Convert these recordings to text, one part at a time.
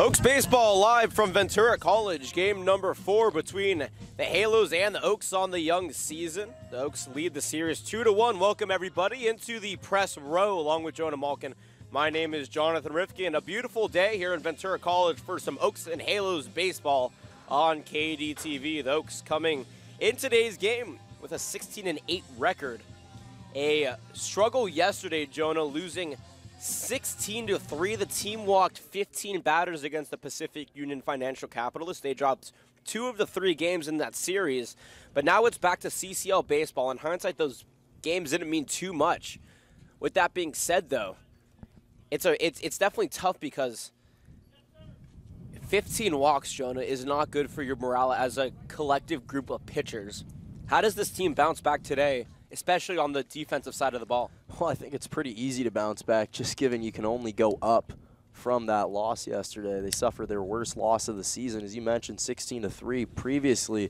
Oaks baseball live from Ventura College. Game number 4 between the Halos and the Oaks on the young season. The Oaks lead the series 2-1. Welcome everybody into the press row along with Jonah Malkin. My name is Jonathan Rifke, and a beautiful day here in Ventura College for some Oaks and Halos baseball on KDTV. The Oaks coming in today's game with a 16-8 record. A struggle yesterday, Jonah, losing 16-3. The team walked 15 batters against the Pacific Union Financial Capitalists. They dropped 2 of the 3 games in that series, but now it's back to CCL baseball. In hindsight, those games didn't mean too much. With that being said, though, it's definitely tough because 15 walks, Jonah, is not good for your morale as a collective group of pitchers. How does this team bounce back today, especially on the defensive side of the ball? Well, I think it's pretty easy to bounce back, just given you can only go up from that loss yesterday. They suffered their worst loss of the season. As you mentioned, 16-3. Previously,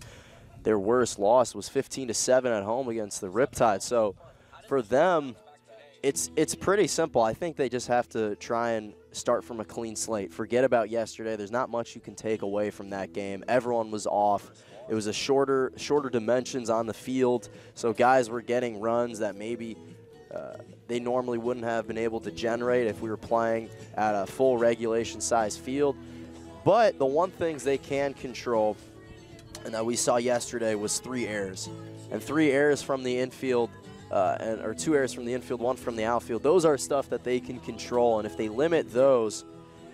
their worst loss was 15-7 at home against the Riptide. So for them, it's pretty simple. I think they just have to try and start from a clean slate. Forget about yesterday. There's not much you can take away from that game. Everyone was off. It was a shorter dimensions on the field, so guys were getting runs that maybe they normally wouldn't have been able to generate if we were playing at a full regulation size field. But the one things they can control, and that we saw yesterday, was 3 errors. And 3 errors from the infield, or 2 errors from the infield, 1 from the outfield. Those are stuff that they can control, and if they limit those,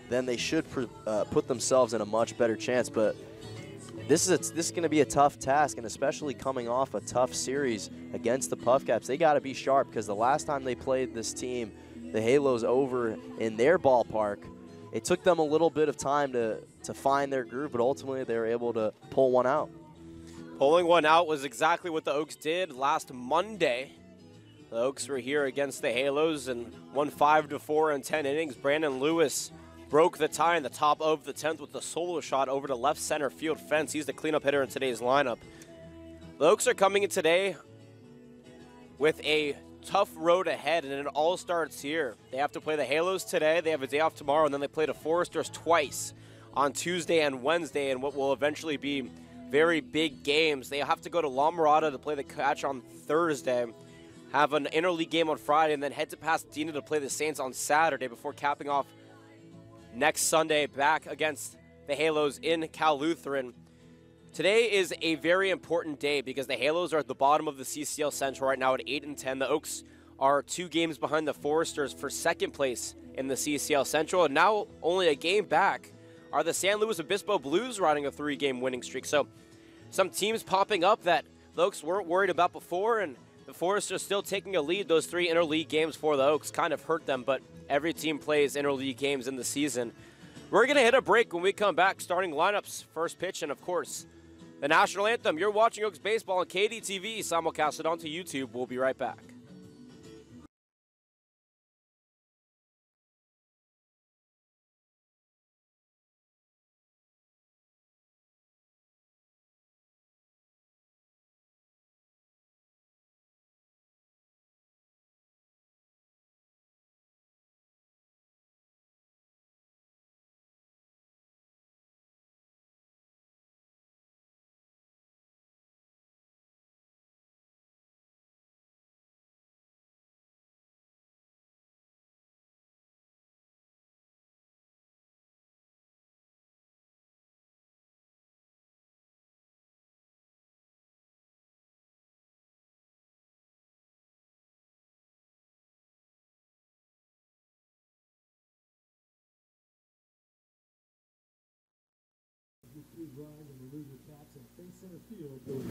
then they should put themselves in a much better chance. But this is going to be a tough task, and especially coming off a tough series against the Puff Caps, they got to be sharp, because the last time they played this team, the Halos, over in their ballpark, it took them a little bit of time to find their groove, but ultimately they were able to pull one out. Pulling one out was exactly what the Oaks did last Monday. The Oaks were here against the Halos and won 5-4 in 10 innings. Brandon Lewis broke the tie in the top of the 10th with a solo shot over the left center field fence. He's the cleanup hitter in today's lineup. The Oaks are coming in today with a tough road ahead, and it all starts here. They have to play the Halos today. They have a day off tomorrow, and then they play the Foresters twice on Tuesday and Wednesday in what will eventually be very big games. They have to go to La Mirada to play the Catch on Thursday, have an interleague game on Friday, and then head to Pasadena to play the Saints on Saturday before capping off next Sunday back against the Halos in Cal Lutheran. Today is a very important day because the Halos are at the bottom of the CCL Central right now at 8-10. The Oaks are 2 games behind the Foresters for second place in the CCL Central, and now only a game back are the San Luis Obispo Blues, riding a 3-game winning streak. So some teams popping up that the Oaks weren't worried about before, and the Foresters still taking a lead. Those 3 interleague games for the Oaks kind of hurt them, but every team plays interleague games in the season. We're going to hit a break. When we come back, starting lineups, first pitch, and of course, the national anthem. You're watching Oaks baseball on KDTV, simulcasted onto YouTube. We'll be right back.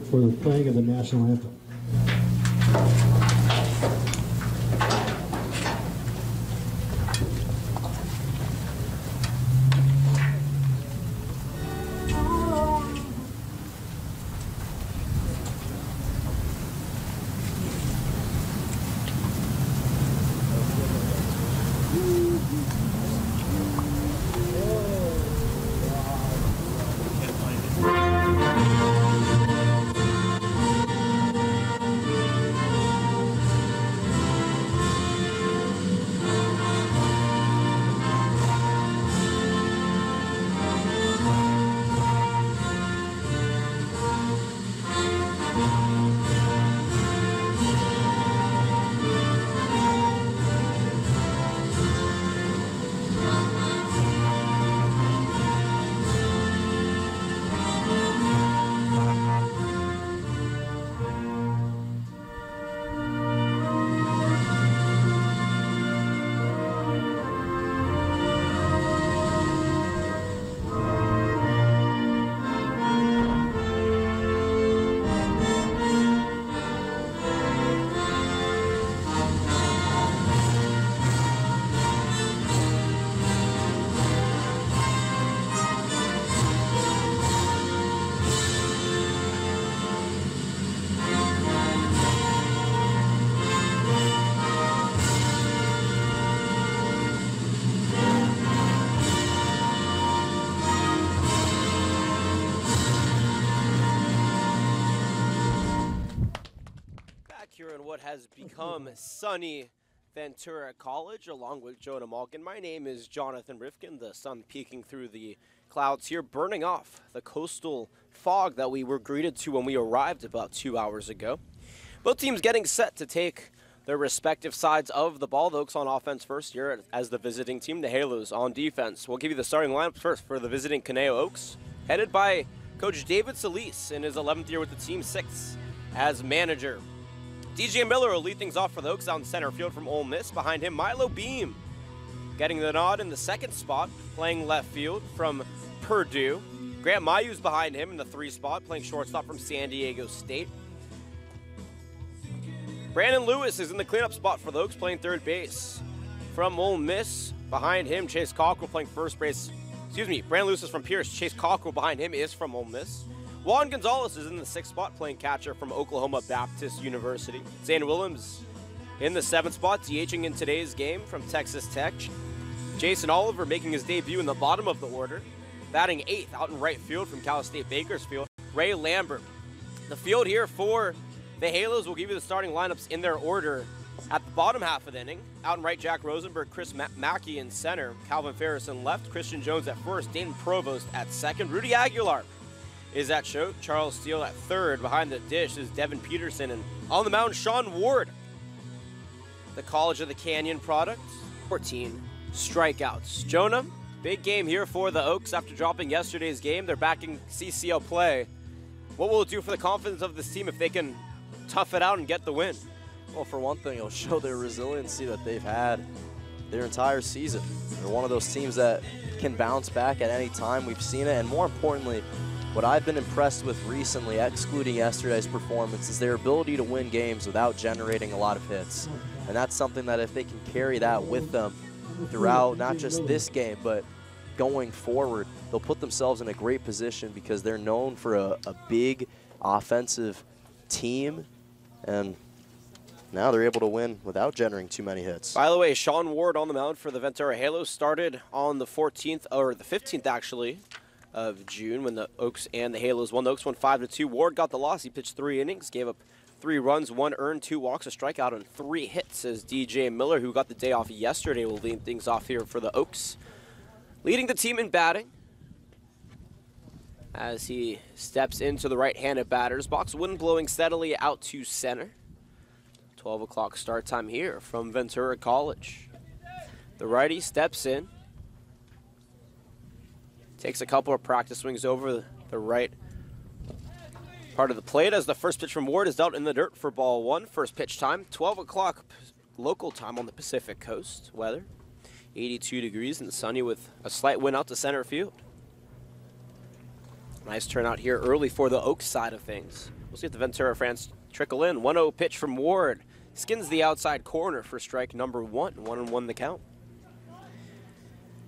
For the playing of the national anthem. what has become sunny Ventura College, along with Jonah Malkin. My name is Jonathan Rifkin, the sun peeking through the clouds here, burning off the coastal fog that we were greeted to when we arrived about 2 hours ago. Both teams getting set to take their respective sides of the ball. The Oaks on offense first here as the visiting team, the Halos on defense. We'll give you the starting lineup first for the visiting Conejo Oaks, headed by Coach David Solis in his 11th year with the team, 6th as manager. DJ Miller will lead things off for the Oaks out in center field from Ole Miss. Behind him, Milo Beam getting the nod in the second spot, playing left field from Purdue. Grant Mayu's behind him in the 3 spot, playing shortstop from San Diego State. Brandon Lewis is in the cleanup spot for the Oaks, playing third base. From Ole Miss, behind him, Chase Cockrell playing first base. Brandon Lewis is from Pierce. Chase Cockrell behind him is from Ole Miss. Juan Gonzalez is in the 6th spot, playing catcher from Oklahoma Baptist University. Zane Willems in the 7th spot, DHing in today's game from Texas Tech. Jason Oliver making his debut in the bottom of the order. Batting 8th out in right field from Cal State Bakersfield, Ray Lambert. The field here for the Halos will give you the starting lineups in their order. At the bottom half of the inning, out in right, Jack Rosenberg, Chris Mackey in center, Calvin Ferris in left, Christian Jones at first, Dayton Provost at second, Rudy Aguilar is at short, Charles Steele at third. Behind the dish is Devin Peterson, and on the mound, Sean Ward. The College of the Canyon product, 14 strikeouts. Jonah, big game here for the Oaks after dropping yesterday's game. They're back in CCL play. What will it do for the confidence of this team if they can tough it out and get the win? Well, for one thing, it'll show their resiliency that they've had their entire season. They're one of those teams that can bounce back at any time. We've seen it, and more importantly, what I've been impressed with recently, excluding yesterday's performance, is their ability to win games without generating a lot of hits. And that's something that if they can carry that with them throughout not just this game, but going forward, they'll put themselves in a great position because they're known for a big offensive team, and now they're able to win without generating too many hits. By the way, Sean Ward on the mound for the Ventura Halos started on the 14th, or the 15th actually, of June when the Oaks and the Halos won. The Oaks won 5-2. Ward got the loss. He pitched 3 innings, gave up 3 runs, 1 earned, 2 walks, a strikeout, and 3 hits as DJ Miller, who got the day off yesterday, will lead things off here for the Oaks. Leading the team in batting as he steps into the right-handed batter's box. Wind blowing steadily out to center. 12 o'clock start time here from Ventura College. The righty steps in. Takes a couple of practice swings over the right part of the plate as the first pitch from Ward is dealt in the dirt for ball 1. First pitch time, 12 o'clock local time on the Pacific Coast. Weather, 82 degrees and sunny with a slight wind out to center field. Nice turnout here early for the Oaks side of things. We'll see if the Ventura fans trickle in. 1-0 pitch from Ward. Skins the outside corner for strike number 1. 1-1 the count.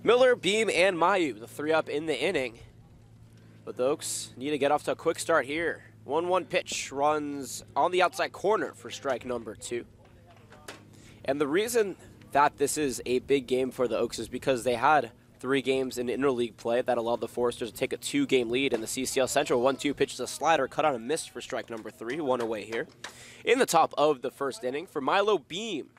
Miller, Beam, and Mayu, the 3 up in the inning. But the Oaks need to get off to a quick start here. 1-1 pitch runs on the outside corner for strike number 2. And the reason that this is a big game for the Oaks is because they had 3 games in interleague play that allowed the Foresters to take a 2-game lead in the CCL Central. 1-2 pitch is a slider, cut on a miss for strike number 3, 1 away here. In the top of the first inning for Milo Beam.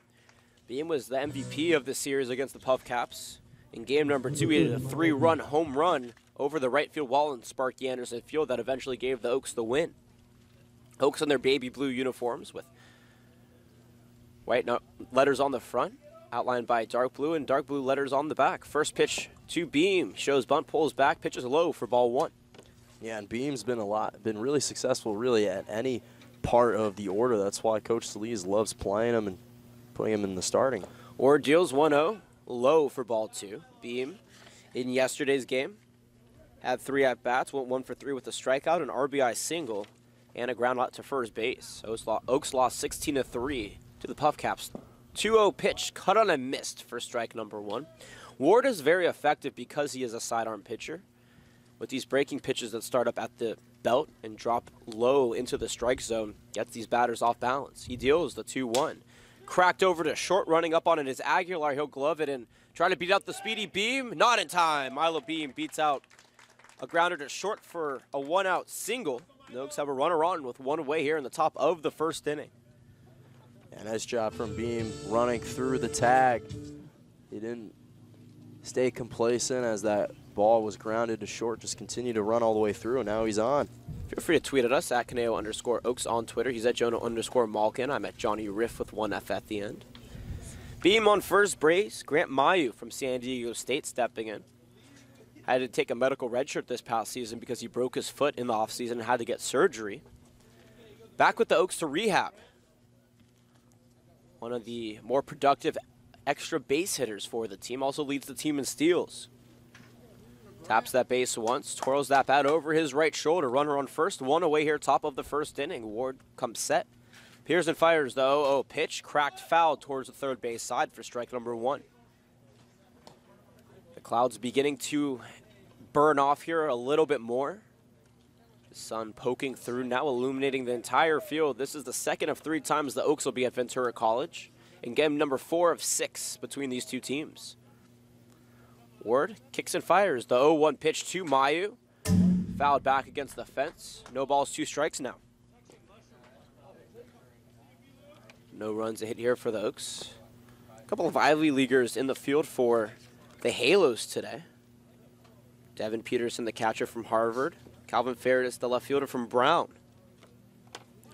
Beam was the MVP of the series against the Puff Caps. In game number 2, he had a 3-run home run over the right field wall in Sparky Anderson Field that eventually gave the Oaks the win. Oaks in their baby blue uniforms with white letters on the front, outlined by dark blue, and dark blue letters on the back. First pitch to Beam, shows bunt, pulls back, pitches low for ball 1. Yeah, and Beam's been really successful really at any part of the order. That's why Coach Solis loves playing him and putting him in the starting. Ward deals 1-0, low for ball 2. Beam in yesterday's game had 3 at-bats, went 1 for 3 with a strikeout, an RBI single, and a ground out to first base. Oaks lost 16-3 to the Puff Caps. 2-0 pitch, cut on a missed for strike number 1. Ward is very effective because he is a sidearm pitcher. With these breaking pitches that start up at the belt and drop low into the strike zone, gets these batters off balance. He deals the 2-1. Cracked over to short, running up on it is Aguilar. He'll glove it and try to beat out the speedy Beam. Not in time. Milo Beam beats out a grounder to short for a 1-out single. The Oaks have a runner on with 1 away here in the top of the first inning. Yeah, nice job from Beam running through the tag. He didn't stay complacent as that ball was grounded to short. Just continued to run all the way through, and now he's on. Feel free to tweet at us at Caneo_Oaks on Twitter. He's at Jonah_Malkin. I'm at Johnny Riff with one F at the end. Beam on first base. Grant Mayu from San Diego State stepping in. Had to take a medical redshirt this past season because he broke his foot in the offseason and had to get surgery. Back with the Oaks to rehab. One of the more productive extra base hitters for the team. Also leads the team in steals. Taps that base once, twirls that bat over his right shoulder. Runner on first, one away here, top of the first inning. Ward comes set. Pearson fires the 0-0 pitch, cracked foul towards the third base side for strike number 1. The clouds beginning to burn off here a little bit more. The sun poking through, now illuminating the entire field. This is the second of 3 times the Oaks will be at Ventura College, in game number 4 of 6 between these two teams. Ward kicks and fires the 0-1 pitch to Mayu. Fouled back against the fence. No balls, 2 strikes now. No runs a hit here for the Oaks. A couple of Ivy Leaguers in the field for the Halos today. Devin Peterson, the catcher from Harvard. Calvin Ferris, the left fielder from Brown.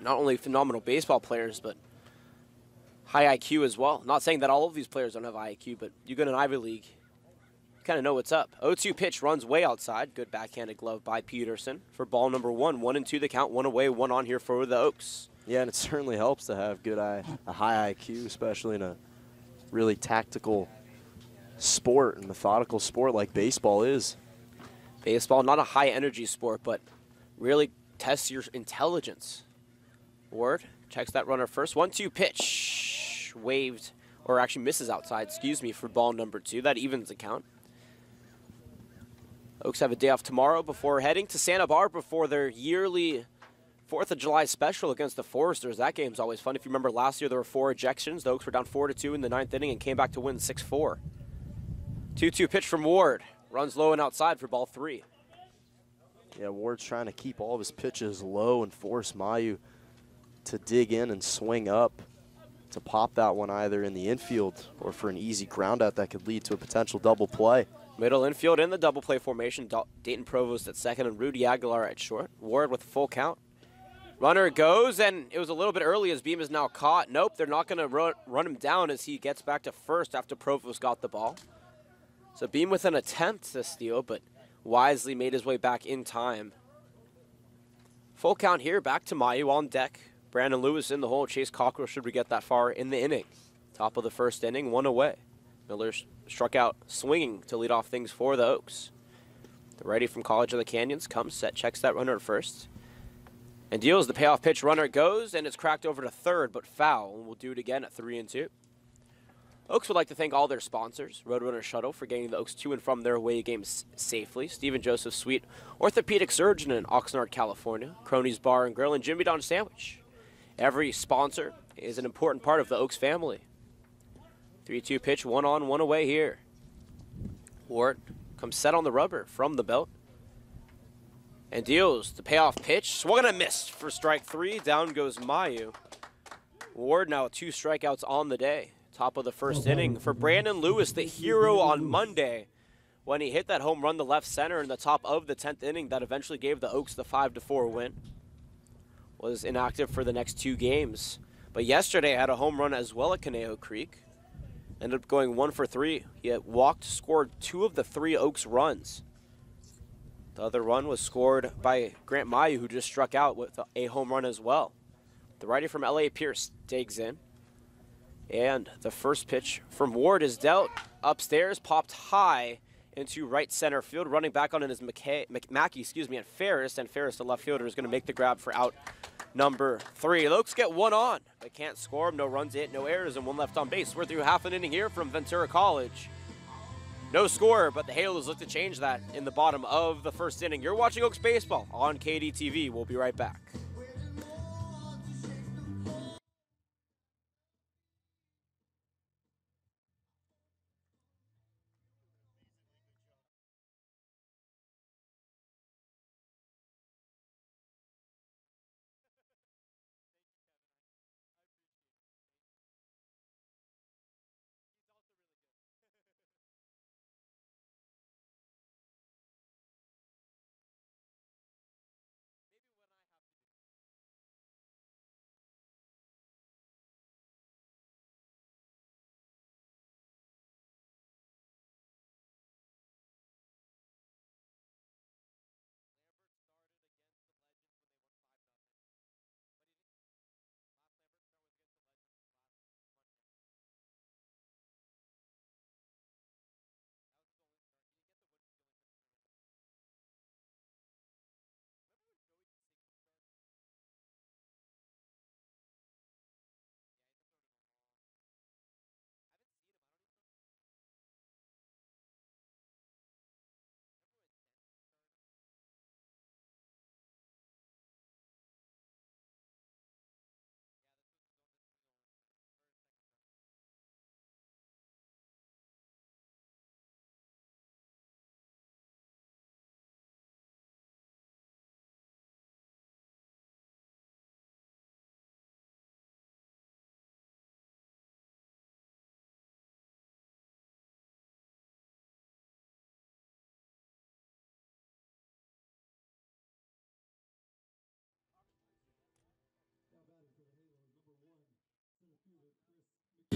Not only phenomenal baseball players, but high IQ as well. Not saying that all of these players don't have IQ, but you go to an Ivy League, kind of know what's up. 0-2 pitch runs way outside. Good backhanded glove by Peterson for ball number 1. 1-2 the count, 1 away, 1 on here for the Oaks. Yeah, and it certainly helps to have a high IQ, especially in a really tactical sport and methodical sport like baseball is. Baseball, not a high energy sport, but really tests your intelligence. Ward checks that runner first. 1-2 pitch. Waved, or actually misses outside, excuse me, for ball number 2. That evens the count. Oaks have a day off tomorrow before heading to Santa Barbara for their yearly 4th of July special against the Foresters. That game's always fun. If you remember last year, there were 4 ejections. The Oaks were down 4-2 in the 9th inning and came back to win 6-4. 2-2 pitch from Ward. Runs low and outside for ball 3. Yeah, Ward's trying to keep all of his pitches low and force Mayu to dig in and swing up to pop that one either in the infield or for an easy ground out that could lead to a potential double play. Middle infield in the double play formation. Dayton Provost at second and Rudy Aguilar at short. Ward with full count. Runner goes, and it was a little bit early as Beam is now caught. Nope, they're not going to run him down as he gets back to first after Provost got the ball. So Beam with an attempt to steal, but wisely made his way back in time. Full count here, back to Mayu on deck. Brandon Lewis in the hole. Chase Cockrell should we get that far in the inning. Top of the first inning, 1 away. Miller struck out swinging to lead off things for the Oaks. The righty from College of the Canyons comes set, checks that runner at first. And deals the payoff pitch. Runner goes, and it's cracked over to third, but foul. And we'll do it again at 3-2. Oaks would like to thank all their sponsors, Roadrunner Shuttle, for getting the Oaks to and from their away games safely. Stephen Joseph Sweet, orthopedic surgeon in Oxnard, California. Cronies Bar and Grill and Jimmy Don Sandwich. Every sponsor is an important part of the Oaks family. 3-2 pitch, 1 on, 1 away here. Ward comes set on the rubber from the belt. And deals the payoff pitch. Swung and a miss for strike 3. Down goes Mayu. Ward now with 2 strikeouts on the day. Top of the first inning for Brandon Lewis, the hero on Monday, when he hit that home run to left center in the top of the 10th inning that eventually gave the Oaks the 5-4 win. Was inactive for the next 2 games. But yesterday had a home run as well at Conejo Creek. Ended up going 1 for 3. He had walked, scored 2 of the 3 Oaks runs. The other run was scored by Grant Mayu, who just struck out with a home run as well. The righty from L.A. Pierce digs in. And the first pitch from Ward is dealt upstairs, popped high into right center field. Running back on it is Mackey, and Ferris. And Ferris, the left fielder, is going to make the grab for out number 3. The Oaks get 1 on, but can't score. No runs hit, no errors, and 1 left on base. We're through half an inning here from Ventura College. No score, but the Halos look to change that in the bottom of the first inning. You're watching Oaks Baseball on KDTV. We'll be right back.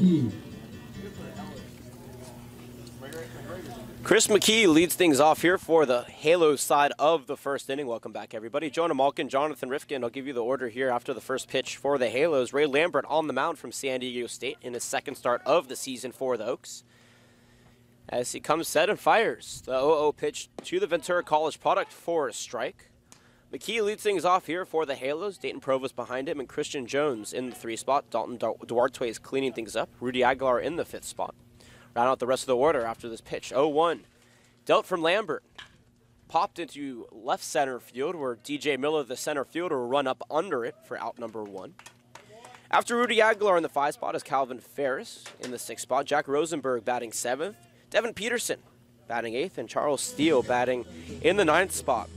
McKee. Chris McKee leads things off here for the Halos side of the first inning. Welcome back, everybody. Jonah Malkin, Jonathan Rifkin. I'll give you the order here after the first pitch for the Halos. Ray Lambert on the mound from San Diego State in his second start of the season for the Oaks. As he comes set and fires the 0-0 pitch to the Ventura College product for a strike. McKee leads things off here for the Halos. Dayton Provost behind him and Christian Jones in the 3 spot. Dalton Duarte is cleaning things up. Rudy Aguilar in the 5th spot. Round out the rest of the order after this pitch. 0-1. Dealt from Lambert. Popped into left center field where DJ Miller, the center fielder, will run up under it for out number 1. After Rudy Aguilar in the 5 spot is Calvin Ferris in the 6th spot. Jack Rosenberg batting 7th. Devin Peterson batting 8th. And Charles Steele batting in the 9th spot.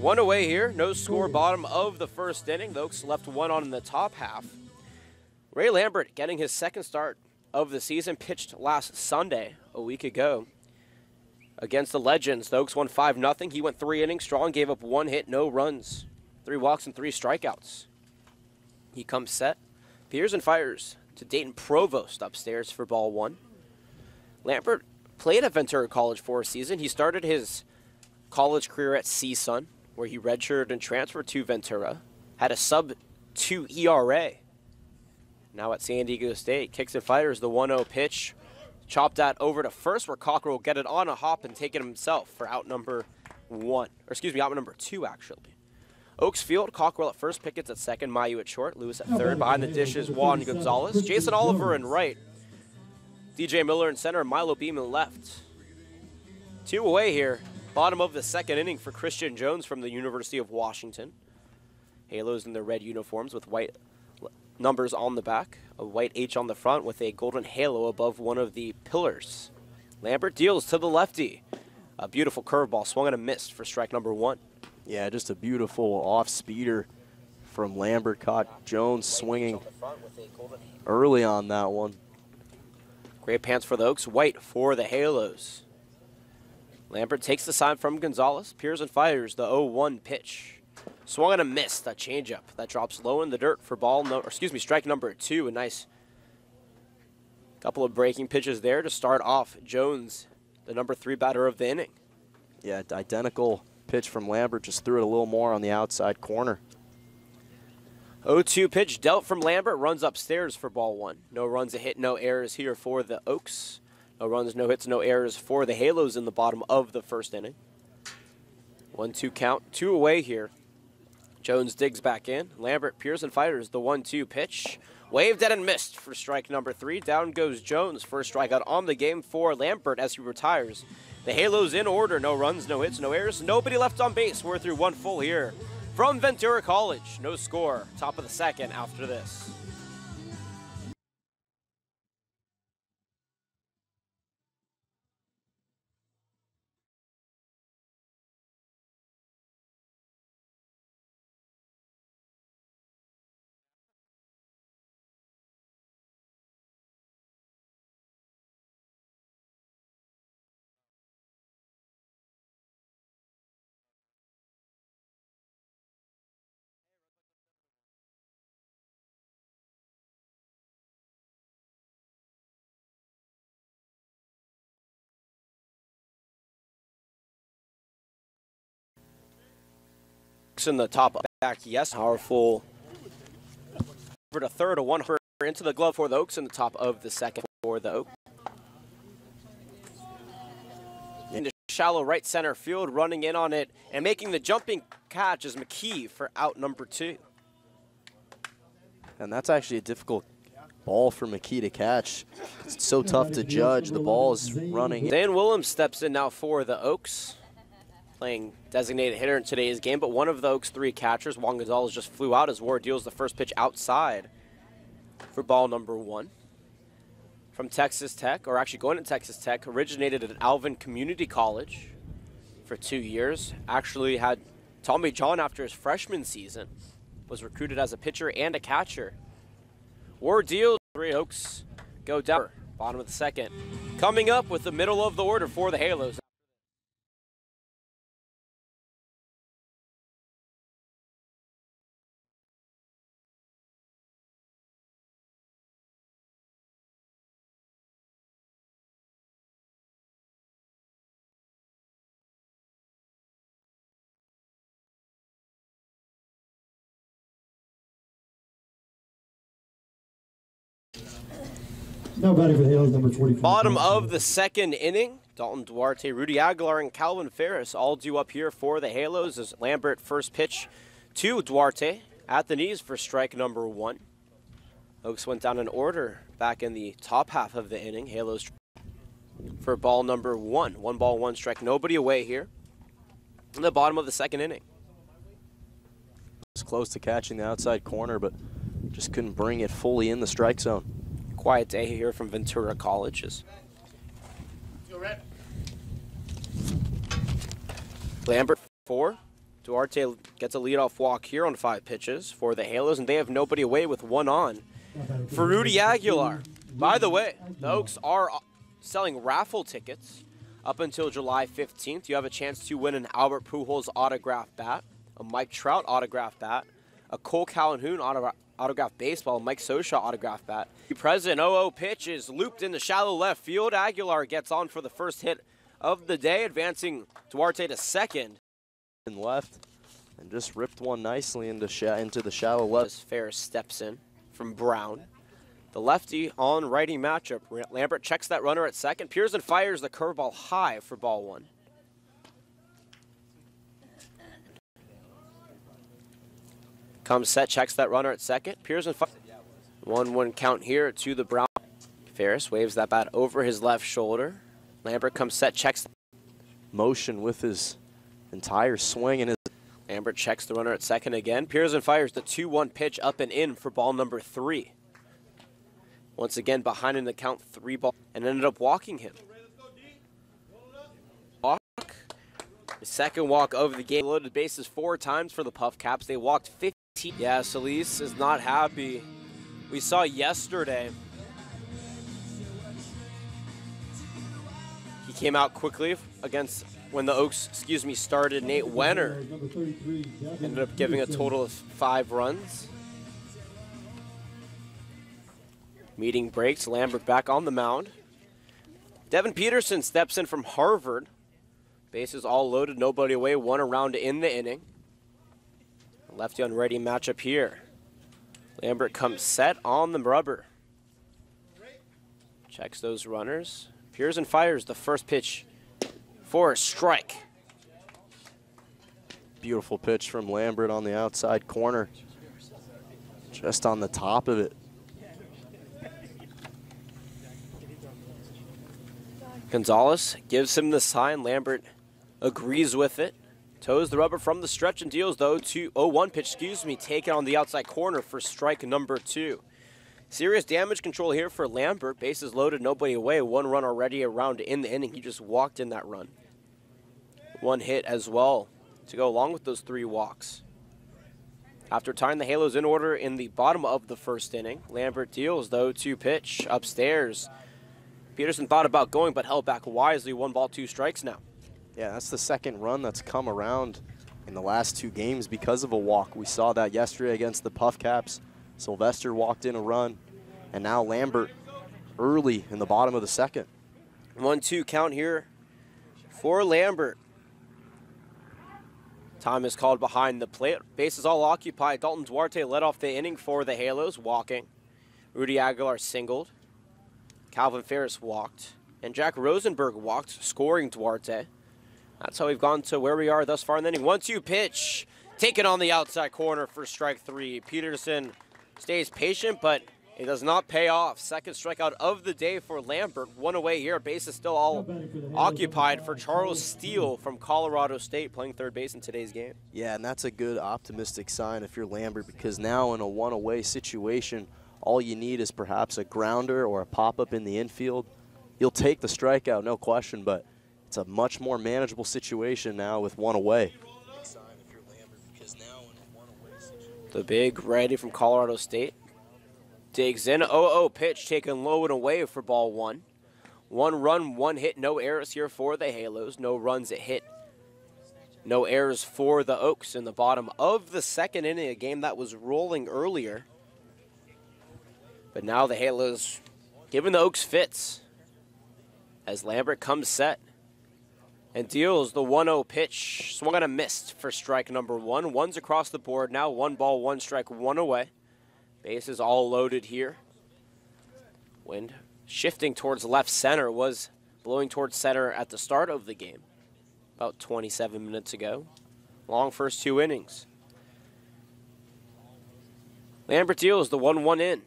1 away here. No score bottom of the first inning. The Oaks left 1 on in the top half. Ray Lambert getting his second start of the season, pitched last Sunday, a week ago, against the Legends. The Oaks won 5-0. He went 3 innings strong, gave up 1 hit, no runs, 3 walks and 3 strikeouts. He comes set, peers and fires to Dayton Provost upstairs for ball 1. Lambert played at Ventura College for a season. He started his college career at CSUN, where he redshirted and transferred to Ventura, had a sub-2 ERA. Now at San Diego State, kicks and fires the 1-0 pitch. Chopped that over to first where Cocker will get it on a hop and take it himself for out number 1. Or excuse me, out number 2 actually. Oaks Field, Cockrell at first, Pickett's at second, Mayu at short, Lewis at third. Behind the dish is Juan Gonzalez. Jason Oliver in right. DJ Miller in center, Milo Beeman left. 2 away here. Bottom of the second inning for Christian Jones from the University of Washington. Halos in their red uniforms with white numbers on the back, a white H on the front with a golden halo above one of the pillars. Lambert deals to the lefty. A beautiful curveball swung and a missed for strike number 1. Yeah, just a beautiful off-speeder from Lambert. Caught Jones swinging early on that one. Gray pants for the Oaks, white for the Halos. Lambert takes the sign from Gonzalez, peers and fires the 0-1 pitch. Swung and a missed, a changeup that drops low in the dirt for strike number 2. A nice couple of breaking pitches there to start off Jones, the number 3 batter of the inning. Yeah, identical pitch from Lambert, just threw it a little more on the outside corner. 0-2 pitch dealt from Lambert, runs upstairs for ball 1. No runs, a hit, no errors here for the Oaks. No runs, no hits, no errors for the Halos in the bottom of the first inning. 1-2 count, 2 away here. Jones digs back in. Lambert, Pearson fires the 1-2 pitch. Waved at and missed for strike number 3. Down goes Jones. First strikeout on the game for Lambert as he retires. The Halos in order. No runs, no hits, no errors. Nobody left on base. We're through 1 full here from Ventura College. No score. Top of the second after this. In the top back, yes, powerful over to third, a 1-hitter into the glove for the Oaks in the top of the second for the Oaks. Into shallow right center field, running in on it and making the jumping catch is McKee for out number 2. And that's actually a difficult ball for McKee to catch. It's so tough to judge. The ball is running. Dan Willems steps in now for the Oaks, playing designated hitter in today's game, but one of the Oaks' 3 catchers, Juan Gonzalez, just flew out as Ward deals the first pitch outside for ball number 1. From Texas Tech, or actually going to Texas Tech, originated at Alvin Community College for 2 years. Actually had Tommy John after his freshman season. Was recruited as a pitcher and a catcher. Ward deals, 3 Oaks go down. Bottom of the second. Coming up with the middle of the order for the Halos. Now batting for the Halos, number 44. Bottom of the second inning, Dalton Duarte, Rudy Aguilar, and Calvin Ferris all due up here for the Halos as Lambert first pitch to Duarte at the knees for strike number 1. Oaks went down in order back in the top half of the inning. Halos for ball number 1. 1 ball, 1 strike, nobody away here in the bottom of the second inning. Was close to catching the outside corner, but just couldn't bring it fully in the strike zone. Quiet day here from Ventura Colleges. Lambert 4. Duarte gets a leadoff walk here on 5 pitches for the Halos, and they have nobody away with 1 on for Rudy Aguilar. By the way, the Oaks are selling raffle tickets up until July 15th. You have a chance to win an Albert Pujols autographed bat, a Mike Trout autographed bat, a Cole Calhoun autographed baseball, Mike Scioscia autographed bat. The present 0-0 pitch is looped into shallow left field. Aguilar gets on for the first hit of the day, advancing Duarte to second. And left, and just ripped one nicely into the shallow left. As Ferris steps in from Brown. The lefty on righty matchup. Lambert checks that runner at second. Pearson fires the curveball high for ball 1. Comes set, checks that runner at second. Pearson 1-1 count here to the Brown. Ferris waves that bat over his left shoulder. Lambert comes set, checks Motion with his entire swing and his. Lambert checks the runner at second again. Pearson fires the 2-1 pitch up and in for ball number 3. Once again behind in the count 3 ball and ended up walking him. Walk. The second walk of the game. Loaded bases 4 times for the Puff Caps. They walked 15. Yeah, Solis is not happy. We saw yesterday. He came out quickly against when the Oaks, started. Nate Wenner ended up giving a total of 5 runs. Meeting breaks, Lambert back on the mound. Devin Peterson steps in from Harvard. Bases all loaded, nobody away, 1 around in the inning. Lefty on ready matchup here. Lambert comes set on the rubber. Checks those runners. Pearson fires the first pitch for a strike. Beautiful pitch from Lambert on the outside corner. Just on the top of it. Gonzalez gives him the sign. Lambert agrees with it. Toes the rubber from the stretch and deals, though, to 0-1 pitch, taken on the outside corner for strike number 2. Serious damage control here for Lambert. Bases loaded, nobody away. 1 run already around in the inning. He just walked in that run. 1 hit as well to go along with those 3 walks. After tying the Halos in order in the bottom of the first inning, Lambert deals, though, to pitch upstairs. Peterson thought about going, but held back wisely. 1 ball, 2 strikes now. Yeah, that's the second run that's come around in the last 2 games because of a walk. We saw that yesterday against the Puff Caps. Sylvester walked in a run, and now Lambert early in the bottom of the second. 1-2 count here for Lambert. Time is called behind the plate. Bases all occupied. Dalton Duarte led off the inning for the Halos, walking. Rudy Aguilar singled. Calvin Ferris walked. And Jack Rosenberg walked, scoring Duarte. That's how we've gone to where we are thus far in the inning. 1-2 pitch, taken on the outside corner for strike 3. Peterson stays patient, but it does not pay off. Second strikeout of the day for Lambert. 1 away here. Base is still all occupied for Charles Steele from Colorado State, playing third base in today's game. Yeah, and that's a good optimistic sign if you're Lambert, because now in a 1-away situation, all you need is perhaps a grounder or a pop-up in the infield. You'll take the strikeout, no question, but it's a much more manageable situation now with 1 away. The big righty from Colorado State digs in. 0-0 pitch taken low and away for ball 1. 1 run, 1 hit, no errors here for the Halos. No runs at hit, no errors for the Oaks in the bottom of the second inning, a game that was rolling earlier. But now the Halos giving the Oaks fits as Lambert comes set and deals the 1-0 pitch. Swung on a missed for strike number 1. 1's across the board now. 1 ball, 1 strike, 1 away. Bases all loaded here. Wind shifting towards left center, was blowing towards center at the start of the game, about 27 minutes ago. Long first 2 innings. Lambert deals the 1-1 in.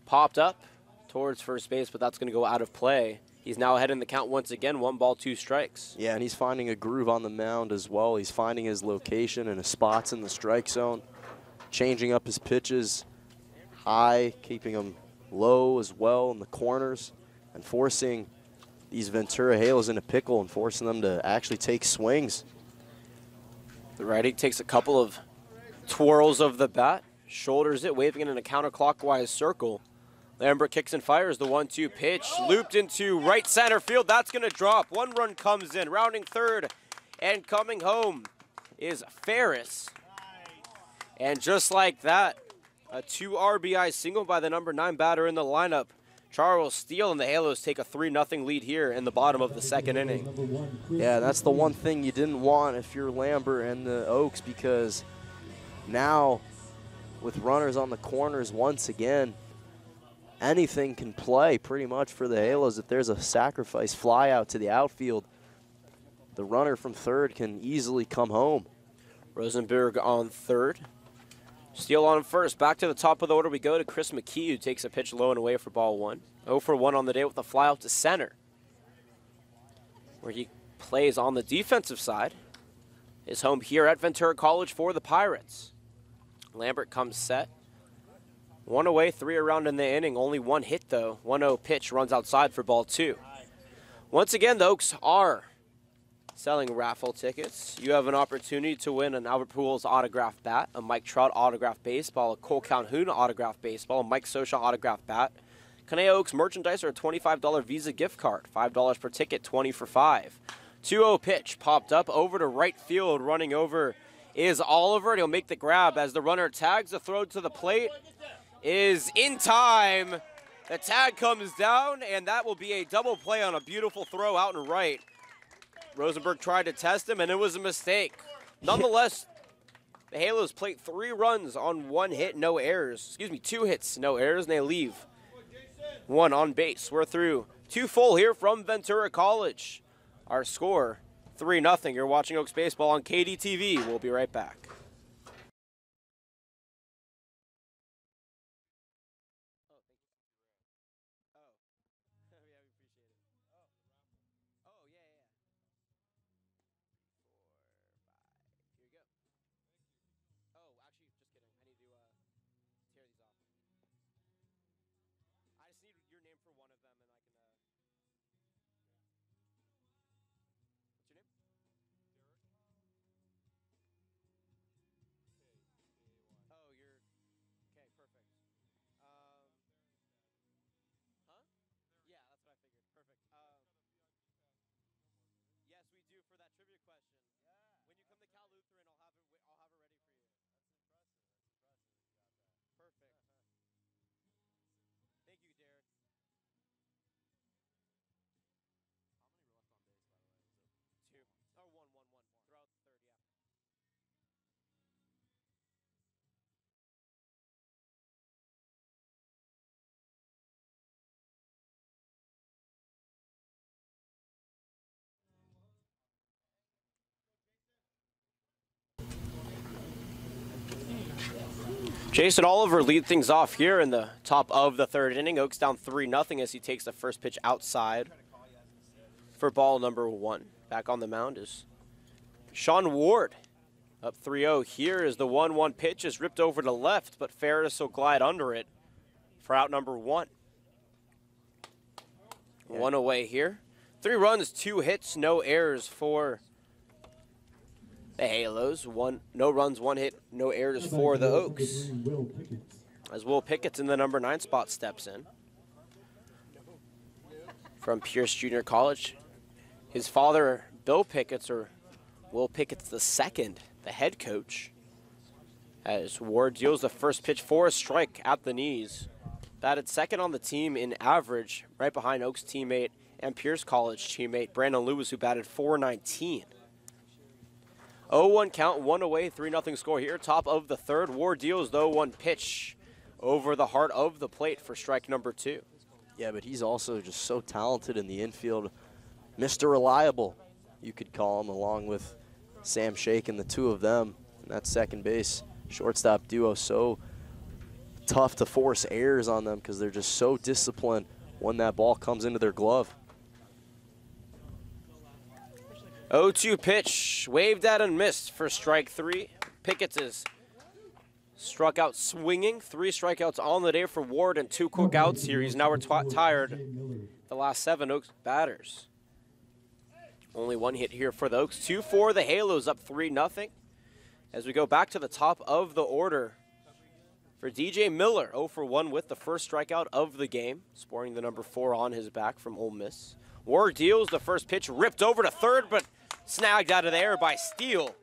Popped up towards first base, but that's going to go out of play. He's now ahead in the count once again, 1 ball, 2 strikes. Yeah, and he's finding a groove on the mound as well. He's finding his location and his spots in the strike zone, changing up his pitches high, keeping them low as well in the corners, and forcing these Ventura Halos in a pickle and forcing them to actually take swings. The righty takes a couple of twirls of the bat, shoulders it, waving it in a counterclockwise circle. Lambert kicks and fires the 1-2 pitch, looped into right center field. That's going to drop. 1 run comes in, rounding third, and coming home is Ferris. And just like that, a 2 RBI single by the number 9 batter in the lineup, Charles Steele, and the Halos take a 3-0 lead here in the bottom of the second inning. Yeah, that's the one thing you didn't want if you're Lambert and the Oaks, because now with runners on the corners once again, anything can play pretty much for the Halos. If there's a sacrifice fly out to the outfield, the runner from third can easily come home. Rosenberg on third. Steele on first. Back to the top of the order we go to Chris McKee, who takes a pitch low and away for ball 1. 0 for 1 on the day with a fly out to center, where he plays on the defensive side. His home here at Ventura College for the Pirates. Lambert comes set. 1 away, 3 around in the inning. Only 1 hit, though. 1-0 pitch runs outside for ball 2. Once again, the Oaks are selling raffle tickets. You have an opportunity to win an Albert Pujols autographed bat, a Mike Trout autographed baseball, a Cole Calhoun autographed baseball, a Mike Scioscia autographed bat, Canea Oaks merchandise, or a $25 Visa gift card. $5 per ticket, 20 for 5. 2-0 pitch popped up over to right field. Running over is Oliver, and he'll make the grab as the runner tags. The throw to the plate is in time. The tag comes down, and that will be a double play on a beautiful throw out and right. Rosenberg tried to test him, and it was a mistake. Nonetheless, the Halos plate 3 runs on 1 hit, no errors. Excuse me, 2 hits, no errors, and they leave 1 on base. We're through 2 full here from Ventura College. Our score, 3-0. You're watching Oaks Baseball on KDTV. We'll be right back. Jason Oliver lead things off here in the top of the third inning. Oaks down 3-0 as he takes the first pitch outside for ball number 1. Back on the mound is Sean Ward. Up 3-0. Here is the 1-1 pitch, is ripped over to left, but Ferris will glide under it for out number 1. 1 away here. 3 runs, 2 hits, no errors for the Halos. No runs, 1 hit, no errors for the Oaks. As Will Pickett's in the number 9 spot steps in from Pierce Junior College. His father, Bill Pickett's, or Will Pickett's the second, the head coach. As Ward deals the first pitch for a strike at the knees. Batted second on the team in average, right behind Oaks teammate and Pierce College teammate Brandon Lewis, who batted .419. 0-1 count, 1 away, 3-0 score here. Top of the third. Ward deals, though, 1 pitch over the heart of the plate for strike number 2. Yeah, but he's also just so talented in the infield. Mr. Reliable, you could call him, along with Sam Shake, and the two of them. And that second base shortstop duo, so tough to force errors on them because they're just so disciplined when that ball comes into their glove. 0-2 pitch, waved at and missed for strike 3. Pickett is struck out swinging. 3 strikeouts on the day for Ward and 2 quick outs here. He's now retired the last 7 Oaks batters. Only 1 hit here for the Oaks. 2 for the Halos, up 3-0. As we go back to the top of the order for DJ Miller, 0 for 1 with the first strikeout of the game, sporting the number 4 on his back from Ole Miss. Ward deals the first pitch, ripped over to third, but snagged out of the air by Steele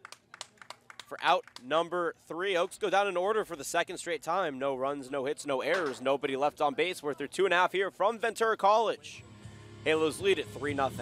for out number 3. Oaks go down in order for the second straight time. No runs, no hits, no errors, nobody left on base. We're through 2.5 here from Ventura College. Halos lead at 3-0.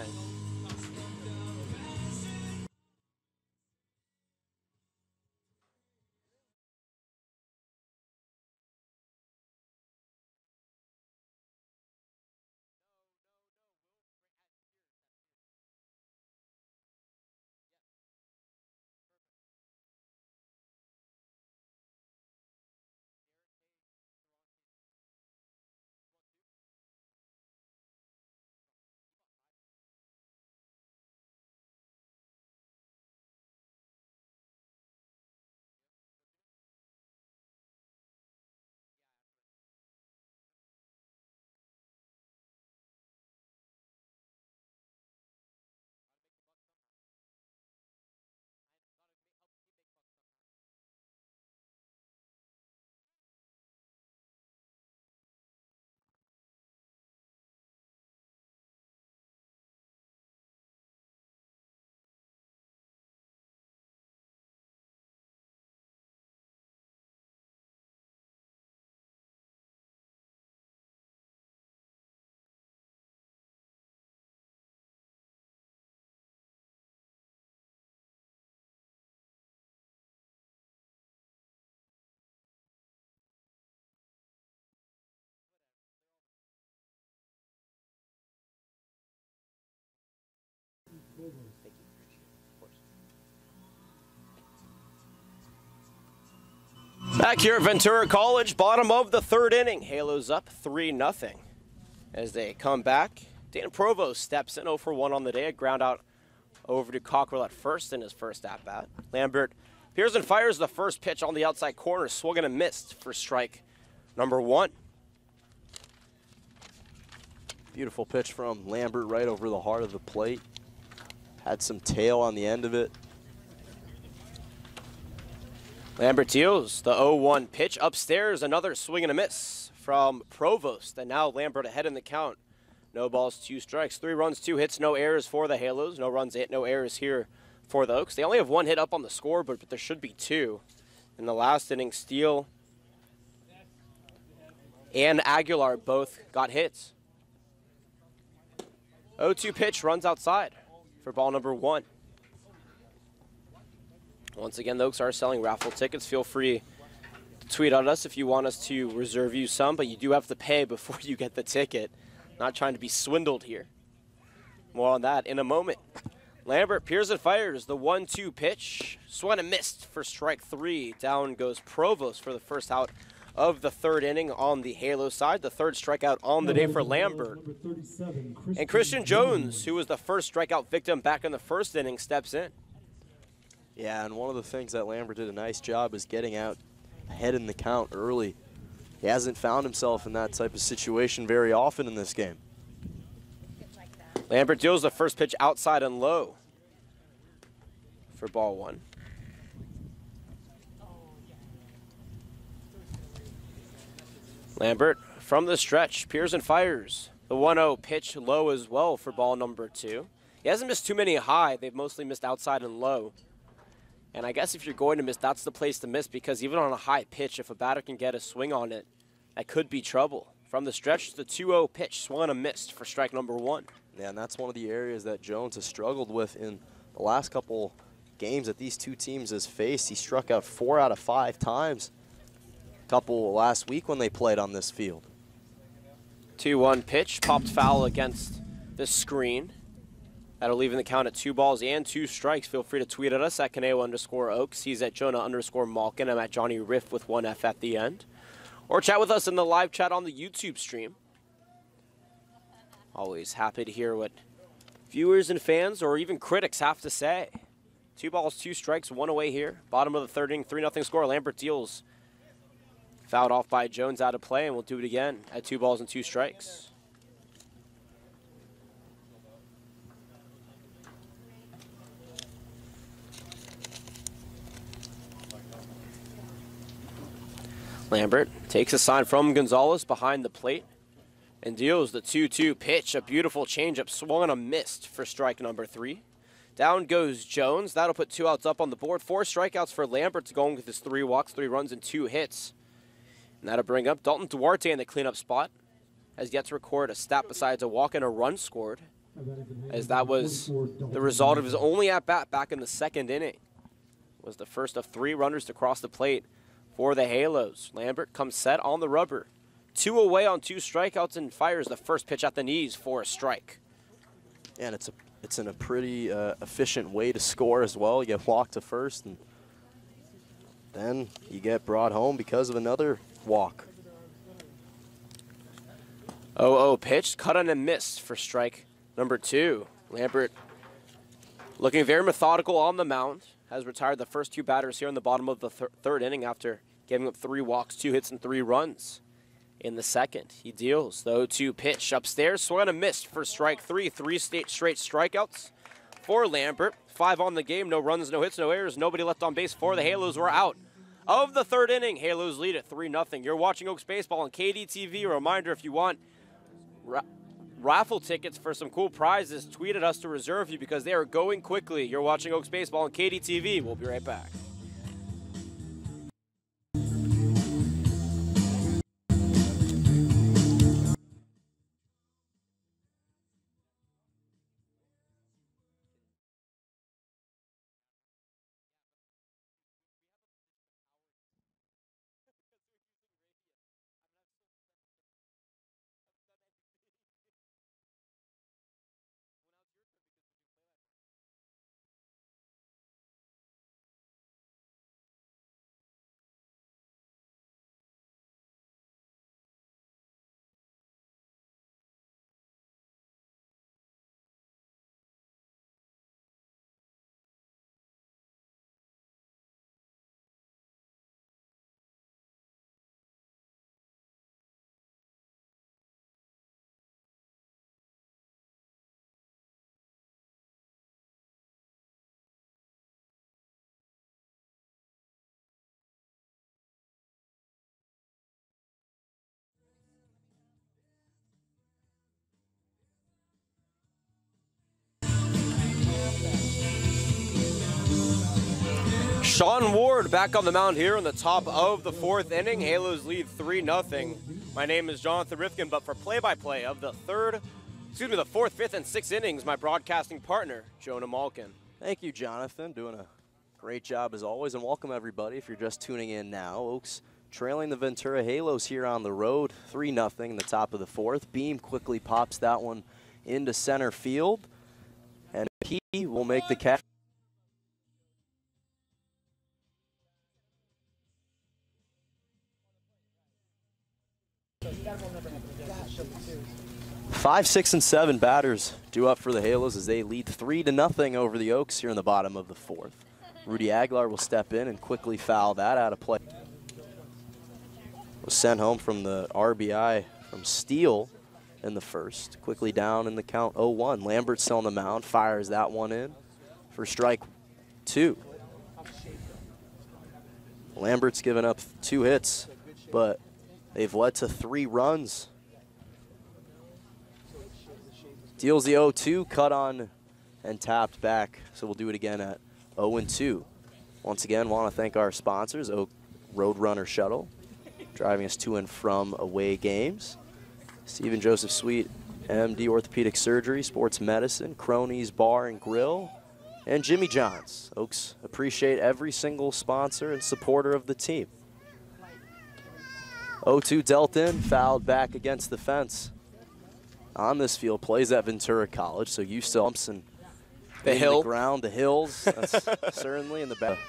Back here at Ventura College, bottom of the 3rd inning. Halos up 3-0. As they come back, Dan Provost steps in 0 for 1 on the day. A ground out over to Cockrell at first in his first at-bat. Lambert Pearson fires the first pitch on the outside corner, swung and a missed for strike number 1. Beautiful pitch from Lambert right over the heart of the plate. Had some tail on the end of it. Lambert deals the 0-1 pitch upstairs, another swing and a miss from Provost. And now Lambert ahead in the count. No balls, 2 strikes, 3 runs, 2 hits, no errors for the Halos. No runs, no errors here for the Oaks. They only have 1 hit up on the scoreboard, but there should be 2. In the last inning, Steele and Aguilar both got hits. 0-2 pitch, runs outside for ball number 1. Once again, the Oaks are selling raffle tickets. Feel free to tweet at us if you want us to reserve you some, but you do have to pay before you get the ticket. Not trying to be swindled here. More on that in a moment. Lambert Pearson fires the 1-2 pitch. Swung and missed for strike 3. Down goes Provost for the first out of the 3rd inning on the Halo side. The 3rd strikeout on the day for Lambert. And Christian Jones, who was the first strikeout victim back in the 1st inning, steps in. Yeah, and one of the things that Lambert did a nice job is getting out ahead in the count early. He hasn't found himself in that type of situation very often in this game. Lambert deals the first pitch outside and low for ball 1. Lambert from the stretch. Pearson fires the 1-0 pitch low as well for ball number 2. He hasn't missed too many high. They've mostly missed outside and low. And I guess if you're going to miss, that's the place to miss, because even on a high pitch, if a batter can get a swing on it, that could be trouble. From the stretch, the 2-0 pitch, swung and a missed for strike number 1. Yeah, and that's one of the areas that Jones has struggled with in the last couple games that these two teams has faced. He struck out 4 out of 5 times. A couple last week when they played on this field. 2-1 pitch, popped foul against the screen. That'll leave in the count at 2 balls and 2 strikes. Feel free to tweet at us at Kaneo_Oaks. He's at Jonah_Malkin. I'm at Johnny Riff with 1 F at the end. Or chat with us in the live chat on the YouTube stream. Always happy to hear what viewers and fans or even critics have to say. 2 balls, 2 strikes, 1 away here. Bottom of the 3rd inning, 3-0 score. Lambert deals. Fouled off by Jones, out of play, and we'll do it again at 2 balls and 2 strikes. Lambert takes a sign from Gonzalez behind the plate and deals the 2-2 pitch. A beautiful changeup, swung and a missed for strike number 3. Down goes Jones. That'll put 2 outs up on the board. 4 strikeouts for Lambert, going with his 3 walks, 3 runs, and 2 hits. And that'll bring up Dalton Duarte in the cleanup spot. Has yet to record a stat besides a walk and a run scored, as that was the result of his only at-bat back in the 2nd inning. Was the first of 3 runners to cross the plate for the Halos. Lambert comes set on the rubber. 2 away on 2 strikeouts and fires the first pitch at the knees for a strike. And it's in a pretty efficient way to score as well. You get walked to first, and then you get brought home because of another walk. 0-0 pitch, cut on and missed for strike number 2. Lambert looking very methodical on the mound. Has retired the first 2 batters here in the bottom of the 3rd inning after giving up 3 walks, 2 hits, and 3 runs. In the 2nd, he deals the 0-2 pitch upstairs, swung and a miss for strike 3. 3 straight strikeouts for Lambert. 5 on the game, no runs, no hits, no errors, nobody left on base for the Halos. We're out of the 3rd inning. Halos lead at 3-0. You're watching Oaks Baseball on KDTV. A reminder, if you want raffle tickets for some cool prizes, tweet at us to reserve you because they are going quickly. You're watching Oaks Baseball on KDTV. We'll be right back. Sean Ward back on the mound here in the top of the 4th inning. Halos lead 3-0. My name is Jonathan Rifkin, but for play-by-play of the 4th, 5th, and 6th innings, my broadcasting partner, Jonah Malkin. Thank you, Jonathan. Doing a great job as always, and welcome everybody if you're just tuning in now. Oaks trailing the Ventura Halos here on the road, 3-0 in the top of the 4th. Beam quickly pops that one into center field, and he will make the catch. 5, 6, and 7 batters due up for the Halos as they lead 3-0 over the Oaks here in the bottom of the 4th. Rudy Aguilar will step in and quickly foul that out of play. Was sent home from the RBI from Steele in the 1st. Quickly down in the count 0-1. Lambert still on the mound, fires that one in for strike 2. Lambert's given up 2 hits, but they've led to 3 runs. Deals the 0-2, cut on and tapped back. So we'll do it again at 0-2. Once again, want to thank our sponsors, Oak Roadrunner Shuttle, driving us to and from away games. Stephen Joseph Sweet, MD Orthopedic Surgery, Sports Medicine, Cronies Bar and Grill, and Jimmy John's. Oaks appreciate every single sponsor and supporter of the team. 0-2 dealt in, fouled back against the fence on this field, plays at Ventura College, so used to bumps and The in hill. the ground, the hills. That's certainly in the back.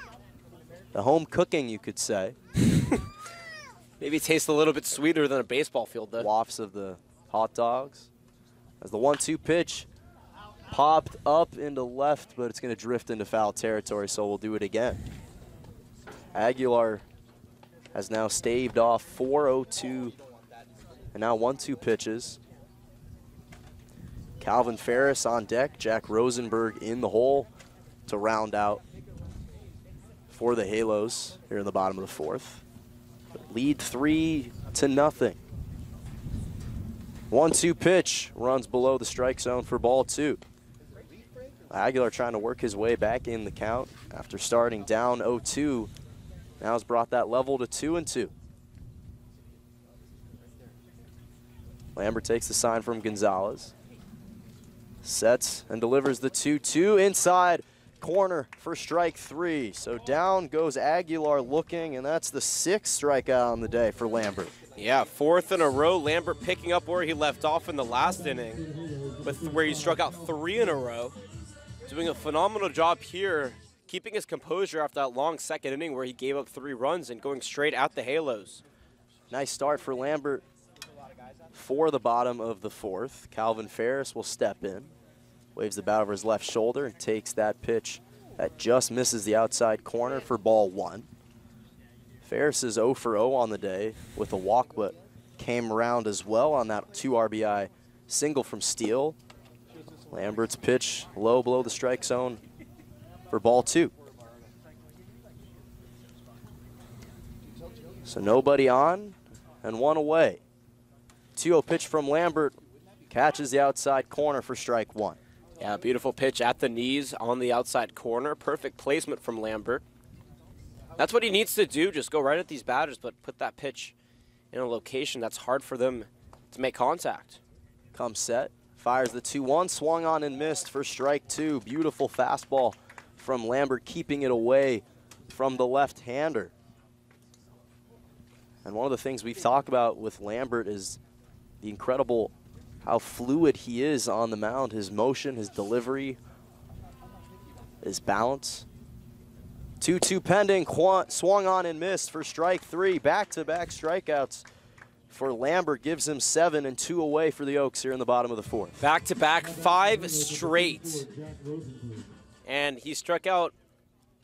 The home cooking, you could say. Maybe it tastes a little bit sweeter than a baseball field, though. Wafts of the hot dogs. As the 1-2 pitch popped up into left, but it's going to drift into foul territory, so we'll do it again. Aguilar has now staved off 4-0-2 and now 1-2 pitches. Calvin Ferris on deck, Jack Rosenberg in the hole to round out for the Halos here in the bottom of the fourth. Lead 3-0. 1-2 pitch runs below the strike zone for ball 2. Aguilar trying to work his way back in the count after starting down 0-2. Now has brought that level to 2-2. Lambert takes the sign from Gonzalez. Sets and delivers the 2-2 inside corner for strike 3. So down goes Aguilar looking, and that's the 6th strikeout on the day for Lambert. Yeah, 4th in a row. Lambert picking up where he left off in the last inning, where he struck out 3 in a row. Doing a phenomenal job here, keeping his composure after that long second inning where he gave up 3 runs and going straight at the Halos. Nice start for Lambert for the bottom of the 4th. Calvin Ferris will step in, waves the bat over his left shoulder, and takes that pitch that just misses the outside corner for ball 1. Ferris is 0 for 0 on the day with a walk, but came around as well on that 2 RBI single from Steele. Lambert's pitch low below the strike zone for ball 2. So nobody on and 1 away. 2-0 pitch from Lambert, catches the outside corner for strike 1. Yeah, beautiful pitch at the knees on the outside corner. Perfect placement from Lambert. That's what he needs to do, just go right at these batters, but put that pitch in a location that's hard for them to make contact. Comes set, fires the 2-1, swung on and missed for strike 2. Beautiful fastball from Lambert, keeping it away from the left-hander. And one of the things we've talked about with Lambert is the incredible how fluid he is on the mound, his motion, his delivery, his balance. 2-2 pending, swung on and missed for strike 3. Back-to-back strikeouts for Lambert gives him 7 and 2 away for the Oaks here in the bottom of the 4th. Back-to-back 5 straight. And he struck out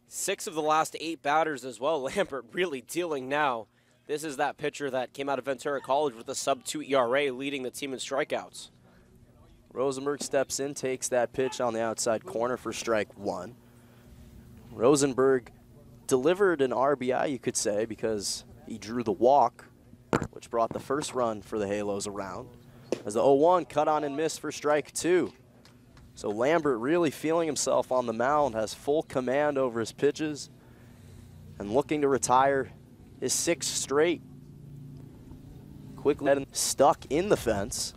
6 of the last 8 batters as well. Lambert really dealing now. This is that pitcher that came out of Ventura College with a sub-2 ERA, leading the team in strikeouts. Rosenberg steps in, takes that pitch on the outside corner for strike 1. Rosenberg delivered an RBI, you could say, because he drew the walk, which brought the first run for the Halos around. As the 0-1 cut on and missed for strike 2. So Lambert really feeling himself on the mound, has full command over his pitches, and looking to retire his 6th straight. Quickly stuck in the fence.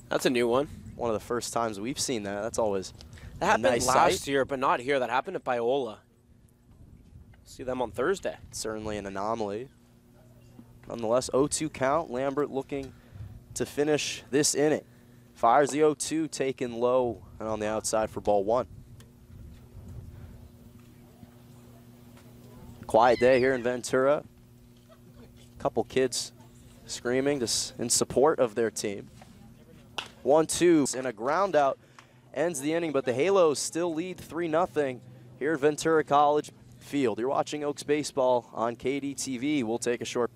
That's a new one. One of the first times we've seen that. That's always That happened nice last sight. year, but not here. That happened at Biola. See them on Thursday. Certainly an anomaly. Nonetheless, 0-2 count. Lambert looking to finish this inning. Fires the 0-2, taken low and on the outside for ball 1. Quiet day here in Ventura. Couple kids screaming just in support of their team. 1-2 and a ground out ends the inning, but the Halos still lead 3-0 here at Ventura College Field. You're watching Oaks Baseball on KDTV. We'll take a short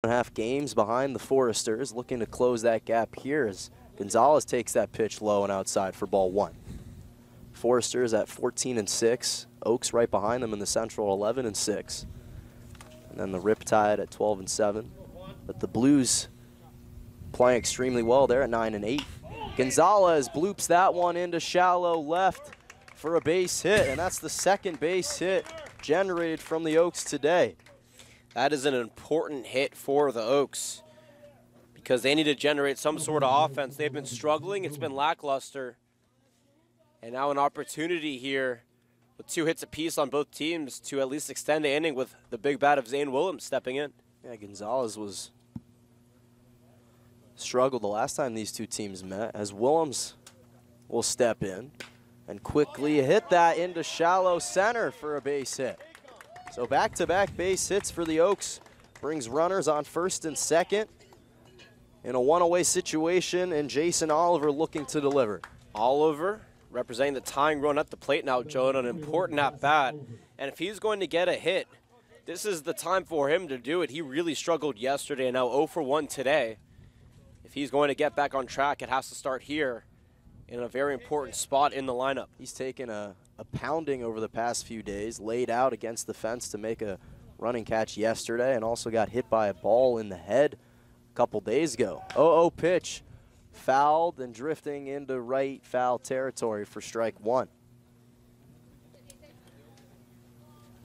1.5 games behind the Foresters, looking to close that gap here as Gonzalez takes that pitch low and outside for ball 1. Foresters at 14-6. Oaks right behind them in the Central 11-6. And then the Riptide at 12-7. But the Blues playing extremely well there at 9-8. Gonzalez bloops that one into shallow left for a base hit, and that's the second base hit generated from the Oaks today. That is an important hit for the Oaks because they need to generate some sort of offense. They've been struggling. It's been lackluster. And now an opportunity here with 2 hits apiece on both teams to at least extend the inning with the big bat of Zane Willems stepping in. Yeah, Gonzalez struggled the last time these two teams met, as Willems will step in and quickly hit that into shallow center for a base hit. So back-to-back base hits for the Oaks brings runners on first and second in a one-away situation, and Jason Oliver looking to deliver. Oliver representing the tying run at the plate now, Joe, an important at-bat. And if he's going to get a hit, this is the time for him to do it. He really struggled yesterday and now 0 for 1 today. If he's going to get back on track, it has to start here in a very important spot in the lineup. He's taken a pounding over the past few days, laid out against the fence to make a running catch yesterday, and also got hit by a ball in the head a couple days ago. 0-0 pitch, fouled and drifting into right foul territory for strike 1.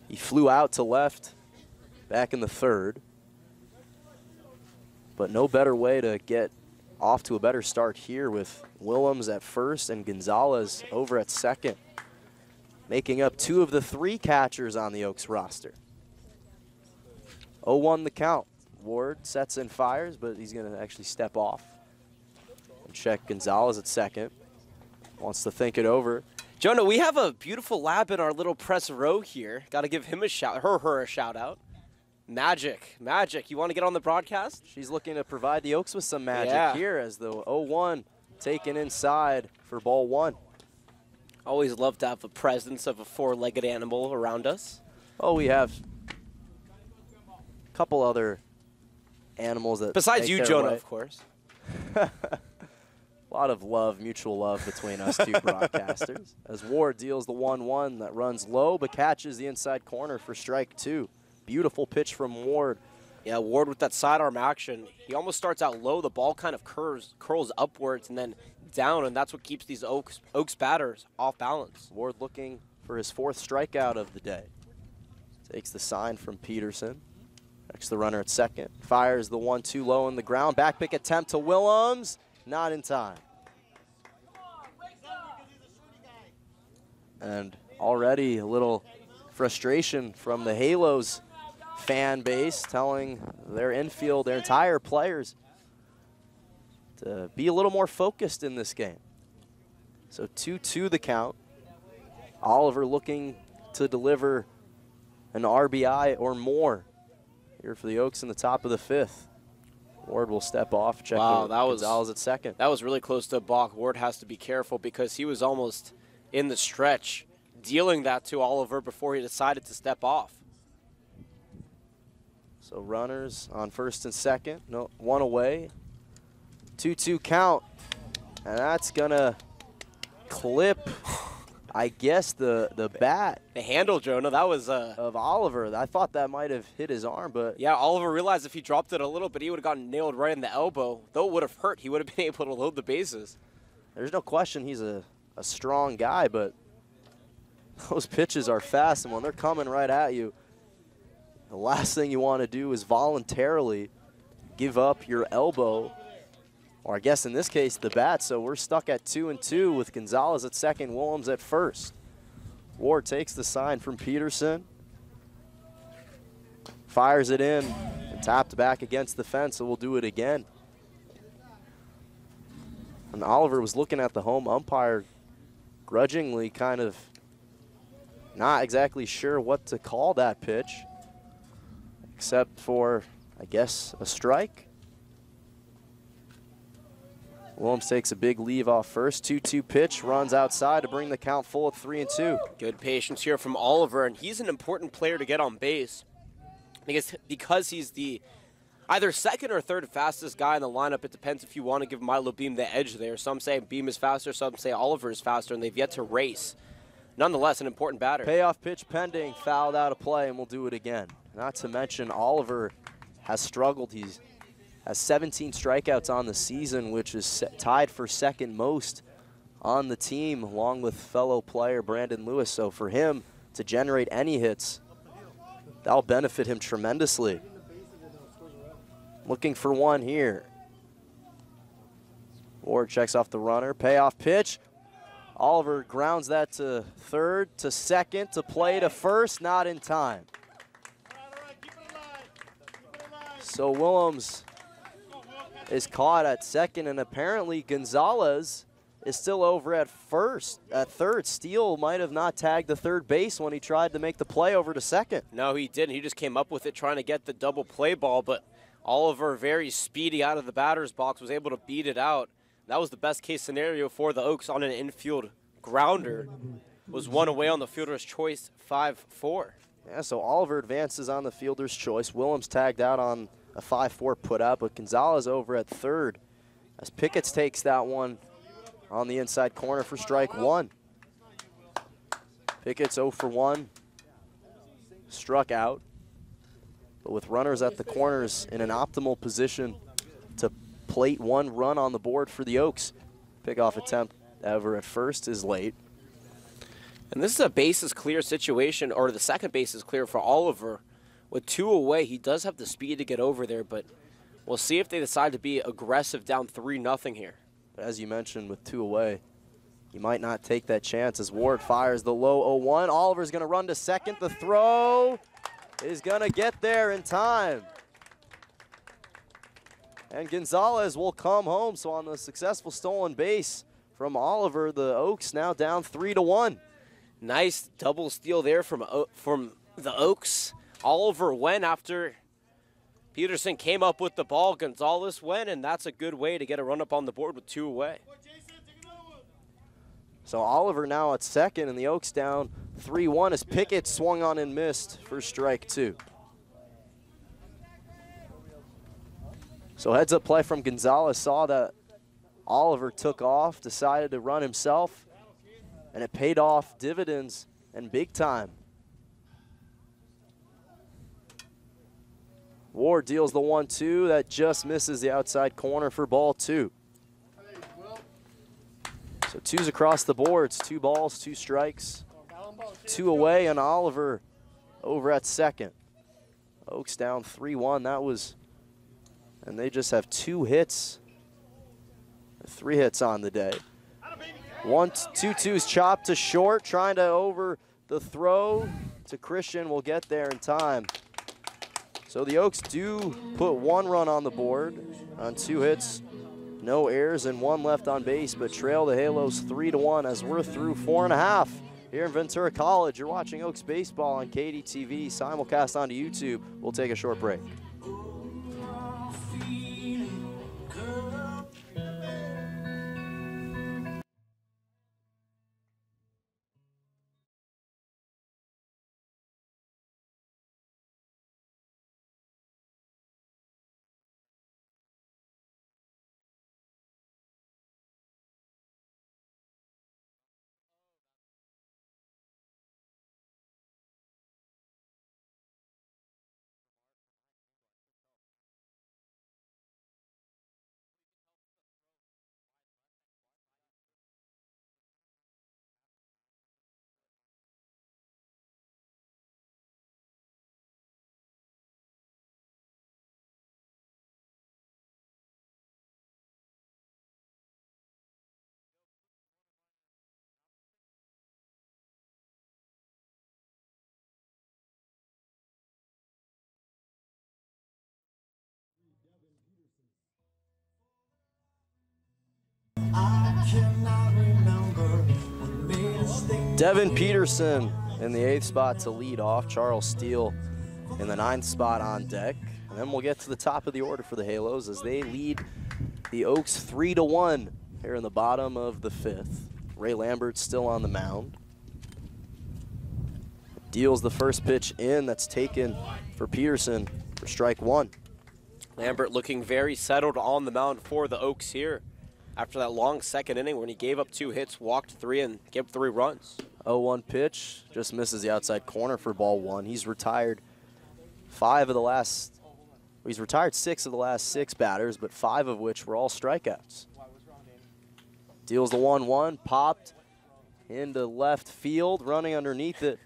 He flew out to left back in the 3rd, but no better way to get off to a better start here with Willems at first and Gonzalez over at second, making up 2 of the 3 catchers on the Oaks roster. 0-1 the count. Ward sets and fires, but he's going to actually step off and check Gonzalez at second. Wants to think it over. Jonah, we have a beautiful lab in our little press row here. Got to give him a shout, her a shout out. Magic, you want to get on the broadcast? She's looking to provide the Oaks with some magic here as the 0-1 taken inside for ball 1. Always love to have the presence of a 4-legged animal around us. Oh, we have a couple other animals that besides you, Jonah, of course. A lot of love, mutual love between us two broadcasters. As Ward deals the 1-1 that runs low but catches the inside corner for strike 2. Beautiful pitch from Ward. Yeah, Ward with that sidearm action. He almost starts out low. The ball kind of curls upwards and then down, and that's what keeps these Oaks batters off balance. Ward looking for his 4th strikeout of the day. Takes the sign from Peterson. Next the runner at second. Fires the 1-2 low on the ground. Back pick attempt to Willems. Not in time. And already a little frustration from the Halos fan base, telling their infield, their entire players, to be a little more focused in this game. So 2-2 the count. Oliver looking to deliver an RBI or more here for the Oaks in the top of the 5th. Ward will step off, check Gonzalez at second. That was really close to a balk. Ward has to be careful because he was almost in the stretch, dealing that to Oliver before he decided to step off. So runners on first and second, no, 1 away. 2-2 count, and that's gonna clip, I guess, the bat. The handle, Jonah, that was of Oliver. I thought that might have hit his arm, but yeah, Oliver realized if he dropped it a little bit, he would have gotten nailed right in the elbow. Though it would have hurt, he would have been able to load the bases. There's no question he's a strong guy, but those pitches are fast, and when they're coming right at you, the last thing you want to do is voluntarily give up your elbow, or I guess in this case the bat. So we're stuck at 2-2 with Gonzalez at second, Willems at first. Ward takes the sign from Peterson, fires it in, and tapped back against the fence, so we'll do it again. And Oliver was looking at the home umpire grudgingly, kind of not exactly sure what to call that pitch, except for, I guess, a strike. Willems takes a big leave off first. 2-2 pitch, runs outside to bring the count full at 3-2. Good patience here from Oliver, and he's an important player to get on base because he's the either second or third fastest guy in the lineup. It depends if you want to give Milo Beam the edge there. Some say Beam is faster, some say Oliver is faster, and they've yet to race. Nonetheless, an important batter. Payoff pitch pending, fouled out of play, and we'll do it again. Not to mention Oliver has struggled. He has 17 strikeouts on the season, which is tied for second most on the team, along with fellow player Brandon Lewis. So for him to generate any hits, that'll benefit him tremendously. Looking for one here. Ward checks off the runner. Payoff pitch. Oliver grounds that to third, to second, to play to first, not in time. So Willems is caught at second, and apparently Gonzalez is still over at third. Steele might have not tagged the third base when he tried to make the play over to second. No, he didn't. He just came up with it trying to get the double play ball, but Oliver, very speedy out of the batter's box, was able to beat it out. That was the best case scenario for the Oaks on an infield grounder. Was one away on the fielder's choice, 5-4. Yeah, so Oliver advances on the fielder's choice. Willems tagged out on a 5-4 put out, but Gonzalez over at third as Picketts takes that one on the inside corner for strike one. Picketts 0 for 1, struck out, but with runners at the corners in an optimal position to plate one run on the board for the Oaks. Pickoff attempt ever at first is late. And this is a bases clear situation, or the second base is clear for Oliver. With 2 away, he does have the speed to get over there, but we'll see if they decide to be aggressive down 3-0 here. As you mentioned, with 2 away, you might not take that chance as Ward fires the low 0-1. Oliver's going to run to second. The throw is going to get there in time. And Gonzalez will come home. So on the successful stolen base from Oliver, the Oaks now down 3-1. Nice double steal there from the Oaks. Oliver went after Peterson came up with the ball. Gonzalez went, and that's a good way to get a run up on the board with 2 away. So Oliver now at second, and the Oaks down 3-1 as Pickett swung on and missed for strike 2. So heads up play from Gonzalez, saw that Oliver took off, decided to run himself, and it paid off dividends and big time. Ward deals the 1-2, that just misses the outside corner for ball 2. So 2s across the boards, 2 balls, 2 strikes, 2 away, and Oliver over at second. Oaks down 3-1, that was, and they just have 2 hits, 3 hits on the day. 2-2's chopped to short, trying to over the throw to Christian, will get there in time. So the Oaks do put 1 run on the board on 2 hits, no errors, and 1 left on base, but trail the Halos 3-1 as we're through 4.5 here in Ventura College. You're watching Oaks baseball on KDTV, simulcast onto YouTube. We'll take a short break. Devin Peterson in the 8th spot to lead off. Charles Steele in the 9th spot on deck. And then we'll get to the top of the order for the Halos as they lead the Oaks 3-1 here in the bottom of the 5th. Ray Lambert still on the mound. Deals the first pitch in, that's taken for Peterson for strike 1. Lambert looking very settled on the mound for the Oaks here after that long second inning when he gave up 2 hits, walked 3, and gave up 3 runs. 0-1 pitch, just misses the outside corner for ball 1. He's retired 6 of the last 6 batters, but 5 of which were all strikeouts. Deals the 1-1, popped into left field, running underneath it.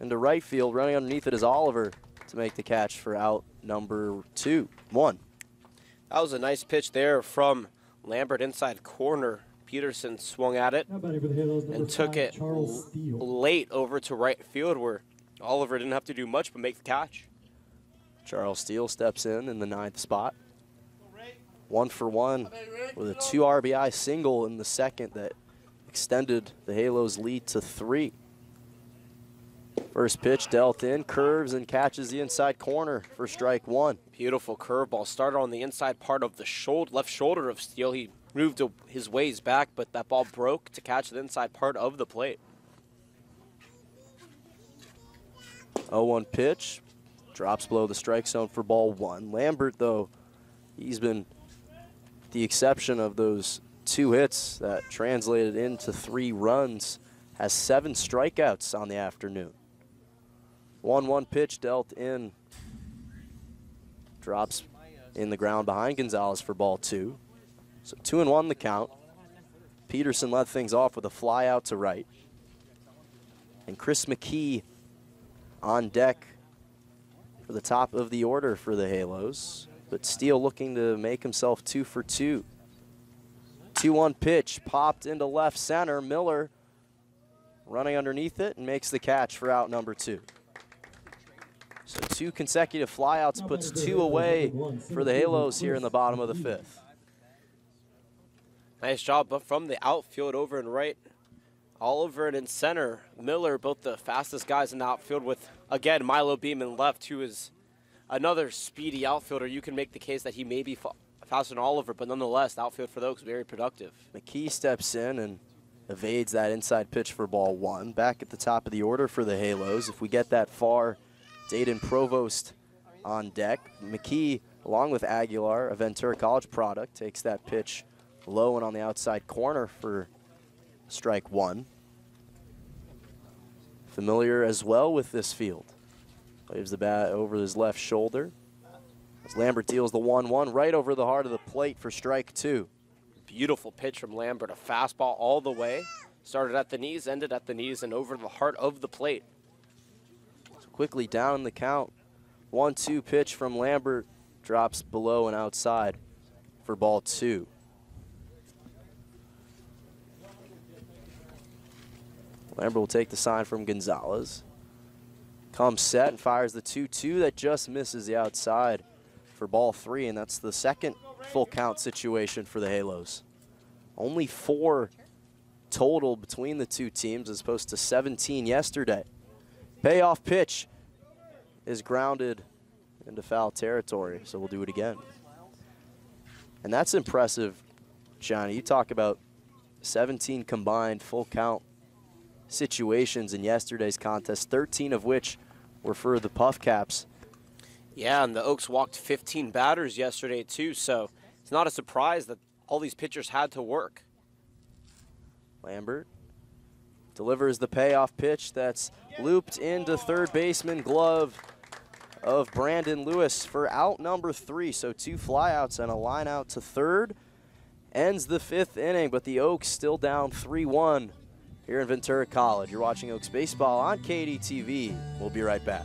Into right field, running underneath it is Oliver to make the catch for out number 1. That was a nice pitch there from Lambert inside corner. Peterson swung at it and took it late over to right field where Oliver didn't have to do much but make the catch. Charles Steele steps in the 9th spot. 1 for 1 with a 2 RBI single in the second that extended the Halos' lead to 3. First pitch dealt in, curves and catches the inside corner for strike 1. Beautiful curveball. Started on the inside part of the left shoulder of Steele. He moved his ways back, but that ball broke to catch the inside part of the plate. 0-1 pitch. Drops below the strike zone for ball 1. Lambert, though, he's been the exception of those 2 hits that translated into 3 runs, has 7 strikeouts on the afternoon. 1-1 pitch dealt in. Drops in the ground behind Gonzalez for ball 2. So 2-1 the count. Peterson led things off with a fly out to right. And Chris McKee on deck for the top of the order for the Halos. But Steele looking to make himself 2 for 2. 2-1 pitch popped into left center. Miller running underneath it and makes the catch for out number 2. So 2 consecutive flyouts puts 2 away for the Halos here in the bottom of the 5th. Nice job but from the outfield over and right. Oliver and in center. Miller, both the fastest guys in the outfield with, again, Milo Beeman left, who is another speedy outfielder. You can make the case that he may be faster than Oliver, but nonetheless, the outfield for the Oaks very productive. McKee steps in and evades that inside pitch for ball 1. Back at the top of the order for the Halos. If we get that far, Dayton Provost on deck. McKee, along with Aguilar, a Ventura College product, takes that pitch low and on the outside corner for strike 1. Familiar as well with this field. Waves the bat over his left shoulder. As Lambert deals the 1-1 right over the heart of the plate for strike 2. Beautiful pitch from Lambert, a fastball all the way. Started at the knees, ended at the knees, and over the heart of the plate. So quickly down the count. 1-2 pitch from Lambert drops below and outside for ball 2. Lambert will take the sign from Gonzalez. Comes set and fires the 2-2 that just misses the outside for ball 3, and that's the second full count situation for the Halos. Only 4 total between the 2 teams as opposed to 17 yesterday. Payoff pitch is grounded into foul territory, so we'll do it again. And that's impressive, Johnny. You talk about 17 combined full count situations in yesterday's contest, 13 of which were for the Puff Caps. Yeah, and the Oaks walked 15 batters yesterday too, so it's not a surprise that all these pitchers had to work. Lambert delivers the payoff pitch that's looped into third baseman glove of Brandon Lewis for out number 3. So 2 flyouts and a line out to third. Ends the 5th inning, but the Oaks still down 3-1 here in Ventura College. You're watching Oaks Baseball on KDTV. We'll be right back.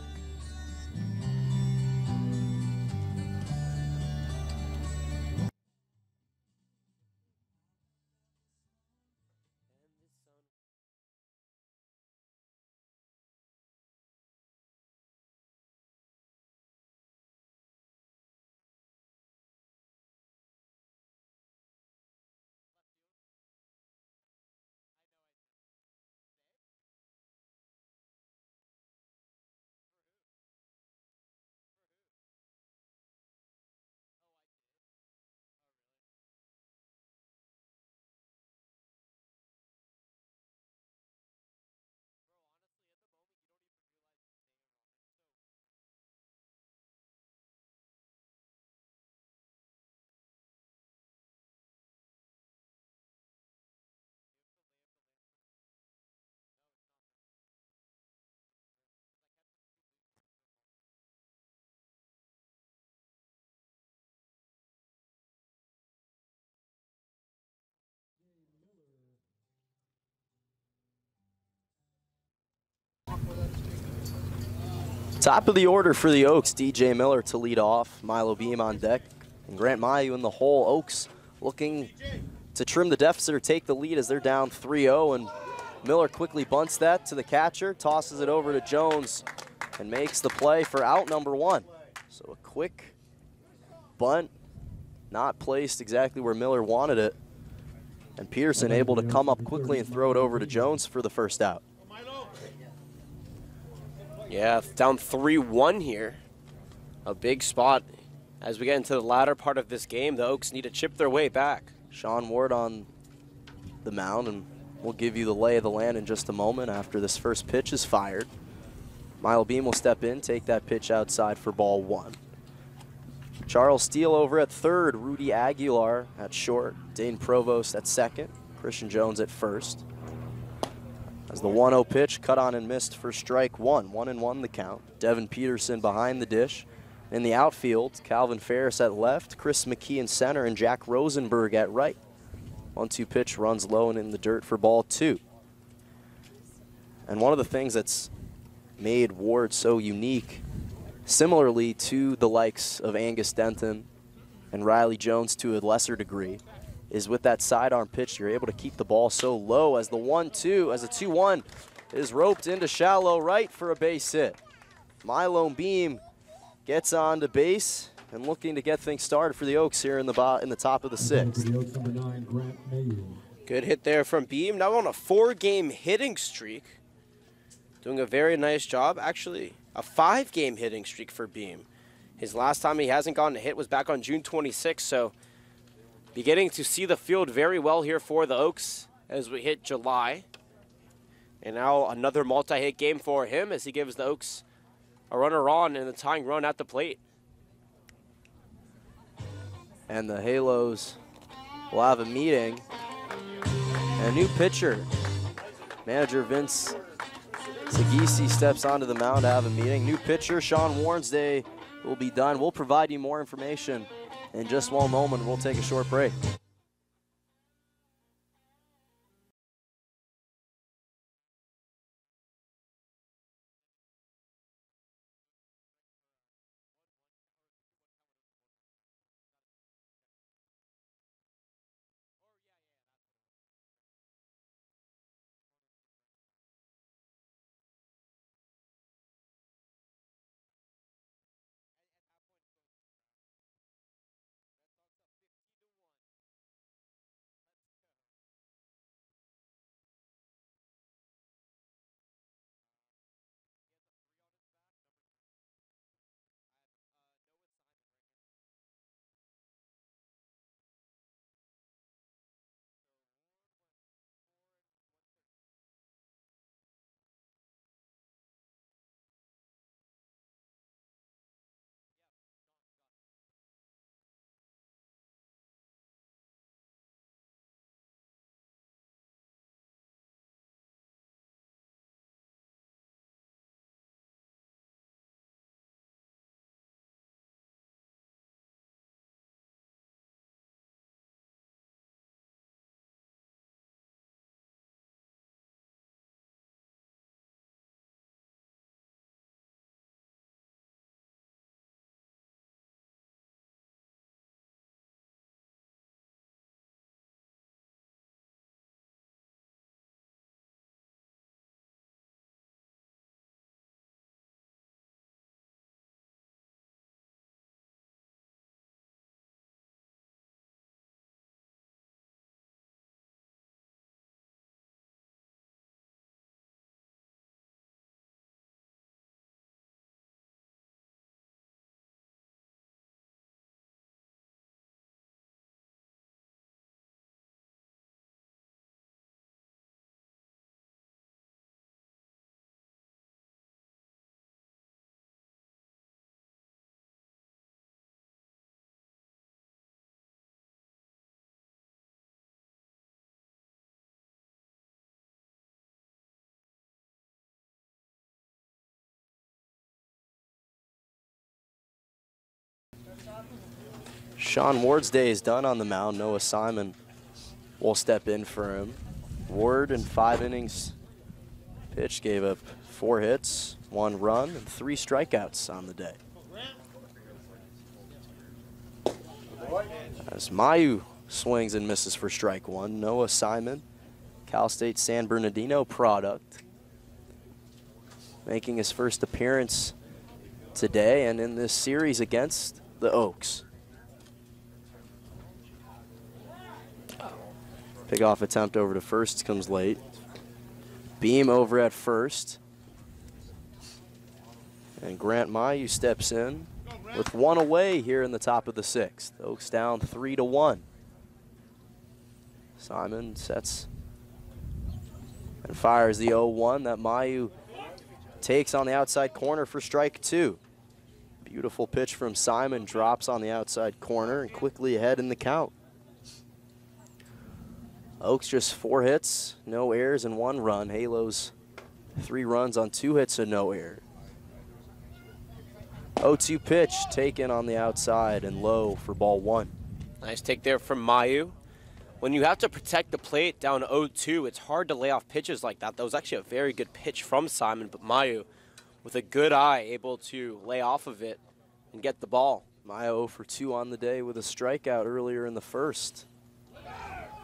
Top of the order for the Oaks, DJ Miller to lead off, Milo Beam on deck, and Grant Mayu in the hole. Oaks looking to trim the deficit or take the lead as they're down 3-0, and Miller quickly bunts that to the catcher, tosses it over to Jones, and makes the play for out number 1. So a quick bunt, not placed exactly where Miller wanted it, and Peterson able to come up quickly and throw it over to Jones for the first out. Yeah, down 3-1 here. A big spot as we get into the latter part of this game. The Oaks need to chip their way back. Sean Ward on the mound, and we'll give you the lay of the land in just a moment after this first pitch is fired. Milo Beam will step in, take that pitch outside for ball 1. Charles Steele over at third, Rudy Aguilar at short, Dane Provost at second, Christian Jones at first. As the 1-0 pitch cut on and missed for strike 1, 1-1 the count. Devin Peterson behind the dish. In the outfield, Calvin Ferris at left, Chris McKee in center, and Jack Rosenberg at right. 1-2 pitch runs low and in the dirt for ball 2. And one of the things that's made Ward so unique, similarly to the likes of Angus Denton and Riley Jones to a lesser degree, is with that sidearm pitch, you're able to keep the ball so low as the 1-2, as the 2-1 is roped into shallow right for a base hit. Milo Beam gets on to base and looking to get things started for the Oaks here in the top of the 6th. Good hit there from Beam. Now on a 4-game hitting streak. Doing a very nice job. Actually, a 5-game hitting streak for Beam. His last time he hasn't gotten a hit was back on June 26th, so beginning to see the field very well here for the Oaks as we hit July. And now another multi-hit game for him as he gives the Oaks a runner on and a tying run at the plate. And the Halos will have a meeting. And a new pitcher, manager Vince Sagisi, steps onto the mound to have a meeting. New pitcher, Sean Warnsday, will be done. We'll provide you more information in just one moment. We'll take a short break. Sean Ward's day is done on the mound. Noah Simon will step in for him. Ward in 5 innings pitched, gave up 4 hits, 1 run and 3 strikeouts on the day. As Mayu swings and misses for strike 1. Noah Simon, Cal State San Bernardino product, making his first appearance today and in this series against the Oaks. Pickoff attempt over to first comes late. Beam over at first. And Grant Mayu steps in with 1 away here in the top of the 6th. Oaks down 3-1. Simon sets and fires the 0-1 that Mayu takes on the outside corner for strike 2. Beautiful pitch from Simon, drops on the outside corner and quickly ahead in the count. Oaks just 4 hits, no errors, and 1 run. Halos 3 runs on 2 hits and no error. 0-2 pitch taken on the outside and low for ball 1. Nice take there from Mayu. When you have to protect the plate down 0-2, it's hard to lay off pitches like that. That was actually a very good pitch from Simon, but Mayu, with a good eye, able to lay off of it and get the ball. Mayu 0 for 2 on the day with a strikeout earlier in the first.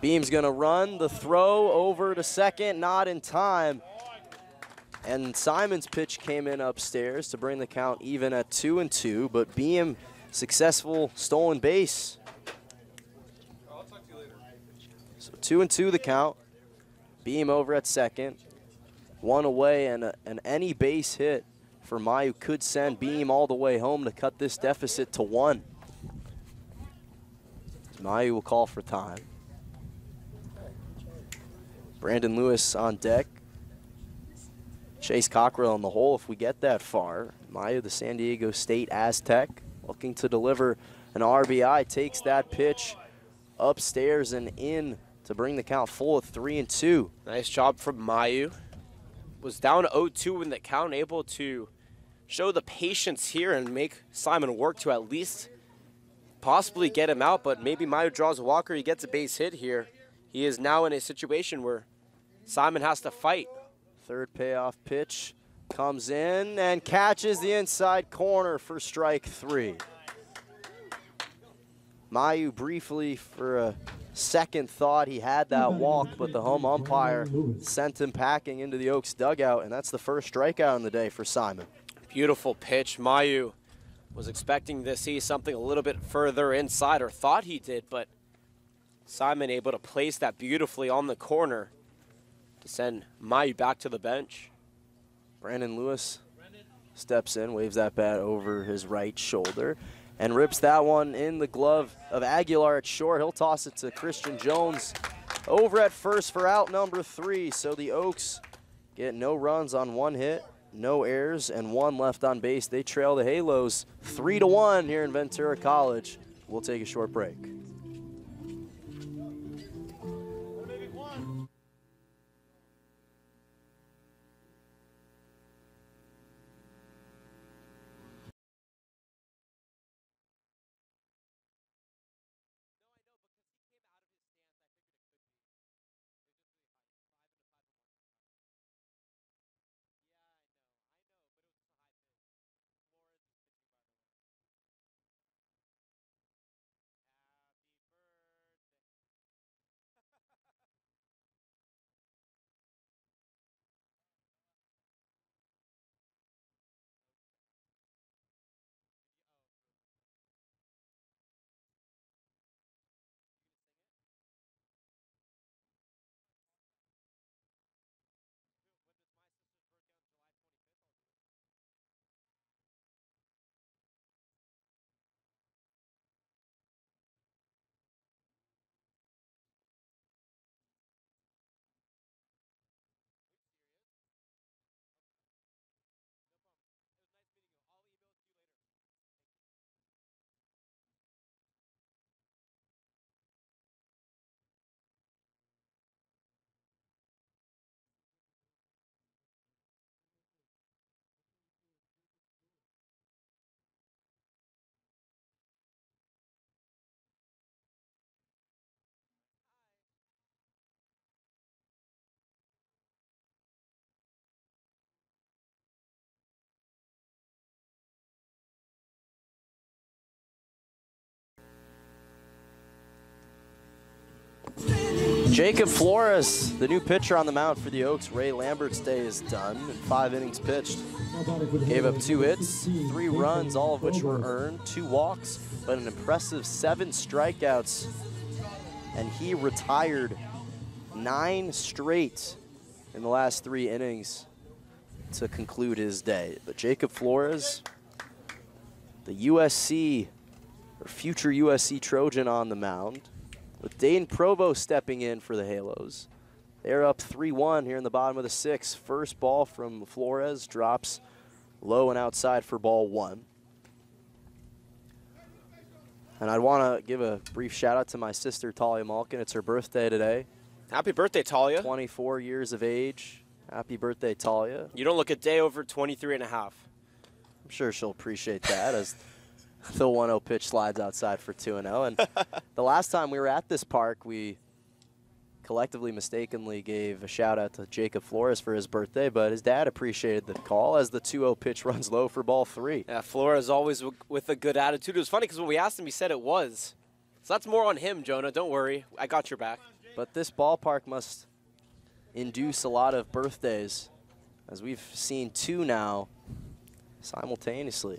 Beam's gonna run the throw over to second, not in time. And Simon's pitch came in upstairs to bring the count even at 2-2, but Beam successful stolen base. So 2-2 the count. Beam over at second. 1 away, and any base hit for Mayu could send Beam all the way home to cut this deficit to 1. Mayu will call for time. Brandon Lewis on deck. Chase Cockrell on the hole if we get that far. Mayu, the San Diego State Aztec, looking to deliver an RBI, takes that pitch upstairs and in to bring the count full at 3-2. Nice job from Mayu. Was down 0-2 in the count, able to show the patience here and make Simon work to at least possibly get him out, but maybe Mayu draws a walker, he gets a base hit here. He is now in a situation where Simon has to fight. Third payoff pitch comes in and catches the inside corner for strike 3. Mayu briefly for a second thought he had that walk, but the home umpire sent him packing into the Oaks dugout, and that's the first strikeout in the day for Simon. Beautiful pitch. Mayu was expecting to see something a little bit further inside, or thought he did, but Simon able to place that beautifully on the corner to send Mayu back to the bench. Brandon Lewis steps in, waves that bat over his right shoulder, and rips that one in the glove of Aguilar at short. He'll toss it to Christian Jones over at first for out number 3. So the Oaks get no runs on 1 hit, no errors, and 1 left on base. They trail the Halos 3-1 here in Ventura College. We'll take a short break. Jacob Flores, the new pitcher on the mound for the Oaks. Ray Lambert's day is done in 5 innings pitched. Gave up 2 hits, 3 runs, all of which were earned, 2 walks, but an impressive 7 strikeouts. And he retired 9 straight in the last 3 innings to conclude his day. But Jacob Flores, the USC, or future USC Trojan on the mound, with Dayton Provost stepping in for the Halos. They're up 3-1 here in the bottom of the 6th. First ball from Flores drops low and outside for ball 1. And I'd want to give a brief shout out to my sister Talia Malkin. It's her birthday today. Happy birthday, Talia. 24 years of age. Happy birthday, Talia. You don't look a day over 23 and a half. I'm sure she'll appreciate that as the 1-0 pitch slides outside for 2-0. And the last time we were at this park, we collectively mistakenly gave a shout out to Jacob Flores for his birthday, but his dad appreciated the call as the 2-0 pitch runs low for ball 3. Yeah, Flores always with a good attitude. It was funny because when we asked him, he said it was. So that's more on him, Jonah. Don't worry. I got your back. But this ballpark must induce a lot of birthdays, as we've seen 2 now simultaneously.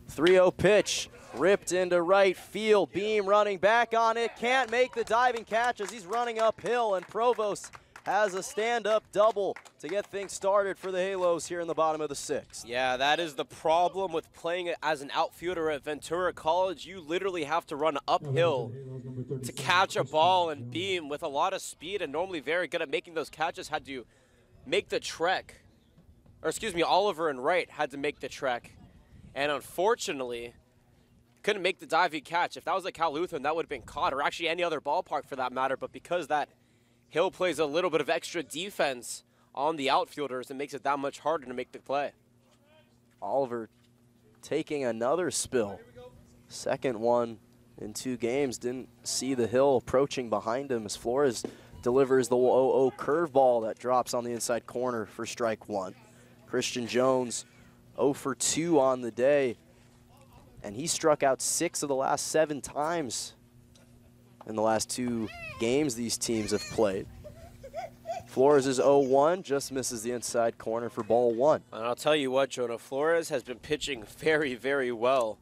3-0 pitch, ripped into right field. Beam running back on it, can't make the diving catch as he's running uphill, and Provost has a stand-up double to get things started for the Halos here in the bottom of the 6th. Yeah, that is the problem with playing as an outfielder at Ventura College. You literally have to run uphill to catch a ball, and Beam, with a lot of speed and normally very good at making those catches, had to make the trek. Or excuse me, Oliver and Wright had to make the trek. And unfortunately, couldn't make the diving catch. If that was at Cal Lutheran, that would have been caught, or actually any other ballpark for that matter. But because that hill plays a little bit of extra defense on the outfielders, it makes it that much harder to make the play. Oliver taking another spill. Second one in 2 games. Didn't see the hill approaching behind him as Flores delivers the 0-0 curveball that drops on the inside corner for strike 1. Christian Jones 0 for 2 on the day, and he struck out 6 of the last 7 times in the last 2 games these teams have played. Flores is 0-1, just misses the inside corner for ball 1. And I'll tell you what, Jonah, Flores has been pitching very, very well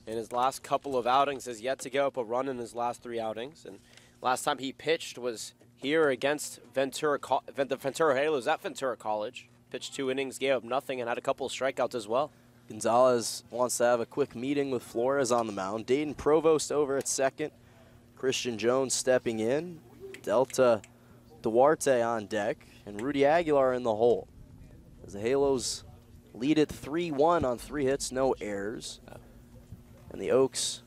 in his last couple of outings. Has yet to give up a run in his last 3 outings, and last time he pitched was here against the Ventura Halos at Ventura College. Pitched 2 innings, gave up nothing, and had a couple of strikeouts as well. Gonzalez wants to have a quick meeting with Flores on the mound. Dayton Provost over at second. Christian Jones stepping in. Delta Duarte on deck. And Rudy Aguilar in the hole. As the Halos lead it 3-1 on 3 hits, no errors. And the Oaks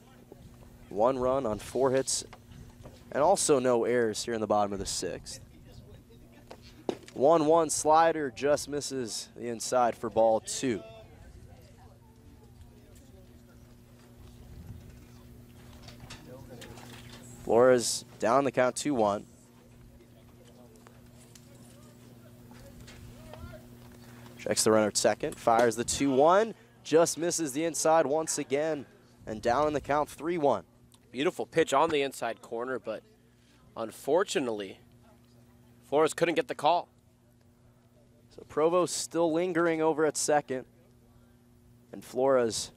1 run on 4 hits. And also no errors here in the bottom of the 6th. 1-1 slider just misses the inside for ball 2. Flores down the count 2-1. Checks the runner at second, fires the 2-1, just misses the inside once again, and down in the count 3-1. Beautiful pitch on the inside corner, but unfortunately, Flores couldn't get the call. So Provost still lingering over at second, and Flores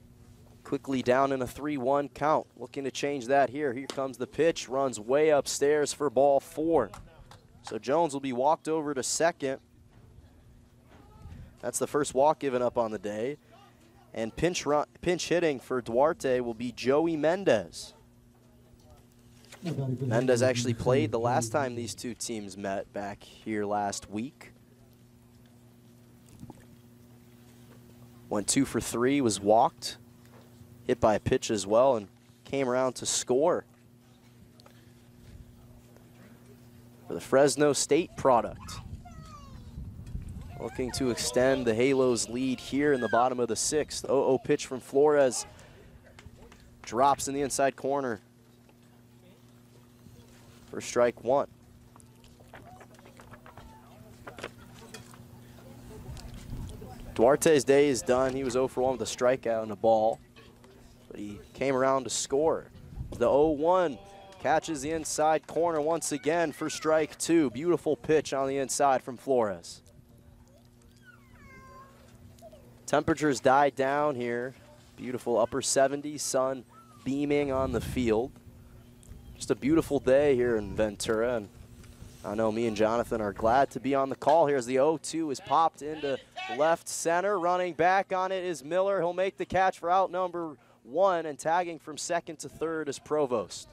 quickly down in a 3-1 count. Looking to change that here. Here comes the pitch, runs way upstairs for ball 4. So Jones will be walked over to second. That's the first walk given up on the day. And pinch hitting for Duarte will be Joey Mendez. Mendez actually played the last time these 2 teams met back here last week. Went 2 for 3, was walked, hit by a pitch as well, and came around to score for the Fresno State product. Looking to extend the Halos' lead here in the bottom of the 6th. 0-0 pitch from Flores. Drops in the inside corner for strike 1. Duarte's day is done. He was 0 for 1 with a strikeout and a ball, but he came around to score. The 0-1 catches the inside corner once again for strike 2. Beautiful pitch on the inside from Flores. Temperatures died down here. Beautiful upper 70s, sun beaming on the field. Just a beautiful day here in Ventura, and I know me and Jonathan are glad to be on the call here as the 0-2 is popped into left center. Running back on it is Miller. He'll make the catch for out number 1, and tagging from second to third is Provost.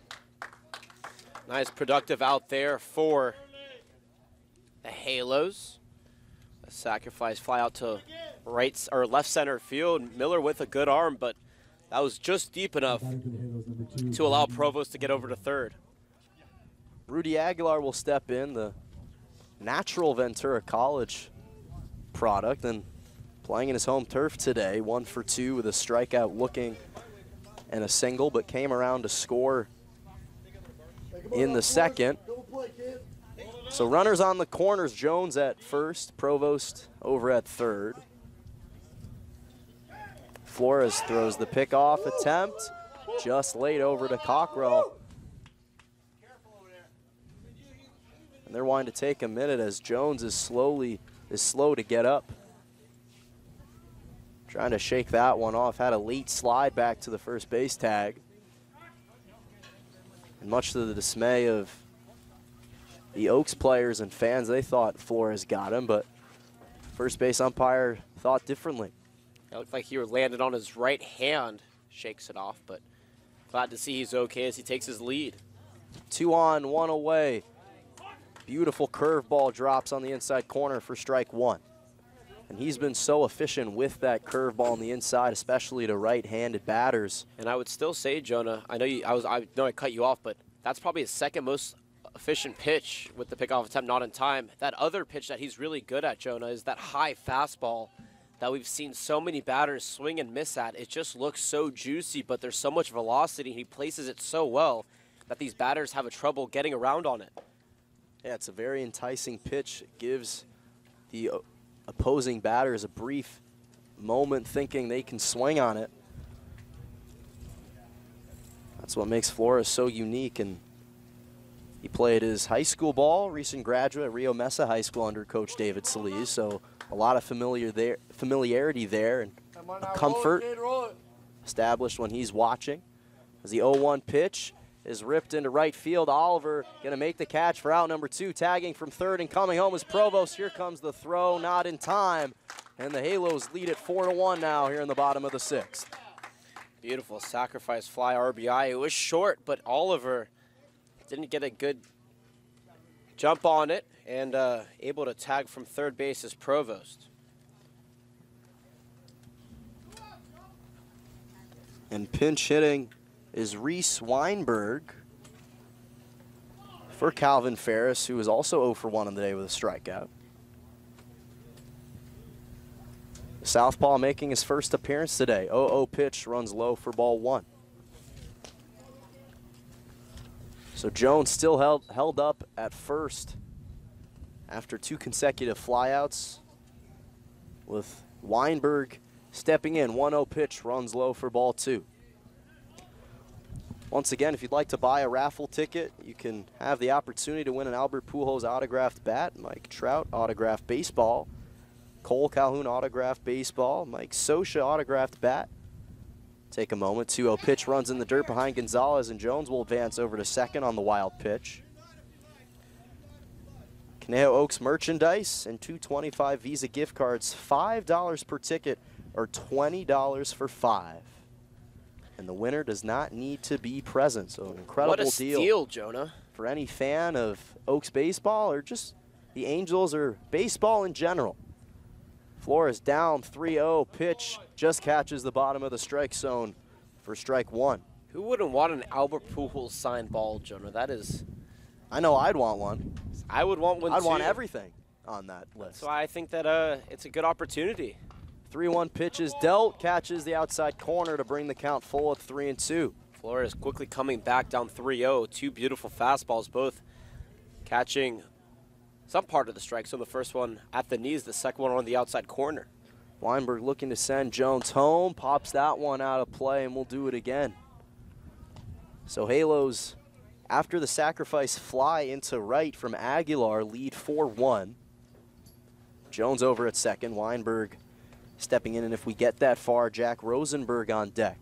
Nice productive out there for the Halos. A sacrifice fly out to right or left center field. Miller with a good arm, but that was just deep enough to allow Provost to get over to third. Rudy Aguilar will step in, the natural Ventura College product, and playing in his home turf today. 1 for 2 with a strikeout looking and a single, but came around to score in the second. So runners on the corners, Jones at first, Provost over at third. Flores throws the pickoff attempt, just laid over to Cockrell. And they're wanting to take a minute as Jones is slow to get up. Trying to shake that one off, had a late slide back to the first base tag. And much to the dismay of the Oaks players and fans, they thought Flores got him, but first base umpire thought differently. It looked like he landed on his right hand, shakes it off, but glad to see he's okay as he takes his lead. 2 on, 1 away. Beautiful curveball drops on the inside corner for strike 1. And he's been so efficient with that curveball on the inside, especially to right-handed batters. And I would still say, Jonah, I know I cut you off, but that's probably his second most efficient pitch with the pickoff attempt not in time. That other pitch that he's really good at, Jonah, is that high fastball that we've seen so many batters swing and miss at. It just looks so juicy, but there's so much velocity. He places it so well that these batters have a trouble getting around on it. Yeah, it's a very enticing pitch. It gives the opposing batters a brief moment thinking they can swing on it. That's what makes Flores so unique. And he played his high school ball, recent graduate at Rio Mesa High School under Coach David Solis, so a lot of familiarity there and a comfort established when he's watching. As the 0-1 pitch is ripped into right field. Oliver going to make the catch for out number 2. Tagging from third and coming home is Provost. Here comes the throw, not in time. And the Halos lead it 4-1 now here in the bottom of the 6th. Beautiful sacrifice fly RBI. It was short, but Oliver didn't get a good jump on it and able to tag from third base is Provost. And pinch hitting is Reese Weinberg for Calvin Ferris, who is also 0 for 1 on the day with a strikeout. Southpaw making his first appearance today. 0-0 pitch runs low for ball 1. So Jones still held up at first after 2 consecutive flyouts, with Weinberg stepping in. 1-0 pitch runs low for ball 2. Once again, if you'd like to buy a raffle ticket, you can have the opportunity to win an Albert Pujols autographed bat, Mike Trout autographed baseball, Cole Calhoun autographed baseball, Mike Scioscia autographed bat. Take a moment. 2-0 pitch runs in the dirt behind Gonzalez, and Jones will advance over to second on the wild pitch. Conejo Oaks merchandise and $2.25 Visa gift cards, $5 per ticket or $20 for 5. And the winner does not need to be present. So an incredible deal. What a steal, Jonah. For any fan of Oaks baseball or just the Angels or baseball in general. Flores down 3-0. Pitch just catches the bottom of the strike zone for strike 1. Who wouldn't want an Albert Pujols signed ball, Jonah? That is... I know I'd want one. I would want one, I'd too. want everything on that list. So I think that it's a good opportunity. 3-1 pitch is dealt, catches the outside corner to bring the count full at 3-2. Flores quickly coming back down 3-0. 2 beautiful fastballs, both catching some part of the strike. So the first one at the knees, the second one on the outside corner. Weinberg looking to send Jones home, pops that one out of play, and we'll do it again. So Halos After the sacrifice fly into right from Aguilar, lead 4-1. Jones over at second, Weinberg stepping in, and if we get that far, Jack Rosenberg on deck.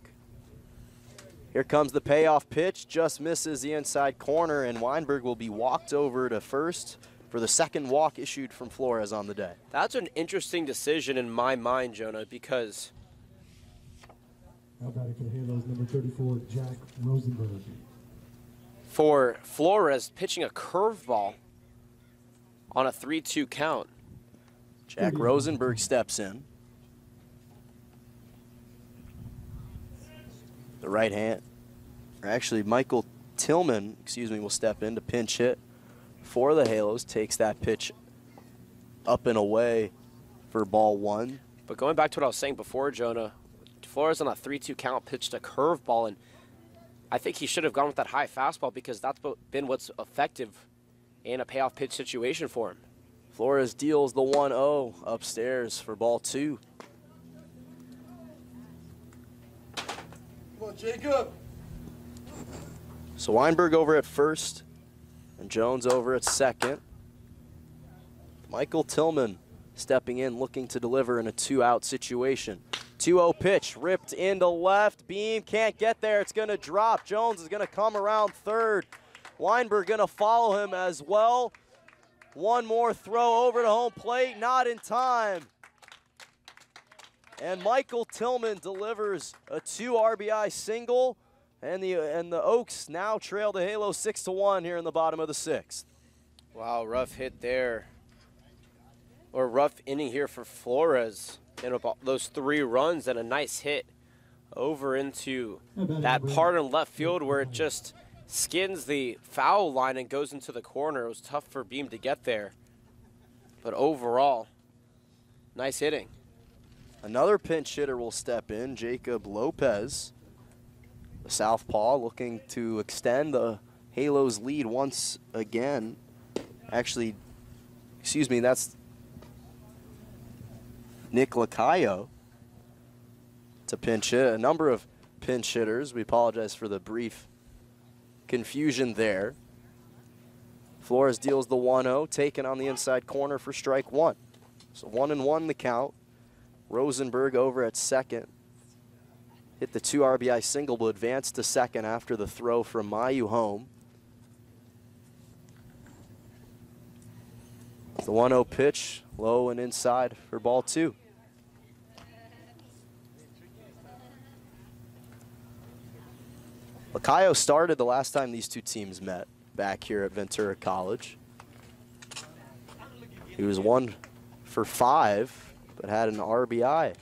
Here comes the payoff pitch, just misses the inside corner, and Weinberg will be walked over to first for the second walk issued from Flores on the day. That's an interesting decision in my mind, Jonah, because Now batting for the Halos, number 34, Jack Rosenberg. for Flores, pitching a curveball on a 3-2 count. Jack Rosenberg steps in. The right hand, or actually Michael Tillman, will step in to pinch hit for the Halos. Takes that pitch up and away for ball 1. But going back to what I was saying before, Jonah, Flores on a 3-2 count pitched a curveball, and I think he should have gone with that high fastball because that's been what's effective in a payoff pitch situation for him. Flores deals the 1-0 upstairs for ball 2. Come on, Jacob. So Weinberg over at first and Jones over at second. Michael Tillman stepping in, looking to deliver in a 2-out situation. 2-0 pitch, ripped into left. Beam can't get there. It's going to drop. Jones is going to come around third. Weinberg going to follow him as well. One more throw over to home plate, not in time. And Michael Tillman delivers a 2 RBI single, and the Oaks now trail the Halos 6-1 here in the bottom of the 6th. Wow, rough hit there. Or rough inning here for Flores. And about those 3 runs and a nice hit over into that part in left field where it just skins the foul line and goes into the corner. It was tough for Beam to get there. But overall, nice hitting. Another pinch hitter will step in, Jacob Lopez. The southpaw looking to extend the Halos lead once again. Actually, that's Nick Lacayo to pinch hit. A number of pinch hitters. We apologize for the brief confusion there. Flores deals the 1-0, taken on the inside corner for strike 1. So 1-1 the count. Rosenberg over at second. Hit the 2 RBI single, but advanced to second after the throw from Mayu home. The 1-0 pitch, low and inside for ball 2. Lacayo started the last time these two teams met back here at Ventura College. He was 1 for 5, but had an RBI.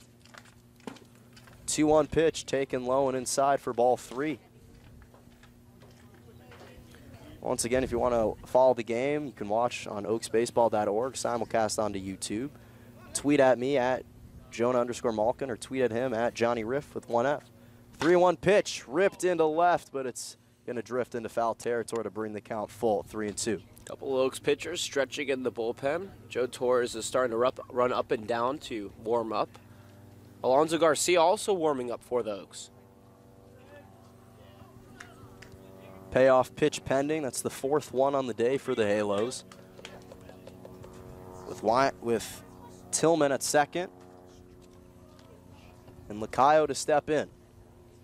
2-1 pitch taken low and inside for ball 3. Once again, if you want to follow the game, you can watch on oaksbaseball.org, simulcast onto YouTube. Tweet at me at Jonah_Malkin or tweet at him at Johnny Riff with 1F. 3-1 pitch, ripped into left, but it's going to drift into foul territory to bring the count full, 3-2. Couple of Oaks pitchers stretching in the bullpen. Joe Torres is starting to run up and down to warm up. Alonso Garcia also warming up for the Oaks. Payoff pitch pending. That's the 4th one on the day for the Halos. With Tillman at second and Lacayo to step in.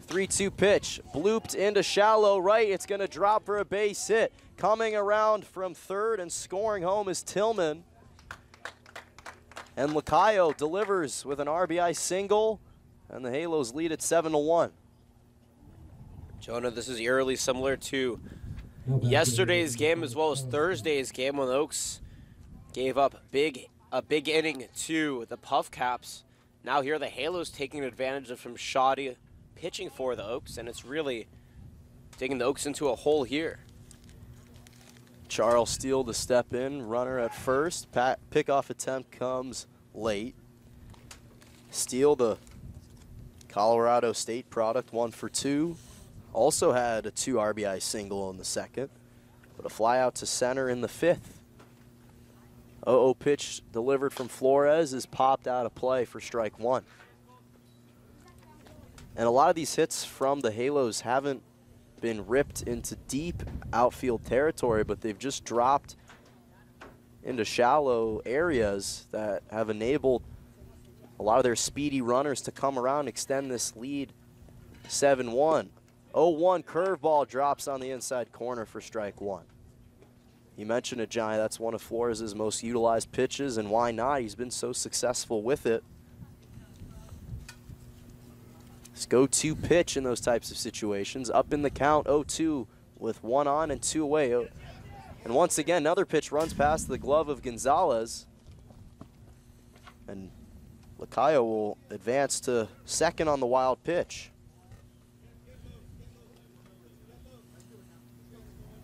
3-2 pitch, blooped into shallow right. It's going to drop for a base hit. Coming around from third and scoring home is Tillman. And Lacayo delivers with an RBI single, and the Halos lead at 7-1. Jonah, this is eerily similar to yesterday's game as well as Thursday's game when the Oaks gave up a big inning to the Puff Caps. Now here the Halos taking advantage of some shoddy pitching for the Oaks, and it's really taking the Oaks into a hole here. Charles Steele to step in, runner at first. Pickoff attempt comes late. Steele, the Colorado State product, 1 for 2. Also had a 2 RBI single in the second, but a fly out to center in the 5th. 0-0 pitch delivered from Flores is popped out of play for strike 1. And a lot of these hits from the Halos haven't been ripped into deep outfield territory, but they've just dropped into shallow areas that have enabled a lot of their speedy runners to come around, extend this lead 7-1. 0-1 curveball drops on the inside corner for strike one. You mentioned it, Johnny. That's one of Flores' most utilized pitches, and why not? He's been so successful with it. His go-to pitch in those types of situations. Up in the count, 0-2 with 1 on and 2 away. And once again, another pitch runs past the glove of Gonzalez. And Lacayo will advance to second on the wild pitch.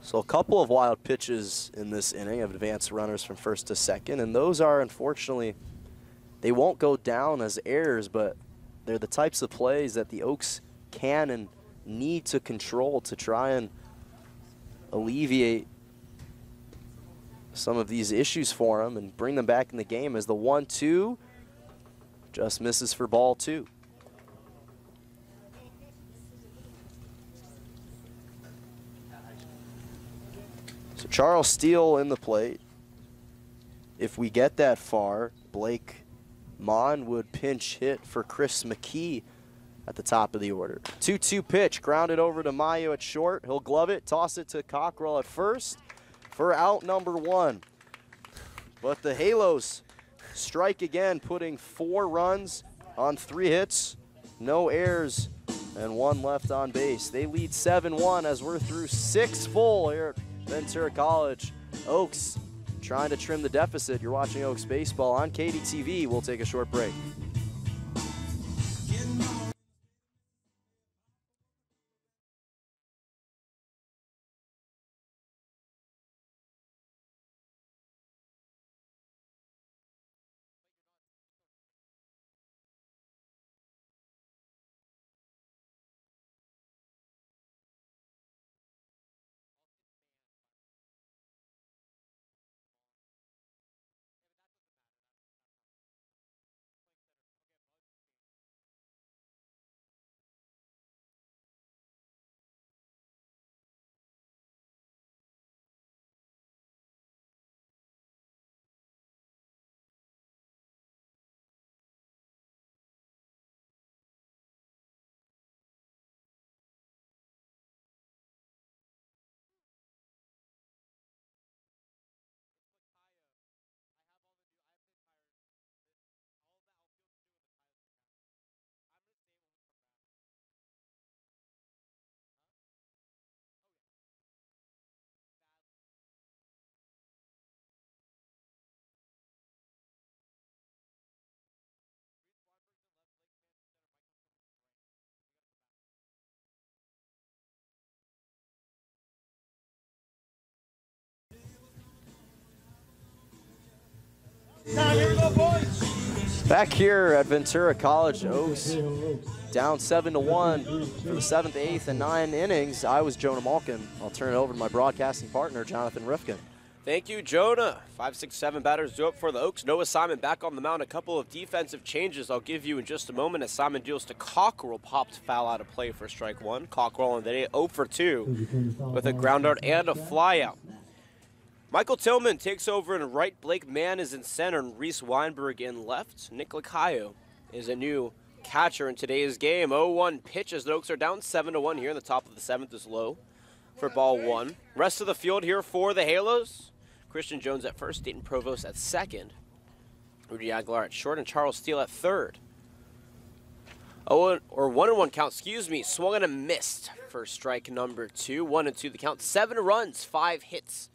So a couple of wild pitches in this inning have advanced runners from first to second, and those are, unfortunately, they won't go down as errors, but they're the types of plays that the Oaks can and need to control to try and alleviate some of these issues for them and bring them back in the game, as the 1-2 just misses for ball 2. So Charles Steele in the plate. If we get that far, Blake Mon would pinch hit for Chris McKee at the top of the order. 2-2 pitch, grounded over to Mayo at short. He'll glove it, toss it to Cockrell at first for out number 1. But the Halos strike again, putting 4 runs on 3 hits, no errors, and 1 left on base. They lead 7-1 as we're through 6 full here at Ventura College. Oaks trying to trim the deficit. You're watching Oaks Baseball on KDTV. We'll take a short break. Back here at Ventura College, Oaks down 7-1 for the 7th, 8th, and 9 innings. I was Jonah Malkin. I'll turn it over to my broadcasting partner, Jonathan Rifkin. Thank you, Jonah. 5, 6, 7 batters due up for the Oaks. Noah Simon back on the mound. A couple of defensive changes I'll give you in just a moment as Simon deals to Cockrell. Popped foul out of play for strike 1. Cockrell on the day 0 for 2 with a ground out and a fly out. Michael Tillman takes over in right. Blake Mann is in center, and Reese Weinberg in left. Nick Lacayo is a new catcher in today's game. 0-1 pitches. The Oaks are down 7-1 here in the top of the 7th is low for ball 1. Rest of the field here for the Halos. Christian Jones at first, Dayton Provost at second. Rudy Aguilar at short, and Charles Steele at third. 1-1 count, swung and a missed for strike number 2. 1-2 the count. 7 runs, 5 hits.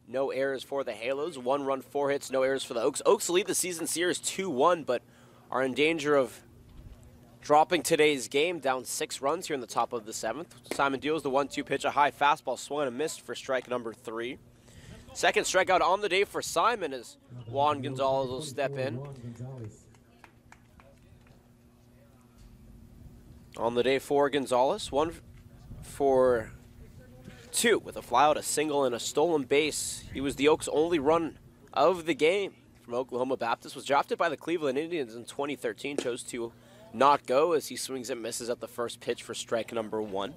No errors for the Halos. 1 run, 4 hits, no errors for the Oaks. Oaks lead the season series 2-1, but are in danger of dropping today's game, down 6 runs here in the top of the 7th. Simon deals the 1-2 pitch, a high fastball, swung and a missed for strike number 3. Second strikeout on the day for Simon as Juan Gonzalez will step in. On the day for Gonzalez, 1 for 2 with a flyout, a single, and a stolen base. He was the Oaks' only run of the game from Oklahoma Baptist. Was drafted by the Cleveland Indians in 2013. Chose to not go as he swings and misses at the first pitch for strike number 1.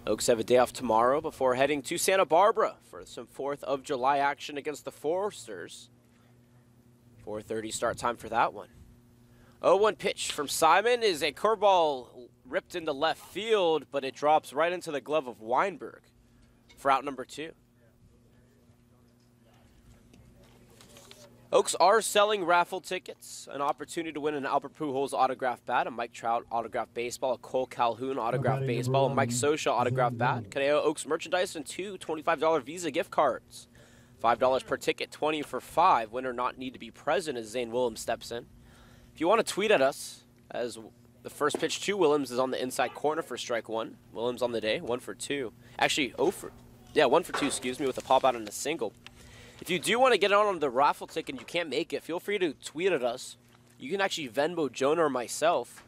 Oaks have a day off tomorrow before heading to Santa Barbara for some 4th of July action against the Foresters. 4:30 start time for that one. 0-1 pitch from Simon is a curveball ripped into left field, but it drops right into the glove of Weinberg for out number 2. Oaks are selling raffle tickets, an opportunity to win an Albert Pujols autographed bat, a Mike Trout autographed baseball, a Cole Calhoun autographed baseball, a Mike Scioscia autographed bat, Caneo Oaks merchandise, and 2 $25 Visa gift cards. $5 per ticket, 20 for 5. Winner not need to be present as Zane Willems steps in. If you want to tweet at us, as the first pitch to Willems is on the inside corner for strike 1. Willems on the day, 1 for 2. Actually, 1 for 2, excuse me, with a pop out and a single. If you do want to get on the raffle ticket and you can't make it, feel free to tweet at us. You can actually Venmo Jonah or myself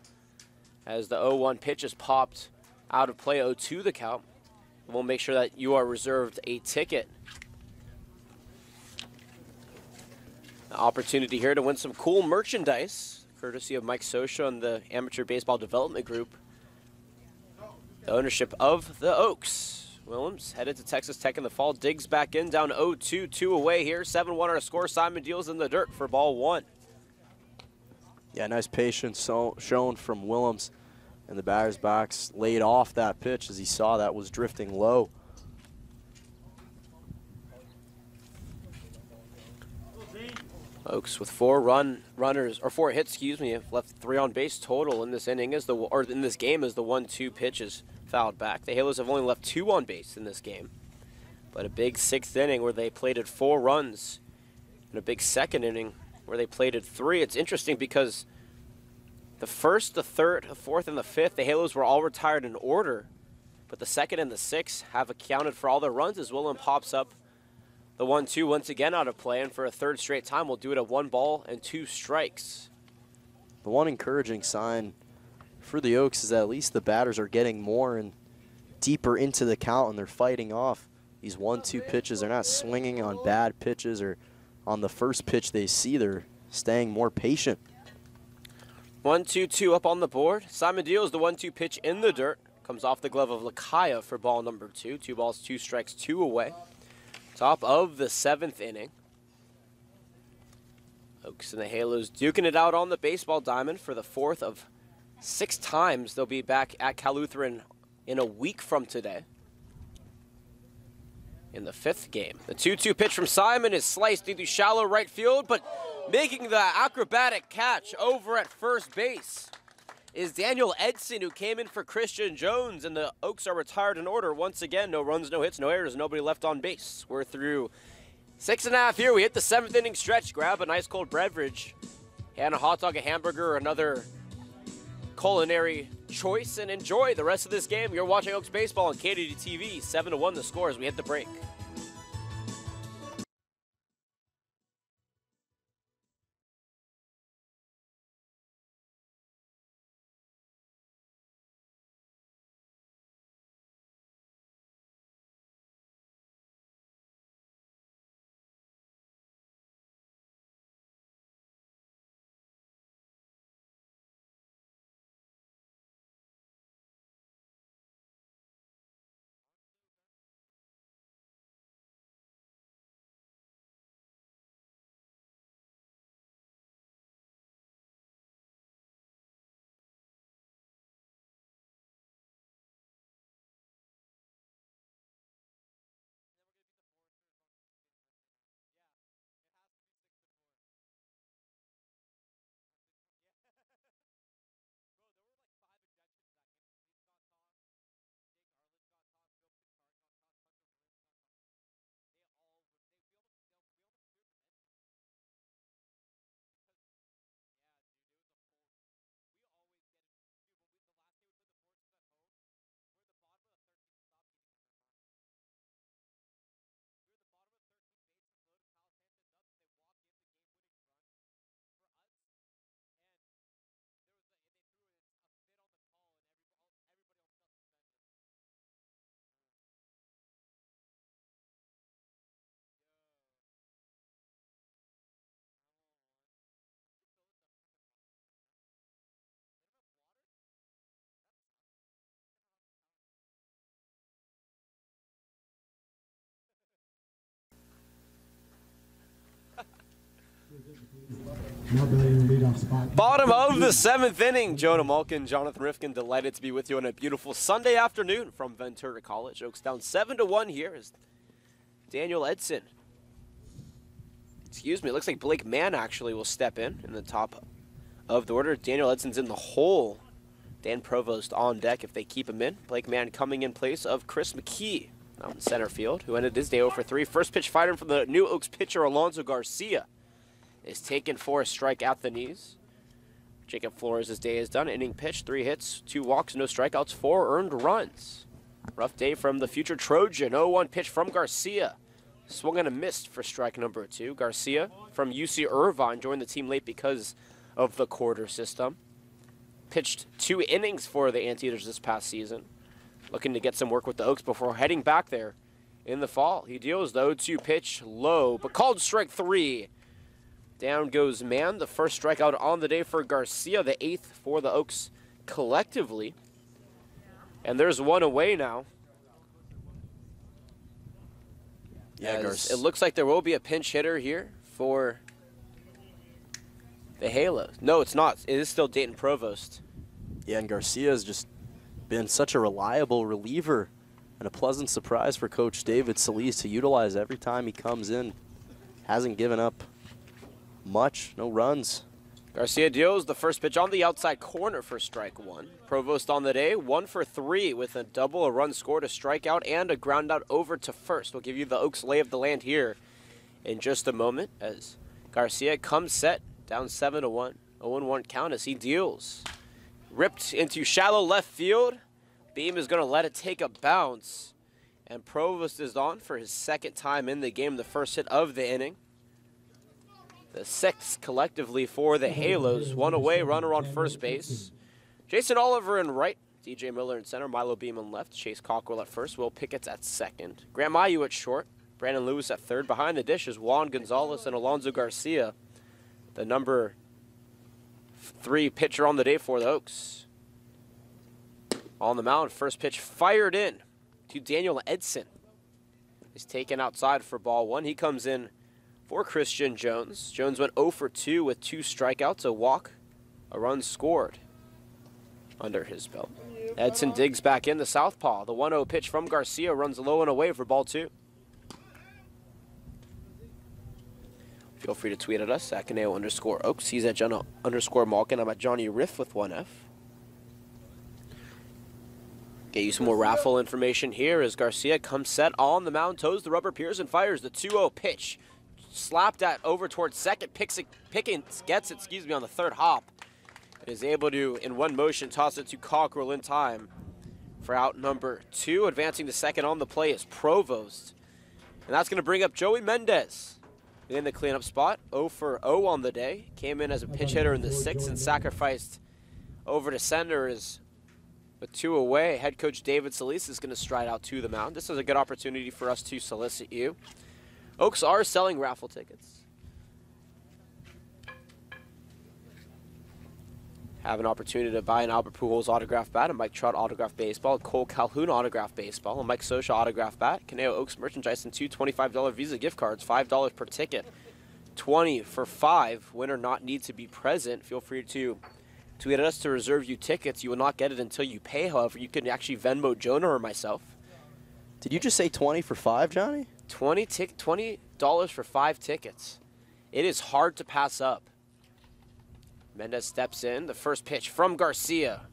as the 0-1 pitch is popped out of play, 0-2 the count. And we'll make sure that you are reserved a ticket. An opportunity here to win some cool merchandise, courtesy of Mike Scioscia and the Amateur Baseball Development Group. The ownership of the Oaks. Willems headed to Texas Tech in the fall, digs back in, down 0-2, 2 away here, 7-1 on our score. Simon deals in the dirt for ball 1. Yeah, nice patience shown from Willems in the batter's box. Laid off that pitch as he saw that was drifting low. Oaks with 4 hits, have left 3 on base total in this inning in this game as the 1-2 pitch is fouled back. The Halos have only left 2 on base in this game, but a big 6th inning where they plated 4 runs, and a big 2nd inning where they plated 3. It's interesting because the 1st, the 3rd, the 4th, and the 5th, the Halos were all retired in order, but the 2nd and the 6th have accounted for all their runs as Willem pops up the 1-2 once again out of play, and for a 3rd straight time we'll do it at 1 ball and 2 strikes. The one encouraging sign for the Oaks is that at least the batters are getting more and deeper into the count, and they're fighting off these 1-2 pitches. They're not swinging on bad pitches or on the first pitch they see. They're staying more patient. 1-2-2 up on the board. Simon deals the 1-2 pitch in the dirt. Comes off the glove of Lakaya for ball number 2. 2 balls, 2 strikes, 2 away. Top of the 7th inning. Oaks and the Halos duking it out on the baseball diamond for the 4th of 6 times. They'll be back at Cal Lutheran in a week from today in the 5th game. The 2-2 pitch from Simon is sliced into shallow right field, but making the acrobatic catch over at first base is Daniel Edson, who came in for Christian Jones, and the Oaks are retired in order. Once again, no runs, no hits, no errors, nobody left on base. We're through 6.5 here. We hit the 7th inning stretch. Grab a nice cold beverage, and a hot dog, a hamburger, or another culinary choice, and enjoy the rest of this game. You're watching Oaks Baseball on KDD TV. 7-1 the score as we hit the break. Now batting the leadoff spot. Bottom of the 7th inning, Jonah Malkin, Jonathan Rifkin, delighted to be with you on a beautiful Sunday afternoon from Ventura College. Oaks down 7-1 here as Daniel Edson. Excuse me, it looks like Blake Mann actually will step in the top of the order. Daniel Edson's in the hole. Dan Provost on deck if they keep him in. Blake Mann coming in place of Chris McKee out in center field, who ended his day 0-for-3. First pitch fired from the new Oaks pitcher, Alonso Garcia, is taken for a strike at the knees. Jacob Flores' day is done. Inning pitch, 3 hits, 2 walks, no strikeouts, 4 earned runs. Rough day from the future Trojan. 0-1 pitch from Garcia. Swung and a missed for strike number 2. Garcia from UC Irvine joined the team late because of the quarter system. Pitched 2 innings for the Anteaters this past season. Looking to get some work with the Oaks before heading back there in the fall. He deals the 0-2 pitch low, but called strike 3. Down goes Mann, the first strikeout on the day for Garcia, the 8th for the Oaks collectively. And there's one away now. Yeah, It looks like there will be a pinch hitter here for the Halos. No, it's not. It is still Dayton Provost. Yeah, and Garcia's just been such a reliable reliever and a pleasant surprise for Coach David Solis to utilize every time he comes in. Hasn't given up much, no runs. Garcia deals the first pitch on the outside corner for strike 1. Provost on the day, 1-for-3 with a double, a run scored, a strikeout, and a ground out over to first. We'll give you the Oaks lay of the land here in just a moment as Garcia comes set, down 7-1, 0-1 count as he deals. Ripped into shallow left field. Beam is going to let it take a bounce. And Provost is on for his 2nd time in the game, the first hit of the inning. The 6th collectively for the Halos. 1 away, runner on first base. Jason Oliver in right, DJ Miller in center, Milo Beam left, Chase Cockrell at first, Will Pickett's at 2nd. Grant Mayu at short, Brandon Lewis at 3rd. Behind the dish is Juan Gonzalez and Alonso Garcia, the number 3 pitcher on the day for the Oaks. On the mound, first pitch fired in to Daniel Edson. He's taken outside for ball 1. He comes in for Christian Jones. Jones went 0-for-2 with 2 strikeouts, a walk, a run scored under his belt. Edson digs back in the southpaw. The 1-0 pitch from Garcia runs low and away for ball 2. Feel free to tweet at us at Caneo_Oaks. He's at Jonah_Malkin. I'm at Johnny Riff with 1F. Get you some more raffle information here as Garcia comes set on the mound, toes the rubber, peers and fires the 2-0 pitch. Slapped at over towards second. Pickens gets it, on the 3rd hop. And is able to, in one motion, toss it to Cockrell in time for out number 2. Advancing to second on the play is Provost. And that's going to bring up Joey Mendez in the cleanup spot. 0-for-0 on the day. Came in as a pitch hitter in the 6th and sacrificed over to center as with 2 away. Head coach David Solis is going to stride out to the mound. This is a good opportunity for us to solicit you. Oaks are selling raffle tickets. Have an opportunity to buy an Albert Pujols autographed bat, a Mike Trout autographed baseball, a Cole Calhoun autographed baseball, a Mike Scioscia autographed bat, Caneo Oaks merchandise, and 2 $25 Visa gift cards, $5 per ticket, 20 for 5. Winner not need to be present. Feel free to tweet at us to reserve you tickets. You will not get it until you pay, however. You can actually Venmo Jonah or myself. Did you just say 20 for 5, Johnny? $20 for 5 tickets. It is hard to pass up. Mendez steps in. The first pitch from Garcia.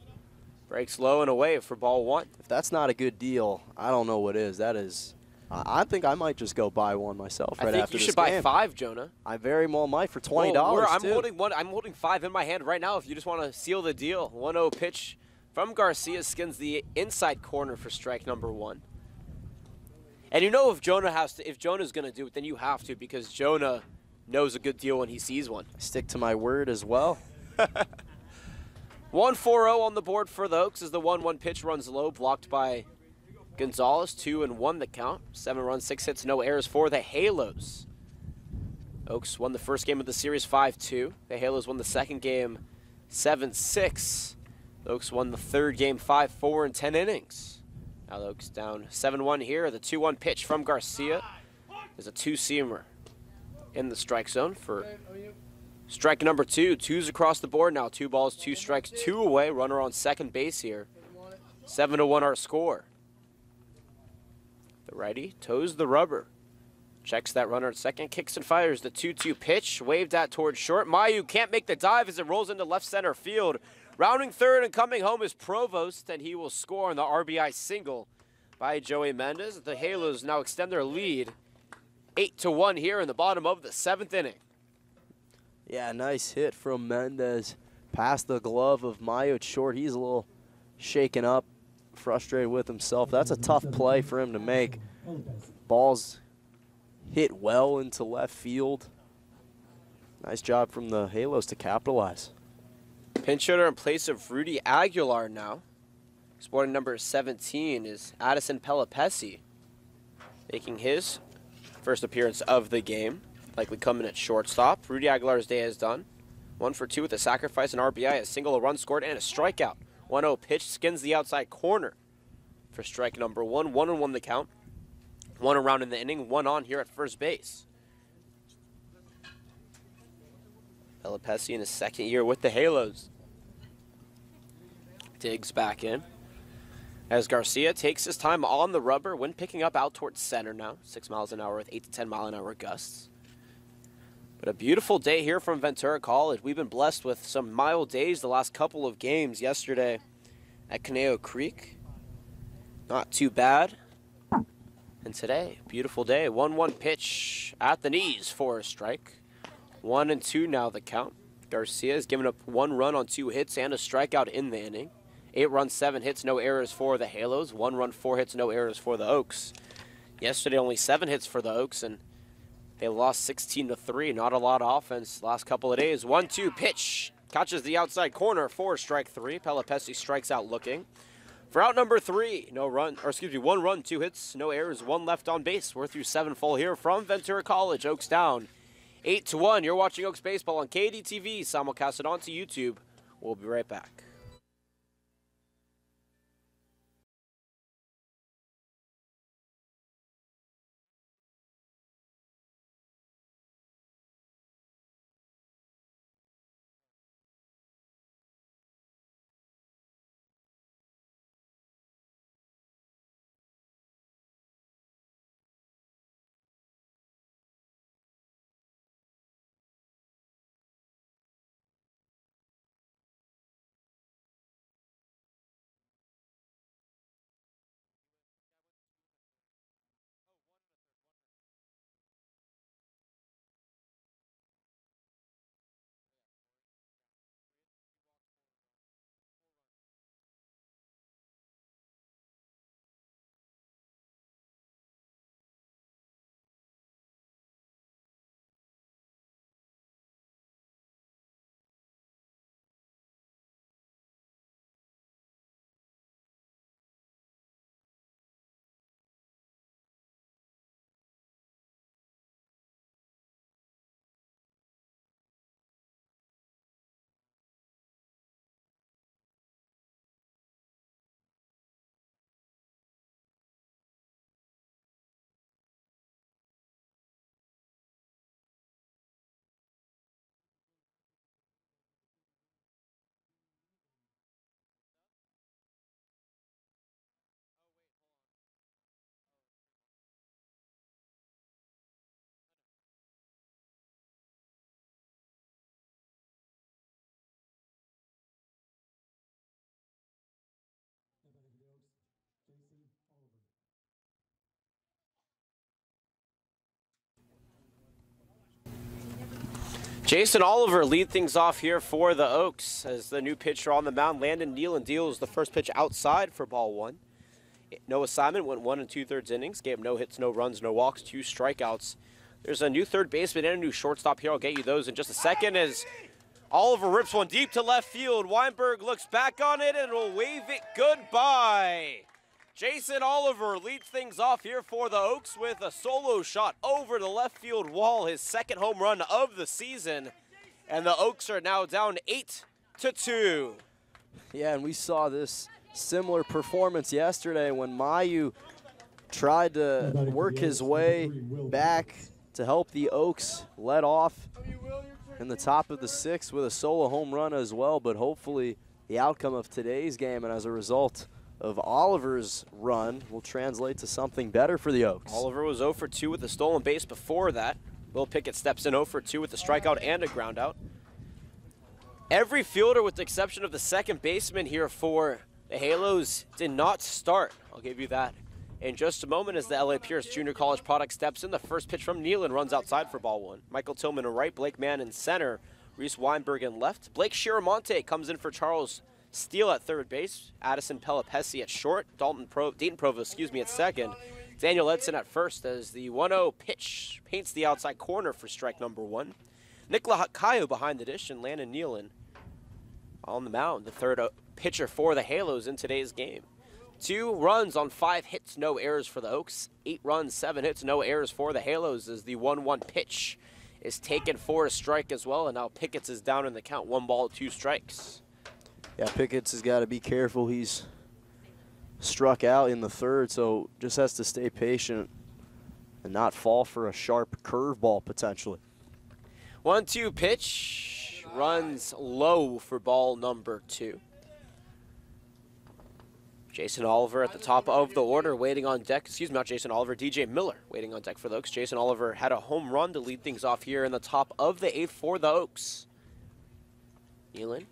Breaks low and away for ball 1. If that's not a good deal, I don't know what is. That is, I think I might just go buy one myself right after this game. I think you should buy 5, Jonah. I very well might for $20 I'm holding 5 in my hand right now if you just want to seal the deal. 1-0 pitch from Garcia skins the inside corner for strike number 1. And you know if Jonah's going to do it, then you have to, because Jonah knows a good deal when he sees one. Stick to my word as well. 1-4-0 on the board for the Oaks as the 1-1 pitch runs low, blocked by Gonzalez. 2-1 the count. 7 runs, 6 hits, no errors for the Halos. Oaks won the first game of the series 5-2. The Halos won the second game 7-6. The Oaks won the third game 5-4 in 10 innings. Now the Oaks down 7-1 here. The 2-1 pitch from Garcia is a 2-seamer in the strike zone for Strike number 2. 2's across the board now. 2 balls, 2 strikes, 2 away. Runner on second base here. 7-1 our score. The righty toes the rubber. Checks that runner at second. Kicks and fires the 2-2 pitch. Waved at towards short. Mayu can't make the dive as it rolls into left center field. Rounding third and coming home is Provost, and he will score on the RBI single by Joey Mendez. The Halos now extend their lead 8-1 here in the bottom of the 7th inning. Yeah, nice hit from Mendez. Past the glove of Mayo at short. He's a little shaken up, frustrated with himself. That's a tough play for him to make. Ball's hit well into left field. Nice job from the Halos to capitalize. Pinch hitter in place of Rudy Aguilar now. Sporting number 17 is Addison Pelopesi, making his first appearance of the game. Likely coming at shortstop. Rudy Aguilar's day is done. 1 for 2 with a sacrifice and RBI, a single, a run scored, and a strikeout. 1-0 pitch, skins the outside corner for strike number 1. 1-1 the count. 1 around in the inning, 1 on here at first base. Pelopesi in his second year with the Halos. Digs back in. As Garcia takes his time on the rubber, wind picking up out towards center now. 6 miles an hour with 8 to 10 mile an hour gusts. But a beautiful day here from Ventura College. We've been blessed with some mild days the last couple of games. Yesterday at Conejo Creek, not too bad. And today, beautiful day. 1-1 pitch at the knees for a strike. 1-2 now the count. Garcia has given up 1 run on 2 hits and a strikeout in the inning. 8 runs, 7 hits, no errors for the Halos. 1 run, 4 hits, no errors for the Oaks. Yesterday, only 7 hits for the Oaks, and they lost 16-3. Not a lot of offense last couple of days. 1-2 pitch. Catches the outside corner for strike 3. Pelopesi strikes out looking. For out number 3, 1 run, 2 hits, no errors, 1 left on base. We're through 7 full here from Ventura College. Oaks down 8-1. You're watching Oaks Baseball on KDTV. Simulcast it onto YouTube. We'll be right back. Jason Oliver lead things off here for the Oaks as the new pitcher on the mound. Landon Nealon deals the first pitch outside for ball 1. Noah Simon went 1 2/3 innings, gave no hits, no runs, no walks, 2 strikeouts. There's a new third baseman and a new shortstop here. I'll get you those in just a second as Oliver rips one deep to left field. Weinberg looks back on it and will wave it goodbye. Jason Oliver leads things off here for the Oaks with a solo shot over the left field wall, his second home run of the season. And the Oaks are now down 8-2. Yeah, and we saw this similar performance yesterday when Mayu tried to work his way back to help the Oaks let off in the top of the 6th with a solo home run as well, but hopefully the outcome of today's game and as a result of Oliver's run will translate to something better for the Oaks. Oliver was 0 for 2 with a stolen base before that. Will Pickett steps in 0 for 2 with a strikeout and a ground out. Every fielder with the exception of the second baseman here for the Halos did not start. I'll give you that in just a moment as the L.A. Pierce Junior College product steps in. The first pitch from Nealon runs outside for ball 1. Michael Tillman in right, Blake Mann in center, Reese Weinberg in left. Blake Shiramonte comes in for Charles Steele at third base. Addison Pelopessi at short. Dayton Provo, at second. Daniel Edson at first as the 1-0 pitch paints the outside corner for strike number 1. Nick Lacayo behind the dish and Landon Nealon on the mound, the third pitcher for the Halos in today's game. 2 runs on 5 hits, no errors for the Oaks. 8 runs, 7 hits, no errors for the Halos as the 1-1 pitch is taken for a strike as well. And now Pickett's is down in the count, 1 ball, 2 strikes. Yeah, Pickett's has got to be careful. He's struck out in the third, so just has to stay patient and not fall for a sharp curveball potentially. 1-2 pitch runs low for ball number 2. Jason Oliver at the top of the order waiting on deck. Not Jason Oliver, DJ Miller waiting on deck for the Oaks. Jason Oliver had a home run to lead things off here in the top of the 8th for the Oaks. Nealon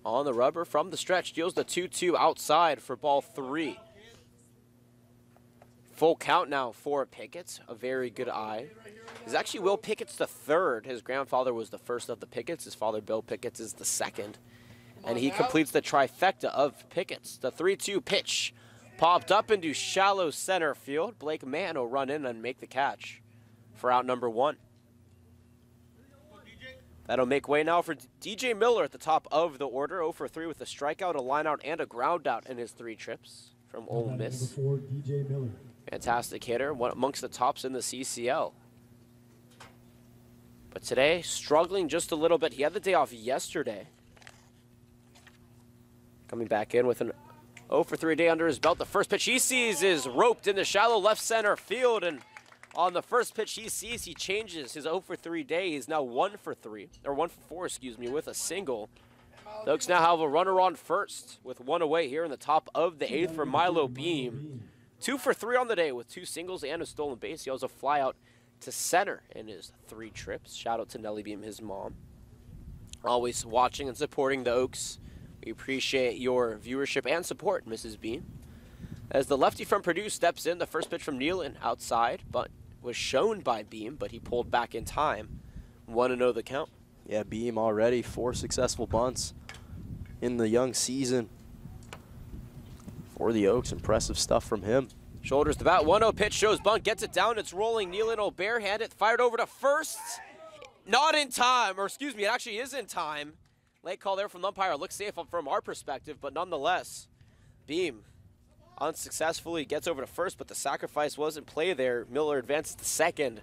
on the rubber from the stretch, deals the 2-2 outside for ball 3. Full count now for Pickett's, a very good eye. It's actually Will Pickett's the third. His grandfather was the first of the Pickett's. His father, Bill Pickett's, is the second. And he completes the trifecta of Pickett's. The 3-2 pitch popped up into shallow center field. Blake Mann will run in and make the catch for out number 1. That'll make way now for DJ Miller at the top of the order. 0 for 3 with a strikeout, a lineout, and a ground out in his 3 trips from Ole Miss. Number 4, DJ Miller. Fantastic hitter, one amongst the tops in the CCL. But today, struggling just a little bit. He had the day off yesterday. Coming back in with an 0 for 3 day under his belt. The first pitch he sees is roped in the shallow left center field, and on the first pitch he sees, he changes his 0 for 3 day. He's now 1 for 4, with a single. The Oaks now have a runner on first with 1 away here in the top of the 8th for Milo Beam. 2 for 3 on the day with 2 singles and a stolen base. He also fly out to center in his 3 trips. Shout out to Nellie Beam, his mom. Always watching and supporting the Oaks. We appreciate your viewership and support, Mrs. Beam. As the lefty from Purdue steps in, the first pitch from Nealon outside, but was shown by Beam, but he pulled back in time. 1-0 the count. Yeah, Beam already 4 successful bunts in the young season for the Oaks. Impressive stuff from him. Shoulders the bat, 1-0 pitch, shows bunt, gets it down, it's rolling. Nealon will barehand it, fired over to first. Not in time, it actually is in time. Late call there from the umpire, looks safe from our perspective, but nonetheless, Beam unsuccessfully gets over to first, but the sacrifice was in play there. Miller advances to second.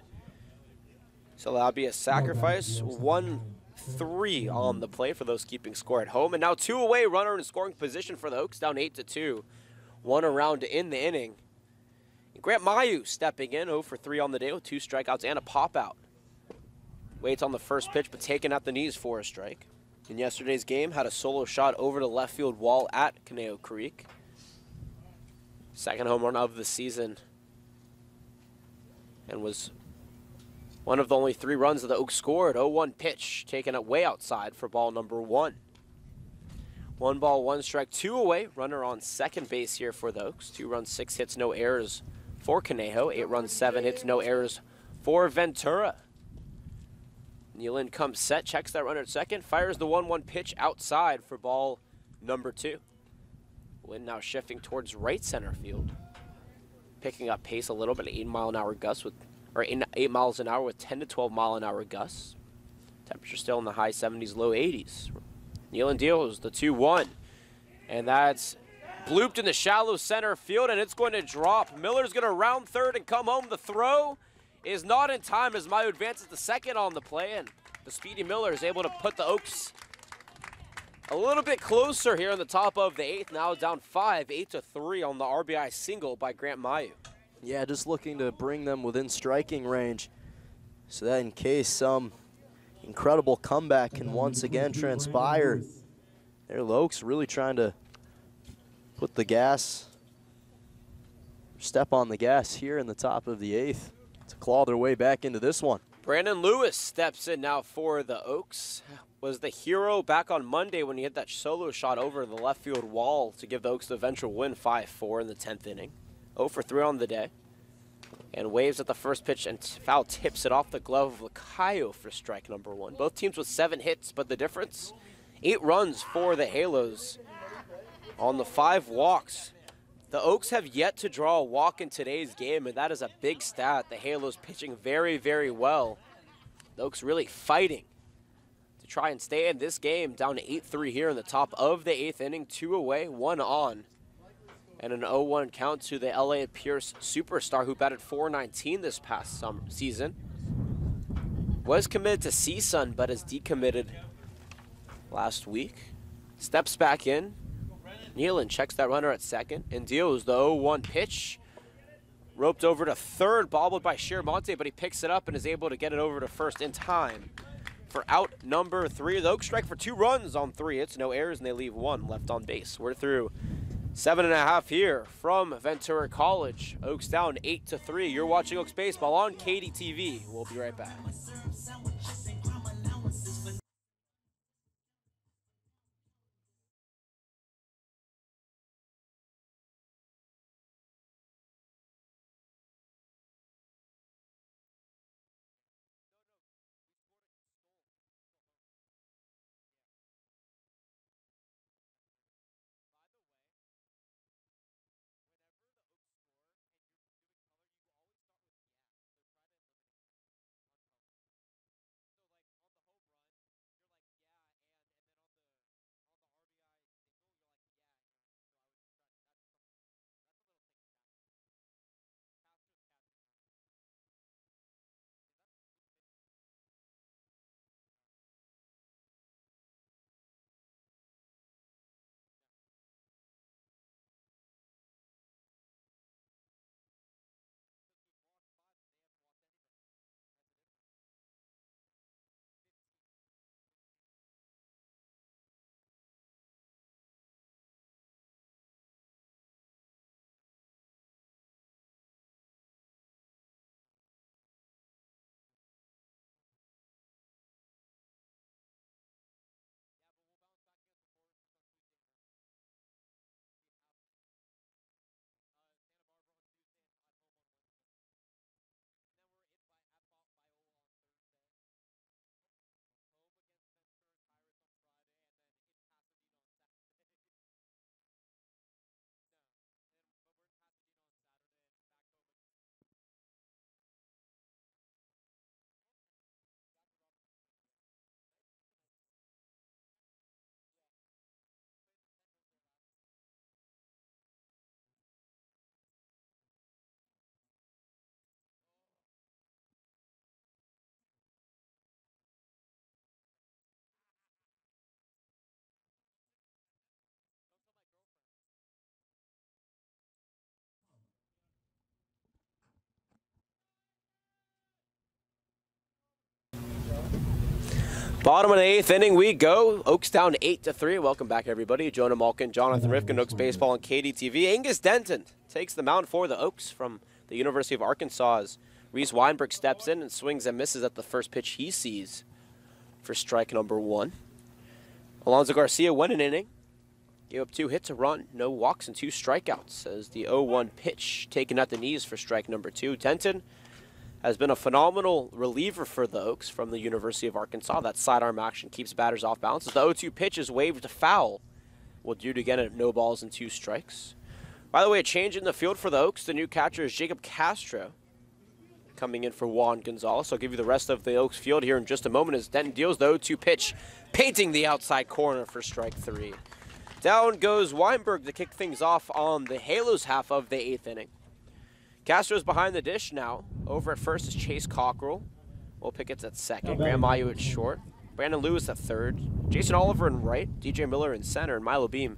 So that'll be a sacrifice. 1-3 on the play for those keeping score at home. And now 2 away, runner in scoring position for the Oaks, down 8-2. 1 around in the inning. And Grant Mayu stepping in, 0 for 3 on the day with 2 strikeouts and a pop-out. Waits on the first pitch, but taken at the knees for a strike. In yesterday's game, had a solo shot over the left field wall at Conejo Creek. Second home run of the season. And was one of the only 3 runs that the Oaks scored. 0-1 pitch, taken it way outside for ball number 1. 1 ball, 1 strike, 2 away. Runner on second base here for the Oaks. 2 runs, 6 hits, no errors for Conejo. 8 runs, 7 hits, no errors for Ventura. Nealon comes set, checks that runner at second, fires the 1-1 pitch outside for ball number 2. Wind now shifting towards right center field. Picking up pace a little bit, 8 miles an hour with 10 to 12 mile an hour gusts. Temperature still in the high 70s, low 80s. Nealon deals the 2-1, and that's blooped in the shallow center field, and it's going to drop. Miller's going to round third and come home. The throw is not in time as Mayu advances to second on the play, and the speedy Miller is able to put the Oaks a little bit closer here in the top of the 8th. Now down 5, 8-3 on the RBI single by Grant Mayu. Yeah, just looking to bring them within striking range so that in case some incredible comeback can once again transpire. There, Oaks really trying to put the gas, step on the gas here in the top of the 8th to claw their way back into this one. Brandon Lewis steps in now for the Oaks. Was the hero back on Monday when he hit that solo shot over the left field wall to give the Oaks the eventual win 5-4 in the 10th inning. 0 for 3 on the day. And waves at the first pitch and foul tips it off the glove of Lacayo for strike number 1. Both teams with 7 hits, but the difference, 8 runs for the Halos on the 5 walks. The Oaks have yet to draw a walk in today's game, and that is a big stat. The Halos pitching very, very well. The Oaks really fighting to try and stay in this game, down to 8-3 here in the top of the 8th inning. 2 away, 1 on. And an 0-1 count to the LA Pierce superstar who batted .419 this past season. Was committed to CSUN, but is decommitted last week. Steps back in. Nealon checks that runner at second and deals the 0-1 pitch. Roped over to third, bobbled by Shiramonte, but he picks it up and is able to get it over to first in time for out number 3. The Oaks strike for 2 runs on 3 hits, no errors, and they leave 1 left on base. We're through 7.5 here from Ventura College. Oaks down 8-3. You're watching Oaks Baseball on KDTV. We'll be right back. Bottom of the 8th inning we go. Oaks down 8-3. Welcome back, everybody. Jonah Malkin, Jonathan Rifkin, Oaks Baseball on KDTV. Angus Denton takes the mound for the Oaks from the University of Arkansas. Reese Weinberg steps in and swings and misses at the first pitch he sees for strike number 1. Alonzo Garcia went an inning. Gave up 2 hits, a run, no walks, and 2 strikeouts as the 0-1 pitch taken at the knees for strike number 2. Denton has been a phenomenal reliever for the Oaks from the University of Arkansas. That sidearm action keeps batters off balance. The 0-2 pitch is waved to foul. We'll do it again at no balls and 2 strikes. By the way, a change in the field for the Oaks. The new catcher is Jacob Castro coming in for Juan Gonzalez. I'll give you the rest of the Oaks field here in just a moment as Denton deals the 0-2 pitch, painting the outside corner for strike 3. Down goes Weinberg to kick things off on the Halos half of the 8th inning. Castro's behind the dish now. Over at first is Chase Cockrell. Will Pickett's at second. Graham Mayu at short. Brandon Lewis at third. Jason Oliver in right. DJ Miller in center. And Milo Beam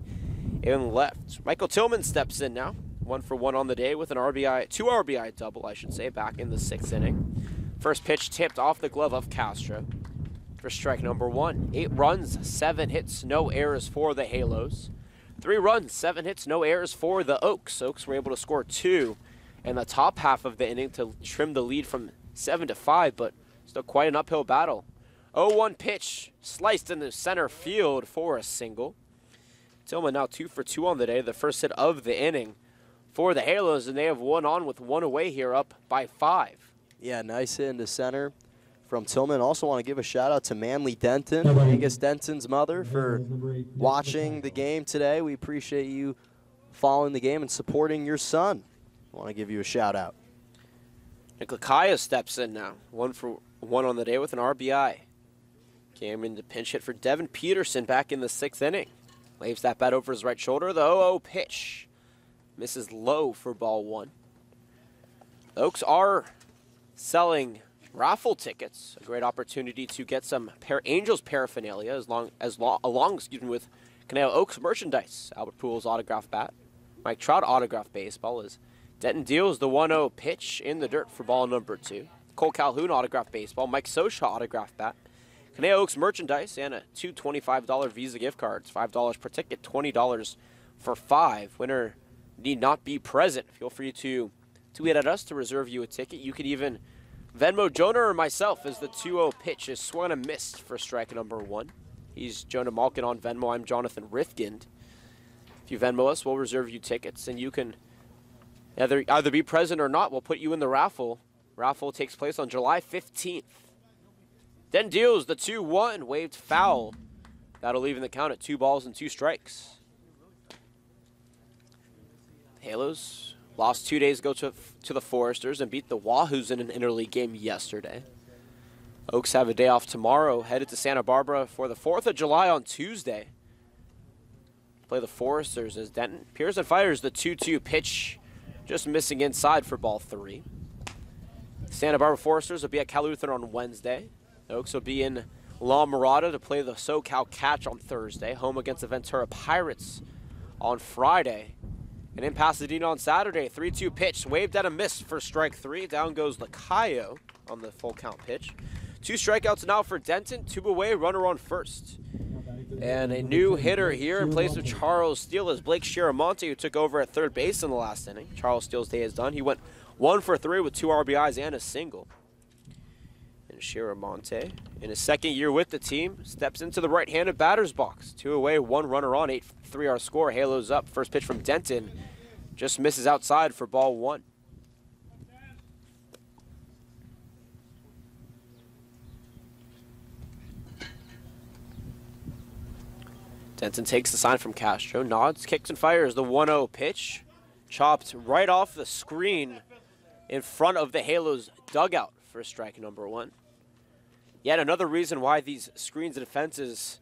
in left. Michael Tillman steps in now. 1 for 1 on the day with an RBI, 2 RBI double, I should say, back in the 6th inning. First pitch tipped off the glove of Castro. for strike number 1. 8 runs, 7 hits, no errors for the Halos. 3 runs, 7 hits, no errors for the Oaks. Oaks were able to score 2 in the top half of the inning to trim the lead from 7 to 5, but still quite an uphill battle. 0-1 pitch, sliced into center field for a single. Tillman now 2 for 2 on the day, the first hit of the inning for the Halos, and they have one on with 1 away here, up by 5. Yeah, nice hit into center from Tillman. Also want to give a shout out to Manly Denton, Angus Denton's mother, for watching the game today. We appreciate you following the game and supporting your son. I want to give you a shout out. Nick Lacayo steps in now, 1 for 1 on the day with an RBI. Came in to pinch hit for Devin Peterson back in the 6th inning. Waves that bat over his right shoulder. The 0-0 pitch misses low for ball 1. The Oaks are selling raffle tickets, a great opportunity to get some Angels paraphernalia along with Canal Oaks merchandise. Albert Pujols autographed bat, Mike Trout autographed baseball as Denton deals the 1-0 pitch in the dirt for ball number 2. Cole Calhoun autographed baseball, Mike Sosha autographed bat, Canal Oaks merchandise, and a two $25 Visa gift cards, $5 per ticket, $20 for 5. Winner need not be present. Feel free to tweet at us to reserve you a ticket. You could even Venmo Jonah or myself as the 2-0 pitch is swung and missed for strike number 1. He's Jonah Malkin on Venmo. I'm Jonathan Rifkind. If you Venmo us, we'll reserve you tickets, and you can either be present or not. We'll put you in the raffle. Raffle takes place on July 15th. Then deals the 2-1, waved foul. That'll leave in the count at 2 balls and 2 strikes. Halos lost 2 days ago to the Foresters and beat the Wahoos in an interleague game yesterday. Oaks have a day off tomorrow, headed to Santa Barbara for the 4th of July on Tuesday. Play the Foresters as Denton. Pearson fires the 2-2 pitch, just missing inside for ball 3. Santa Barbara Foresters will be at Cal Lutheran on Wednesday. The Oaks will be in La Mirada to play the SoCal Catch on Thursday, home against the Ventura Pirates on Friday. And in Pasadena on Saturday, 3-2 pitch, waved at a miss for strike 3. Down goes Lacayo on the full count pitch. 2 strikeouts now for Denton, 2 away, runner on first. And a new hitter here in place of Charles Steele is Blake Shiramonte, who took over at third base in the last inning. Charles Steele's day is done. He went 1 for 3 with 2 RBIs and a single. And Shiramonte, in his 2nd year with the team, steps into the right-handed batter's box. 2 away, 1 runner on, 8-3 our score. Halos up. First pitch from Denton just misses outside for ball 1. Denton takes the sign from Castro, nods, kicks and fires the 1-0 pitch. Chopped right off the screen in front of the Halos dugout for strike number 1. Yet another reason why these screens and fences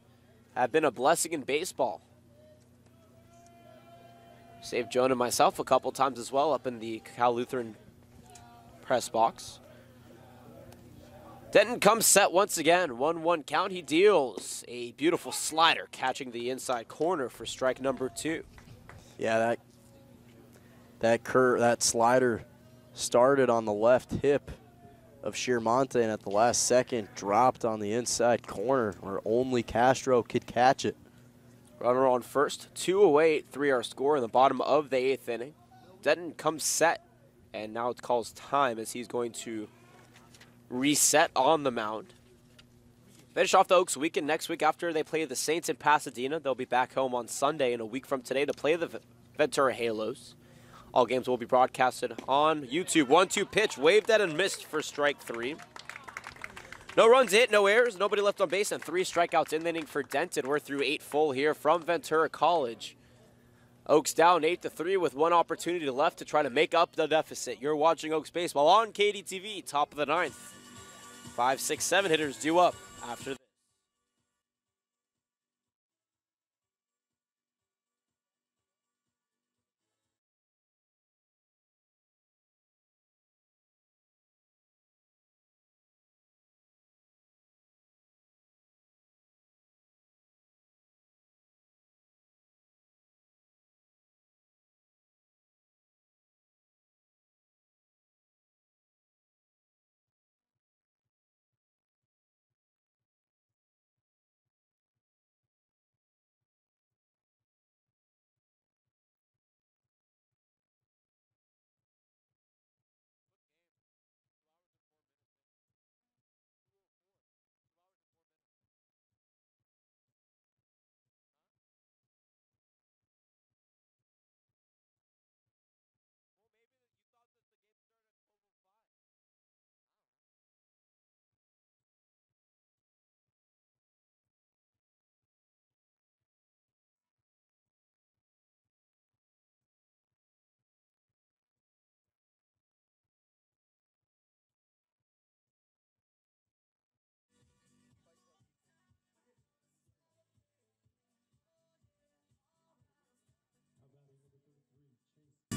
have been a blessing in baseball. Saved Jonah and myself a couple times as well up in the Cal Lutheran press box. Denton comes set once again. 1-1 count. He deals a beautiful slider, catching the inside corner for strike number 2. Yeah, that slider started on the left hip of Shiramonte and at the last second dropped on the inside corner where only Castro could catch it. Runner on first, 2 away, 8-3 our score in the bottom of the 8th inning. Denton comes set, and now it calls time as he's going to reset on the mound. Finish off the Oaks weekend next week after they play the Saints in Pasadena. They'll be back home on Sunday in a week from today to play the Ventura Halos. All games will be broadcasted on YouTube. 1-2 pitch, waved at and missed for strike 3. No runs hit, no errors, nobody left on base, and 3 strikeouts in the inning for Denton. We're through 8 full here from Ventura College. Oaks down 8-3 with 1 opportunity left to try to make up the deficit. You're watching Oaks Baseball on KDTV, top of the 9th. 5, 6, 7 hitters due up after this.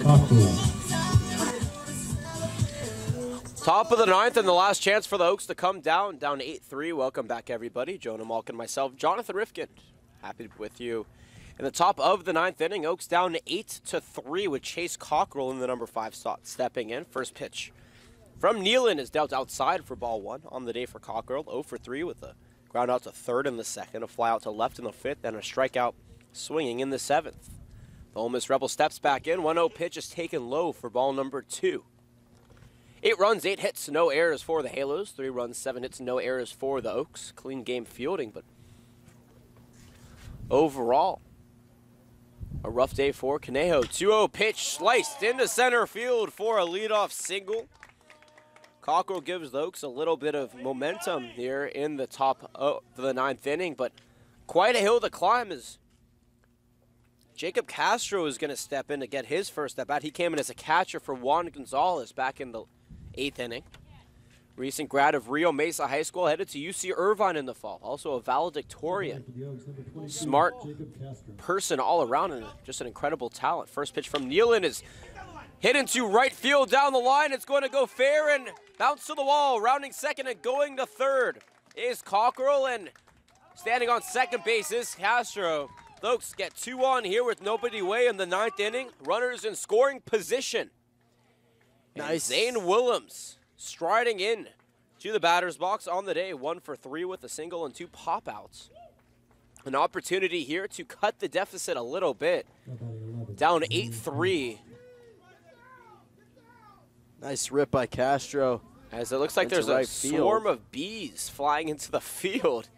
Cockrell. Top of the ninth and the last chance for the Oaks to come down 8-3. Welcome back, everybody. Jonah Malkin, myself, Jonathan Rifkin. Happy to be with you. In the top of the ninth inning, Oaks down 8-3 with Chase Cockrell in the number 5 slot stepping in. First pitch from Nealon is dealt outside for ball 1 on the day for Cockrell. 0 for 3 with a ground out to third in the second, a fly out to left in the fifth, and a strikeout swinging in the seventh. The Ole Miss Rebel steps back in. 1-0 pitch is taken low for ball number 2. 8 runs, 8 hits, no errors for the Halos. 3 runs, 7 hits, no errors for the Oaks. Clean game fielding, but overall, a rough day for Conejo. 2-0 pitch sliced into center field for a leadoff single. Cockrell gives the Oaks a little bit of momentum here in the top of the ninth inning, but quite a hill to climb as Jacob Castro is going to step in to get his first at bat. He came in as a catcher for Juan Gonzalez back in the 8th inning. Recent grad of Rio Mesa High School, headed to UC Irvine in the fall. Also a valedictorian. Smart person all around and just an incredible talent. First pitch from Nealon is hit into right field down the line. It's going to go fair and bounce to the wall. Rounding second and going to third is Cockrell, and standing on second base is Castro. The Oaks get 2 on here with nobody away in the 9th inning. Runners in scoring position. Nice. Zane Willems striding in to the batter's box on the day. 1 for 3 with a single and 2 pop-outs. An opportunity here to cut the deficit a little bit. Down 8-3. Nice rip by Castro. As it looks like there's a swarm of bees flying into the field.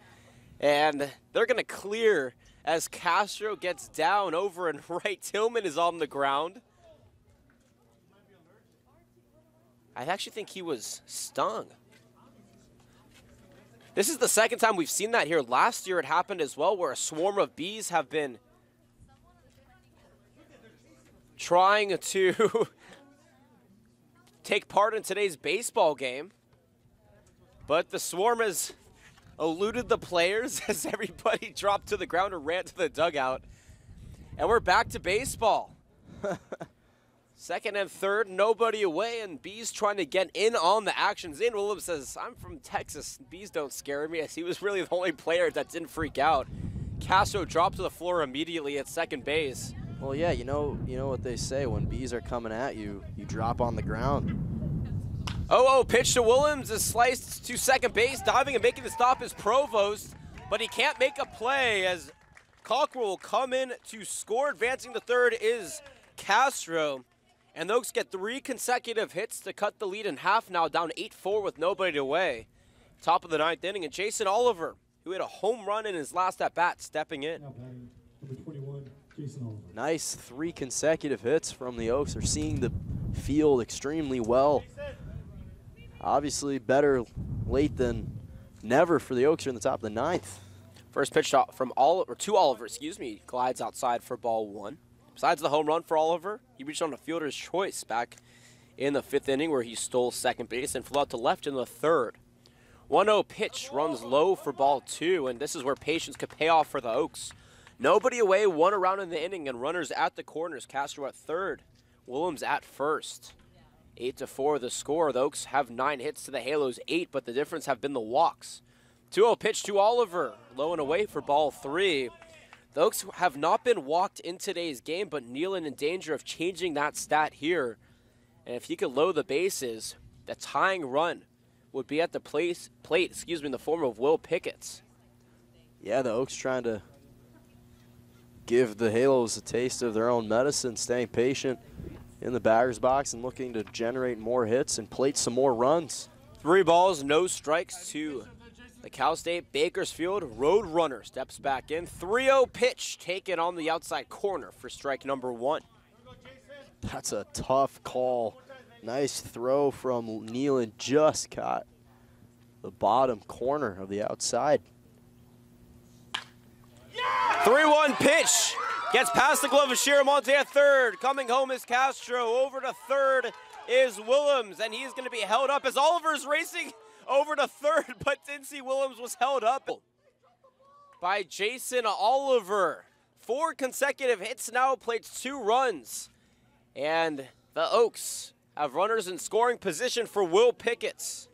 And they're going to clear as Castro gets down over and right. Tillman is on the ground. I actually think he was stung. This is the second time we've seen that here. Last year it happened as well, where a swarm of bees have been trying to take part in today's baseball game. But the swarm has eluded the players as everybody dropped to the ground or ran to the dugout. And we're back to baseball. Second and third, nobody away, and bees trying to get in on the action. Zane Willems says, I'm from Texas. Bees don't scare me. As he was really the only player that didn't freak out. Castro dropped to the floor immediately at second base. Well, yeah, you know what they say. When bees are coming at you, you drop on the ground. 0-0 pitch to Willems is sliced to second base. Diving and making the stop is Provost, but he can't make a play as Cockrell will come in to score. Advancing to third is Castro. And the Oaks get 3 consecutive hits to cut the lead in half now, down 8-4 with nobody away. Top of the 9th inning, and Jason Oliver, who hit a home run in his last at-bat, stepping in. Number 21, Jason Oliver. Nice 3 consecutive hits from the Oaks. They're seeing the field extremely well. Obviously better late than never for the Oaks here in the top of the 9th. First pitch from Oliver, to Oliver, glides outside for ball 1. Besides the home run for Oliver, he reached on a fielder's choice back in the 5th inning where he stole second base and flew out to left in the 3rd. 1-0 pitch runs low for ball 2, and this is where patience could pay off for the Oaks. Nobody away, 1 around in the inning, and runners at the corners. Castro at 3rd, Willems at 1st. 8-4 the score. The Oaks have 9 hits to the Halos 8, but the difference have been the walks. 2-0 pitch to Oliver, low and away for ball 3. The Oaks have not been walked in today's game, but Nealon in danger of changing that stat here. And if he could load the bases, the tying run would be at the plate, in the form of Will Pickett. Yeah, the Oaks trying to give the Halos a taste of their own medicine, staying patient in the batter's box and looking to generate more hits and plate some more runs. 3 balls, no strikes to the Cal State Bakersfield Roadrunner steps back in. 3-0 pitch taken on the outside corner for strike number 1. That's a tough call. Nice throw from Nealon, just caught the bottom corner of the outside. 3-1 pitch. Gets past the glove of Shiramonte at 3rd. Coming home is Castro. Over to 3rd is Willems, and he's going to be held up as Oliver's racing over to 3rd, but Dincy Willems was held up by Jason Oliver. 4 consecutive hits now, plates 2 runs. And the Oaks have runners in scoring position for Will Picketts.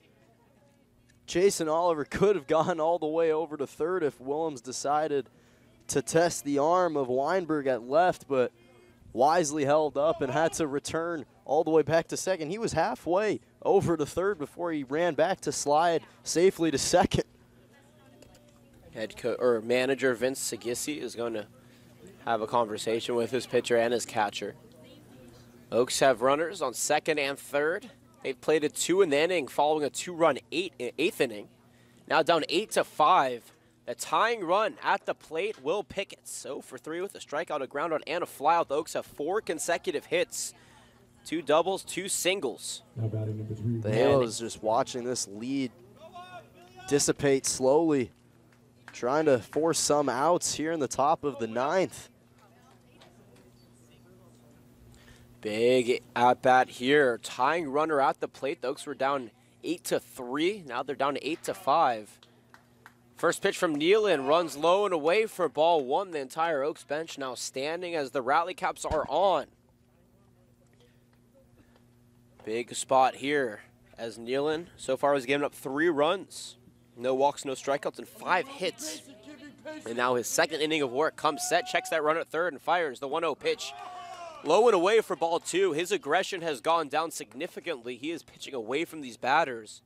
Jason Oliver could have gone all the way over to third if Willems decided to test the arm of Weinberg at left, but wisely held up and had to return all the way back to second. He was halfway over to third before he ran back to slide safely to second. Manager Vince Sagisi is going to have a conversation with his pitcher and his catcher. Oaks have runners on second and third. They've played a 2 in the inning following a 2-run eighth inning. Now down 8-5. The tying run at the plate, Will Picketts. 0 for 3 with a strikeout, a groundout, and a flyout. The Oaks have 4 consecutive hits. 2 doubles, 2 singles. Now batting number 3. The Halos just watching this lead dissipate slowly, trying to force some outs here in the top of the 9th. Big at-bat here. Tying runner at the plate. The Oaks were down 8-3. Now they're down to 8-5. First pitch from Nealon runs low and away for ball 1. The entire Oaks bench now standing as the rally caps are on. Big spot here as Nealon so far has given up 3 runs. No walks, no strikeouts, and 5 hits. And now his second inning of work comes set, checks that run at third and fires the 1-0 pitch. Low and away for ball 2. His aggression has gone down significantly. He is pitching away from these batters.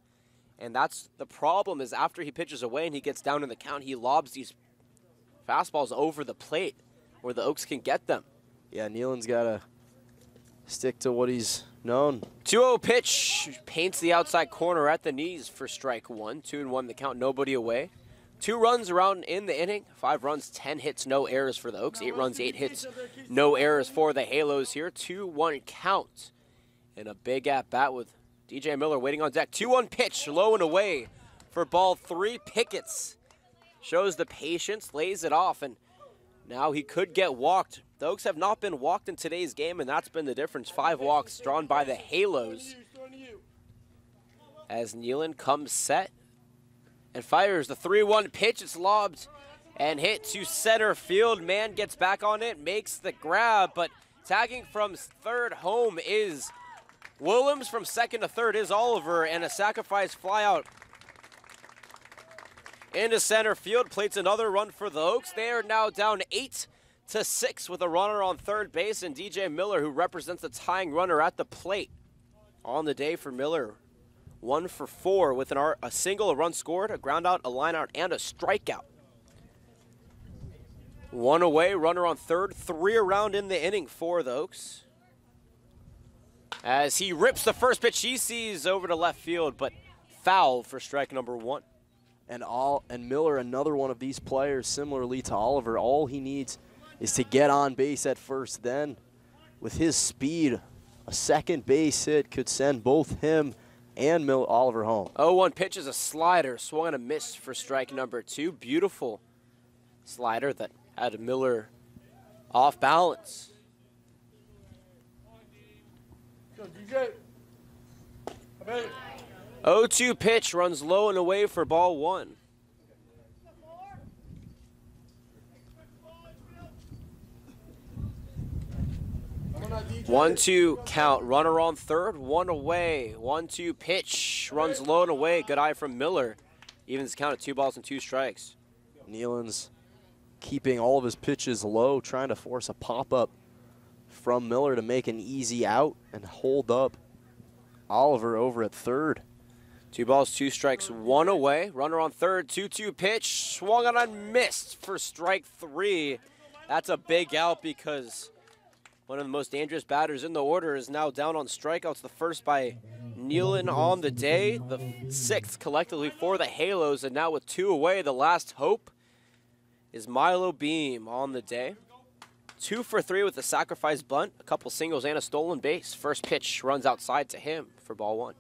And that's the problem, is after he pitches away and he gets down in the count, he lobs these fastballs over the plate where the Oaks can get them. Yeah, Nealon's got to stick to what he's known. 2-0 pitch paints the outside corner at the knees for strike 1. 2-1 the count, nobody away. 2 runs around in the inning. 5 runs, 10 hits, no errors for the Oaks. 8 runs, 8 hits, no errors for the Halos here. 2-1 count. And a big at-bat with DJ Miller waiting on deck. 2-1 pitch, low and away for ball 3. Picketts shows the patience, lays it off, and now he could get walked. The Oaks have not been walked in today's game, and that's been the difference. 5 walks drawn by the Halos. As Nealon comes set and fires the 3-1 pitch. It's lobbed and hit to center field. Man gets back on it, makes the grab, but tagging from third home is Willems. From second to third is Oliver, and a sacrifice fly out into center field. Plates another run for the Oaks. They are now down 8-6 with a runner on third base, and DJ Miller, who represents the tying runner at the plate. On the day for Miller, 1 for 4 with a single, a run scored, a ground out, a line out, and a strikeout. 1 away, runner on third, 3 around in the inning for the Oaks. As he rips the first pitch he sees over to left field, but foul for strike number 1. And Miller, another one of these players, similarly to Oliver, all he needs is to get on base at first. Then, with his speed, a second base hit could send both him and Oliver home. 0-1 pitch is a slider, swung and a miss for strike number 2. Beautiful slider that had Miller off balance. 0-2 pitch runs low and away for ball 1. 1-2 count, runner on third, 1 away. 1-2 pitch runs low and away. Good eye from Miller. Evens count at 2 balls and 2 strikes. Nealon's keeping all of his pitches low, trying to force a pop-up from Miller to make an easy out and hold up Oliver over at third. 2 balls, 2 strikes, 1 away. Runner on third, 2-2 pitch, swung on and missed for strike 3. That's a big out because one of the most dangerous batters in the order is now down on strikeouts. The first by Nealon on the day, the 6th collectively for the Halos, and now with 2 away, the last hope is Milo Beam on the day. 2 for 3 with the sacrifice bunt, a couple singles and a stolen base. First pitch runs outside to him for ball 1.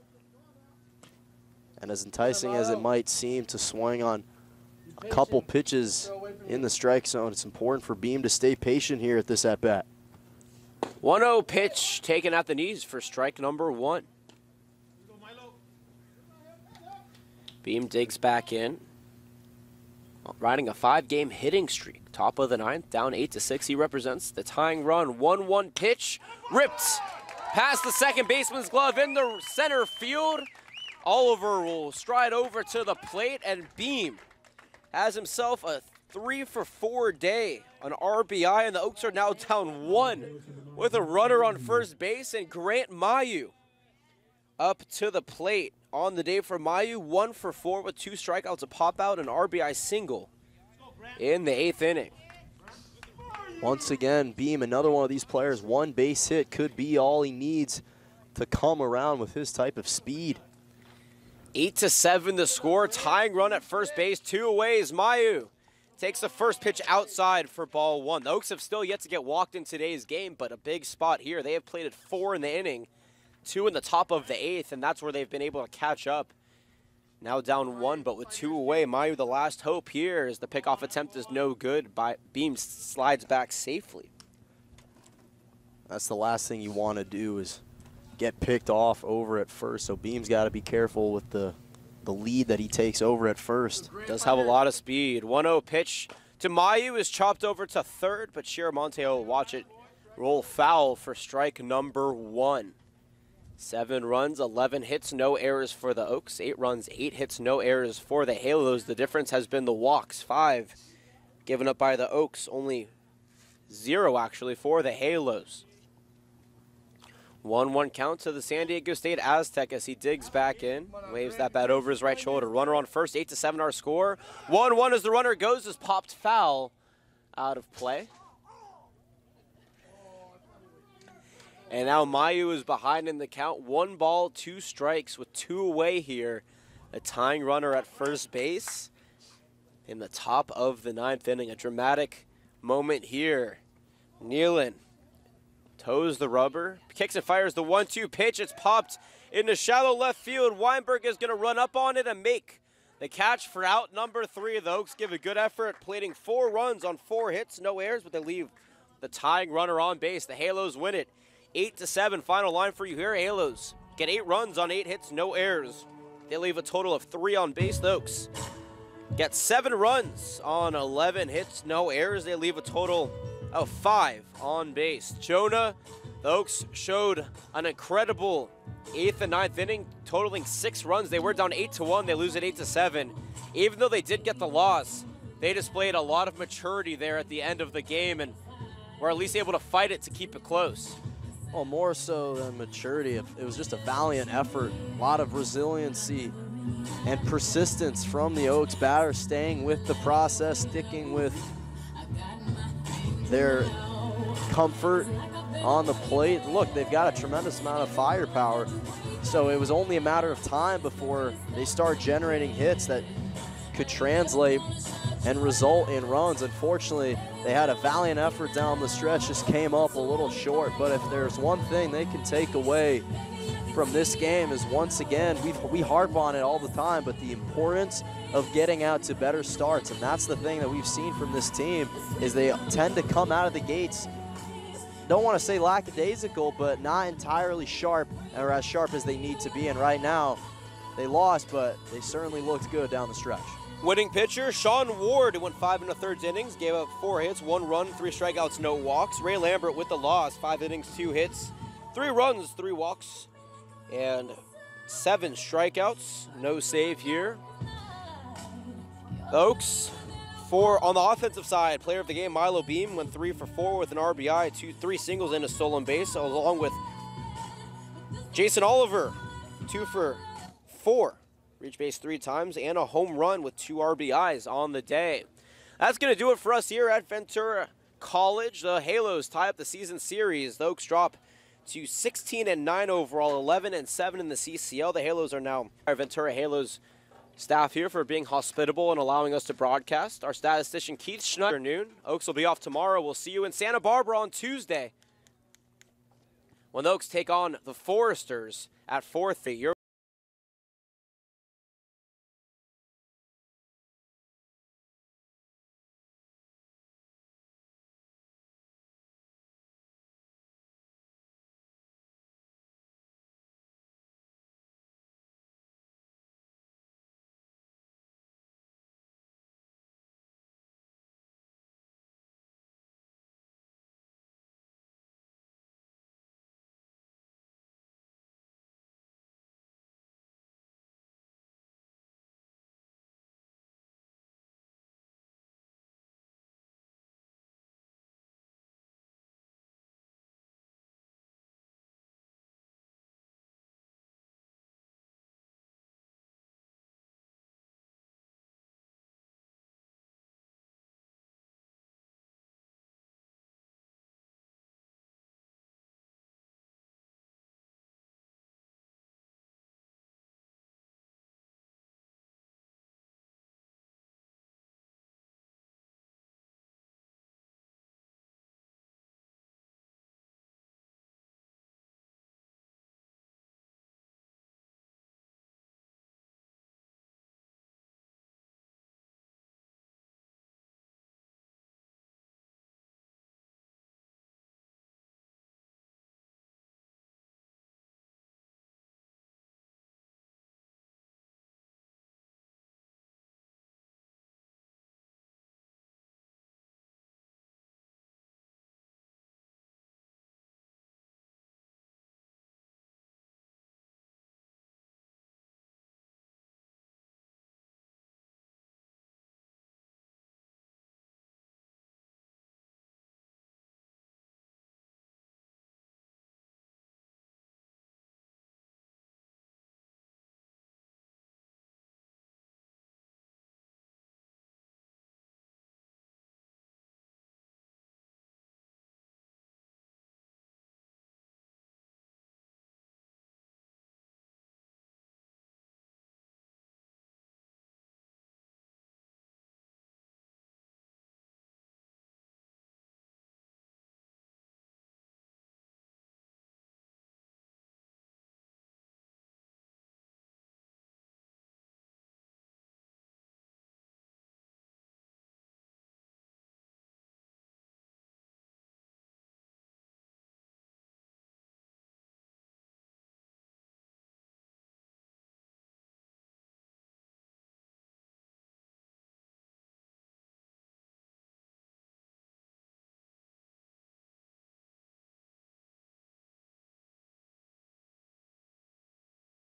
And as enticing as it might seem to swing on a couple pitches in the strike zone, it's important for Beam to stay patient here at this at-bat. 1-0 pitch taken at the knees for strike number 1. Beam digs back in. riding a 5-game hitting streak. Top of the ninth, down 8-6. He represents the tying run. 1-1 pitch, ripped past the second baseman's glove into center field. Oliver will stride over to the plate, and Beam has himself a 3-for-4 day on RBI, and the Oaks are now down 1 with a runner on first base, and Grant Mayu up to the plate on the day for Mayu. 1-for-4 with 2 strikeouts, a pop out, an RBI single in the 8th inning. Once again, Beam, another one of these players, 1 base hit could be all he needs to come around with his type of speed. 8-7 the score, tying run at first base, 2 away. Mayu takes the first pitch outside for ball 1. The Oaks have still yet to get walked in today's game, but a big spot here. They have played at 4 in the inning, 2 in the top of the 8th, and that's where they've been able to catch up. Now down 1, but with 2 away. Mayu, the last hope here, as the pickoff attempt is no good. Beam slides back safely. That's the last thing you want to do is get picked off over at first, so Beam's got to be careful with the lead that he takes over at first. Does have a lot of speed. 1-0 pitch to Mayu is chopped over to third, but Shiramonte will watch it roll foul for strike number 1. 7 runs, 11 hits, no errors for the Oaks. 8 runs, 8 hits, no errors for the Halos. The difference has been the walks. 5 given up by the Oaks, only 0 actually for the Halos. 1-1 count to the San Diego State Aztec as he digs back in. Waves that bat over his right shoulder. Runner on first, 8-7 our score. 1-1 as the runner goes, is popped foul out of play. And now Mayu is behind in the count. 1 ball, 2 strikes with 2 away here. A tying runner at first base in the top of the 9th inning. A dramatic moment here. Nealon toes the rubber, kicks and fires the 1-2 pitch. It's popped into shallow left field. Weinberg is going to run up on it and make the catch for out number 3. The Oaks give a good effort, plating 4 runs on 4 hits, no errors, but they leave the tying runner on base. The Halos win it 8-7. Final line for you here. Halos get 8 runs on 8 hits, no errors. They leave a total of 3 on base. The Oaks get 7 runs on 11 hits, no errors. They leave a total of 5 on base. Jonah, the Oaks showed an incredible 8th and 9th inning, totaling 6 runs. They were down 8-1. They lose it 8-7. Even though they did get the loss, they displayed a lot of maturity there at the end of the game and were at least able to fight it to keep it close. Well, more so than maturity, it was just a valiant effort. A lot of resiliency and persistence from the Oaks batters, staying with the process, sticking with their comfort on the plate. Look, they've got a tremendous amount of firepower, so it was only a matter of time before they start generating hits that could translate and result in runs. Unfortunately, they had a valiant effort down the stretch, just came up a little short. But if there's one thing they can take away from this game is, once again, we harp on it all the time, but the importance of getting out to better starts. And that's the thing that we've seen from this team, is they tend to come out of the gates, don't want to say lackadaisical, but not entirely sharp, or as sharp as they need to be. And right now, they lost, but they certainly looked good down the stretch. Winning pitcher, Sean Ward, who went 5 1/3 innings, gave up 4 hits, 1 run, 3 strikeouts, no walks. Ray Lambert with the loss, 5 innings, 2 hits, 3 runs, 3 walks, and 7 strikeouts. No save here. The Oaks, on the offensive side, player of the game, Milo Beam, went 3 for 4 with an RBI, 3 singles and a stolen base, along with Jason Oliver, 2 for 4. Reached base 3 times and a home run with 2 RBIs on the day. That's going to do it for us here at Ventura College. The Halos tie up the season series. The Oaks drop to 16-9 overall, 11-7 in the CCL. The Halos are now our Ventura Halos staff here for being hospitable and allowing us to broadcast. Our statistician Keith Schneider. Oaks will be off tomorrow. We'll see you in Santa Barbara on Tuesday when the Oaks take on the Foresters at 4:30.